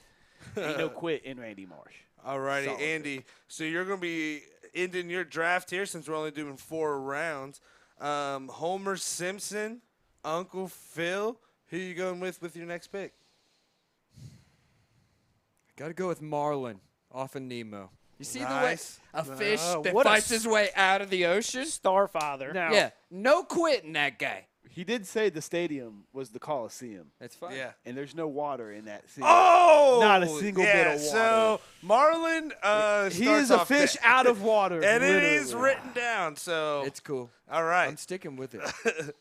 S3: Ain't no quit in Randy Marsh.
S1: All righty,
S3: Solid
S1: Andy.
S3: pick.
S1: So you're going to be ending your draft here since we're only doing 4 rounds. Homer Simpson, Uncle Phil. Who you going with your next pick?
S4: Got to go with Marlin off of Nemo. You see
S1: Nice.
S4: the way a fish that
S2: what a
S4: fights his way out of the ocean?
S2: Starfather.
S3: Now,
S4: Yeah, no quitting that guy.
S3: he did say the stadium was the Coliseum,
S4: That's fine.
S1: Yeah.
S3: and there's no water in that sea.
S1: Oh!
S3: Not a single bit of water.
S1: So Marlon
S3: he
S1: starts
S3: is a
S1: off
S3: fish
S1: dead.
S3: out of water.
S1: And it is
S3: literally.
S1: written down. So
S4: It's cool.
S1: all right.
S4: I'm sticking with it.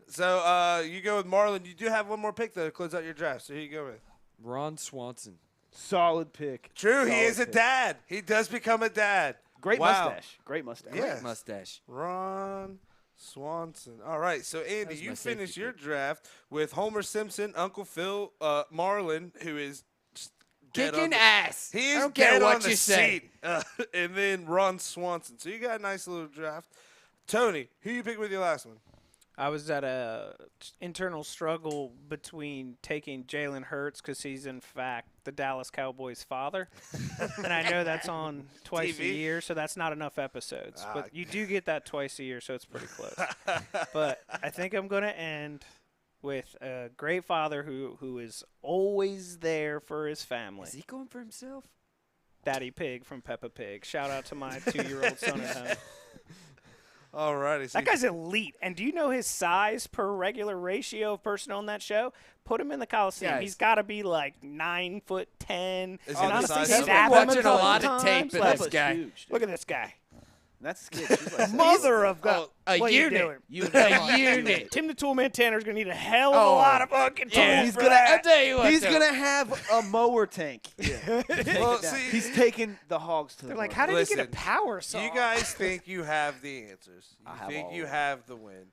S1: So you go with Marlon. You do have one more pick though to close out your draft. So who you go with?
S4: Ron Swanson.
S3: Solid pick.
S1: True, he
S3: Solid
S1: is a
S3: pick.
S1: dad. He does become a dad.
S3: Great
S1: Wow.
S3: mustache. Great mustache.
S1: Yeah.
S4: Mustache.
S1: Ron Swanson. All right, so Andy,
S4: was
S1: you
S4: my safety
S1: finished your
S4: pick.
S1: draft with Homer Simpson, Uncle Phil, Marlon, who is just dead on
S4: Kicking
S1: the-
S4: ass.
S1: He is
S4: I don't care
S1: dead
S4: what
S1: on the
S4: you say.
S1: seat. And then Ron Swanson. So you got a nice little draft. Tony, who you pick with your last one?
S2: I was at a internal struggle between taking Jalen Hurts because he's in fact the Dallas Cowboys' father, and I know that's on twice a
S1: TV?
S2: year, so that's not enough episodes.
S1: Ah,
S2: But you do get that twice a year, so it's pretty close. But I think I'm going to end with a great father who is always there for his family.
S4: Is he going for himself?
S2: Daddy Pig from Peppa Pig. Shout out to my 2-year-old son at home.
S1: All righty. So
S2: That guy's elite. And do you know his size per regular ratio of person on that show? Put him in the Coliseum.
S4: Guys.
S2: He's got to be like 9'10".
S1: Is
S2: And
S1: he
S2: I'm
S1: the size
S2: thinking
S1: of-
S2: stab him
S4: Watching a
S2: couple
S4: lot of
S2: times,
S4: tape of
S2: like,
S4: this guy.
S3: Huge, dude.
S2: Look at this guy.
S3: That's the kid. She's like
S2: Mother of God.
S4: a
S2: what
S4: unit.
S2: Are you doing?
S4: A unit.
S2: Tim the Toolman Tanner's going to need a hell of a
S4: Oh,
S2: lot of fucking tools
S4: yeah.
S3: He's
S2: for
S3: gonna.
S2: that.
S4: I'll tell you what,
S3: He's
S4: though.
S3: gonna have a mower tank.
S1: Well, see,
S3: He's taking the hogs to the.
S2: They're like,
S3: mower.
S2: how did he
S1: Listen,
S2: get a power saw?
S1: you guys think you have the answers. You
S3: I have
S1: think
S3: all
S1: you
S3: of them.
S1: have the win.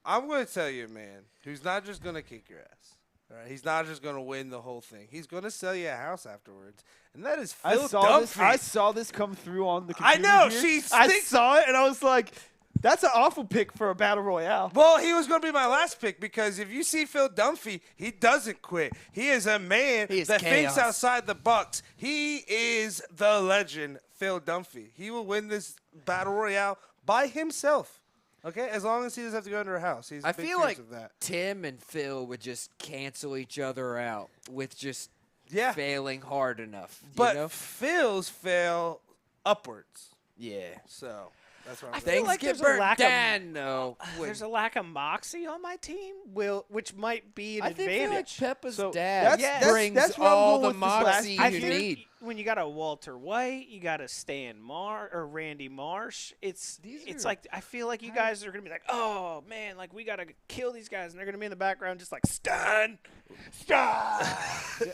S1: I'm going to tell you, man, who's not just going to kick your ass. All right? He's not just going to win the whole thing. He's going to sell you a house afterwards. And that is Phil
S3: I
S1: Dunphy.
S3: saw this come through on the
S1: I
S3: computer.
S1: know,
S3: here.
S1: she
S3: I
S1: thinks-
S3: saw it and I was like, "That's an awful pick for a battle royale."
S1: Well, he was going to be my last pick because if you see Phil Dunphy, he doesn't quit. He is a man
S4: He is
S1: that thinks
S4: chaos.
S1: outside the box. He is the legend, Phil Dunphy. He will win this battle royale by himself. Okay, as long as he doesn't have to go into a house. He's
S4: I
S1: big
S4: feel
S1: fans
S4: like
S1: of that.
S4: Tim and Phil would just cancel each other out with just
S1: Yeah,
S4: failing hard enough.
S1: but
S4: you know?
S1: Phil's fail upwards.
S4: Yeah.
S1: So that's what I'm
S2: I
S1: saying.
S2: feel
S4: Things
S2: like
S4: get
S2: there's a
S4: burnt
S2: lack of-
S4: down, though. when-
S2: There's a lack of moxie on my team, which might be an
S4: I feel like
S2: advantage.
S4: Peppa's
S3: So
S4: dad
S3: that's-
S4: brings
S3: that's where I'm
S4: all
S3: going
S4: the
S3: with this last
S4: moxie
S3: pick.
S4: you
S2: feel
S4: need.
S2: when you got a Walter White, you got a Stan or Randy Marsh. It's
S4: These are-
S2: like I feel like you guys are gonna be like, oh man, like we gotta kill these guys, and they're gonna be in the background just like stun.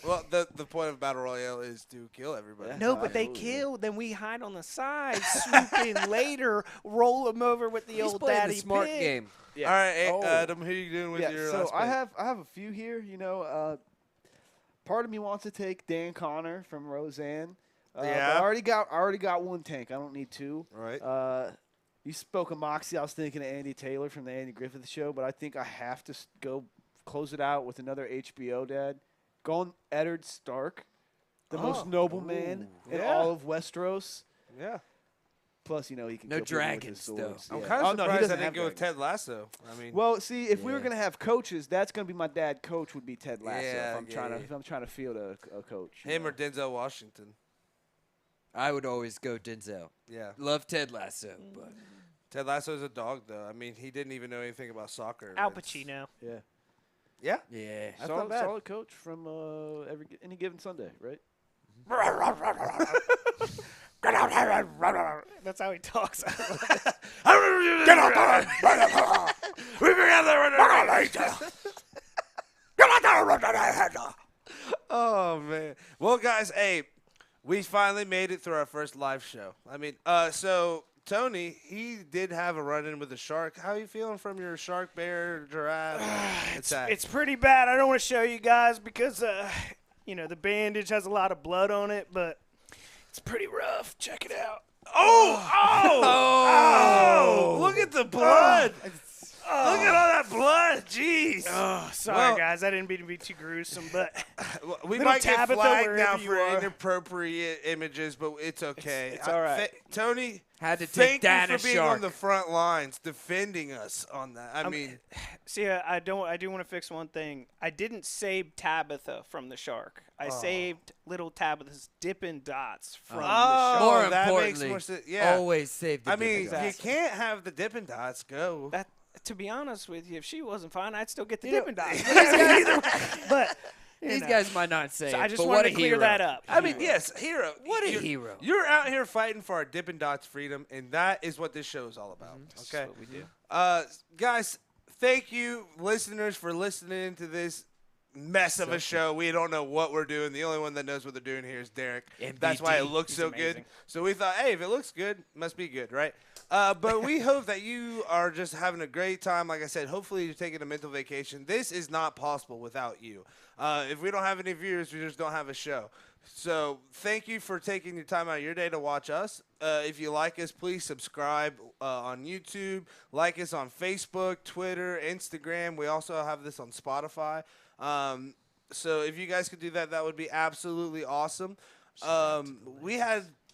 S1: Well, the point of battle royale is to kill everybody.
S3: Yeah.
S2: No, but they
S3: Absolutely.
S2: kill. Then we hide on the side, swoop in later, roll them over with the
S4: He's
S2: old
S4: playing
S2: daddy
S4: the smart
S2: pig.
S4: game.
S3: Yeah.
S1: All right,
S3: Oh.
S1: Adam, who are you doing with
S3: Yeah.
S1: your
S3: So
S1: last
S3: I
S1: pick?
S3: have a few here. You know, part of me wants to take Dan Connor from Roseanne.
S1: Yeah.
S3: But I already got one tank. I don't need two.
S1: Right.
S3: You spoke of Moxie. I was thinking of Andy Taylor from the Andy Griffith Show, but I think I have to go close it out with another HBO dad. Going Eddard Stark, the most noble man in
S1: yeah.
S3: all of Westeros.
S1: Yeah.
S3: Plus, you know, he can
S4: No
S3: kill people with
S4: dragons,
S3: his
S4: though.
S3: swords.
S1: I'm
S3: Yeah.
S1: kind
S3: Oh,
S1: of
S3: no, he
S1: surprised I
S3: doesn't
S1: didn't
S3: have
S1: go with
S3: dragons.
S1: Ted Lasso. I mean,
S3: Well, see, if we were
S4: Yeah.
S3: gonna have coaches, that's gonna be my dad. Coach would be Ted Lasso.
S1: Yeah,
S3: if I'm trying
S1: yeah.
S3: to, if I'm trying to field a coach. you
S1: him
S3: know.
S1: or Denzel Washington.
S4: I would always go Denzel.
S1: Yeah.
S4: Love Ted Lasso, but
S1: Ted Lasso's a dog, though. I mean, he didn't even know anything about soccer.
S2: Al
S1: It's-
S2: Pacino.
S3: Yeah,
S1: Yeah.
S4: yeah.
S1: That's not
S3: solid,
S1: bad.
S3: solid coach from any given Sunday, right?
S2: That's how he talks.
S1: Get out there! Oh man. Well, guys, hey, we finally made it through our first live show. I mean, so Tony, he did have a run-in with a shark. How are you feeling from your shark, bear, giraffe attack?
S2: It's pretty bad. I don't want to show you guys because, the bandage has a lot of blood on it, but it's pretty rough. Check it out.
S1: Oh! Look at the blood. Look at all that blood. Jeez.
S2: Oh, sorry, guys. I didn't mean to be too gruesome, but
S1: we
S2: Little
S1: might get
S2: Tabitha,
S1: flagged
S2: wherever
S1: now
S2: you
S1: for
S2: are.
S1: inappropriate images, but it's okay.
S3: It's all right.
S1: Tony,
S4: Had to
S1: thank
S4: take down
S1: you
S4: a
S1: for being
S4: shark.
S1: on the front lines, defending us on that. I mean,
S2: see, I do want to fix one thing. I didn't save Tabitha from the shark. I saved little Tabitha's Dippin' Dots from the shark.
S4: More
S1: that makes
S4: importantly,
S1: more sense. Yeah.
S4: always save the
S1: I mean,
S4: Dippin'
S1: you
S4: Dots.
S1: can't have the Dippin' Dots go.
S2: To be honest with you, if she wasn't fine, I'd still get the
S1: You know-
S2: Dippin' Dots. But
S4: These guys might not say
S2: so
S4: it,
S2: I just
S4: but
S2: wanted
S4: what a
S2: to clear
S4: hero.
S2: that up.
S1: I mean, yes, hero.
S4: What a
S1: You're-
S4: hero.
S1: You're out here fighting for our Dippin' Dots freedom, and that is what this show is all about. Okay,
S2: That's what we do.
S1: Guys, thank you, listeners, for listening to this mess of a show. We don't know what we're doing. The only one that knows what they're doing here is Derek. That's why it looks so good.
S3: amazing.
S1: So we thought, hey, if it looks good, must be good, right? But we hope that you are just having a great time. Like I said, hopefully you're taking a mental vacation. This is not possible without you. If we don't have any viewers, we just don't have a show. So thank you for taking your time out of your day to watch us. If you like us, please subscribe on YouTube. Like us on Facebook, Twitter, Instagram. We also have this on Spotify. So if you guys could do that, that would be absolutely awesome.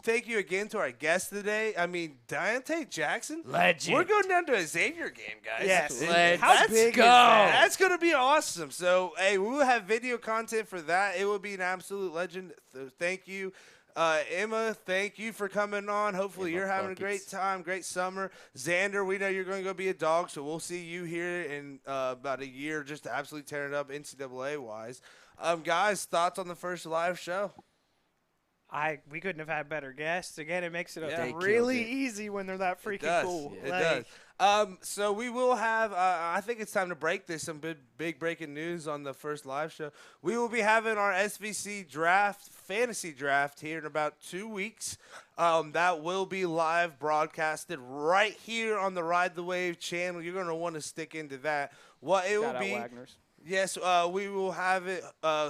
S1: Thank you again to our guest today. I mean, Dante Jackson.
S4: Legend.
S1: We're going down to a Xavier game, guys.
S2: Yes.
S4: Let's
S2: How big
S4: go.
S2: is that?
S1: That's going to be awesome. So, hey, we will have video content for that. It will be an absolute legend. Thank you. Emma, thank you for coming on. Hopefully you're having a great time, great summer. Xzander, we know you're going to go be a dog, so we'll see you here in about a year just to absolutely tear it up NCAA-wise. Guys, thoughts on the first live show?
S2: We couldn't have had better guests. Again, it makes it
S1: Yeah.
S2: really easy when they're that freaking
S1: It does.
S2: cool.
S1: It
S2: Like,
S1: does. So we will have, I think it's time to break this. Some big breaking news on the first live show. We will be having our SVC draft, fantasy draft here in about 2 weeks. That will be live broadcasted right here on the Ride the Wave channel. You're going to want to stick into that. What it will
S3: Shout out
S1: be.
S3: Wagner's.
S1: Yes, we will have it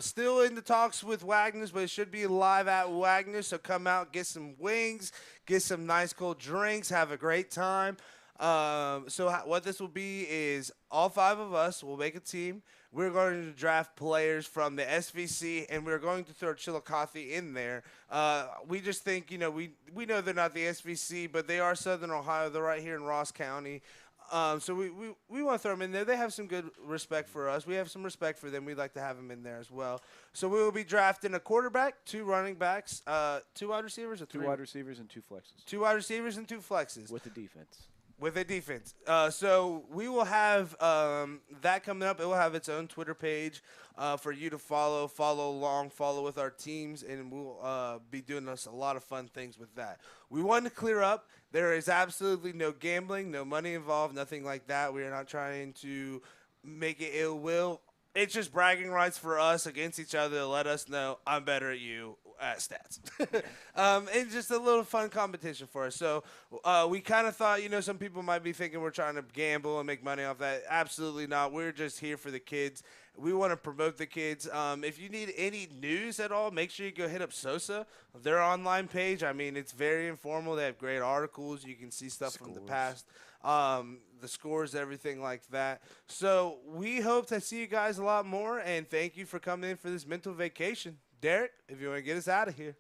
S1: still in the talks with Wagner's, but it should be live at Wagner's. So come out, get some wings, get some nice cold drinks, have a great time. What this will be is all 5 of us will make a team. We're going to draft players from the SVC, and we're going to throw Chillicothe in there. We just think, we know they're not the SVC, but they are Southern Ohio. They're right here in Ross County. So we want to throw them in there. They have some good respect for us. We have some respect for them. We'd like to have them in there as well. So we will be drafting a quarterback, 2 running backs, 2 wide receivers, or
S3: 2
S1: 3?
S3: wide receivers and 2 flexes
S1: 2 wide receivers and 2 flexes.
S3: with the defense.
S1: With a defense. So we will have that coming up. It will have its own Twitter page for you to follow along, follow with our teams, and we'll be doing us a lot of fun things with that. We want to clear up. There is absolutely no gambling, no money involved, nothing like that. We are not trying to make it ill will. It's just bragging rights for us against each other to let us know I'm better at you at stats. It's just a little fun competition for us. So we kind of thought, some people might be thinking we're trying to gamble and make money off that. Absolutely not. We're just here for the kids. We want to promote the kids. If you need any news at all, make sure you go hit up Sosa, their online page. I mean, it's very informal. They have great articles. You can see stuff from the past, the scores, everything like that. So we hope to see you guys a lot more, and thank you for coming in for this mental vacation. Derek, if you want to get us out of here.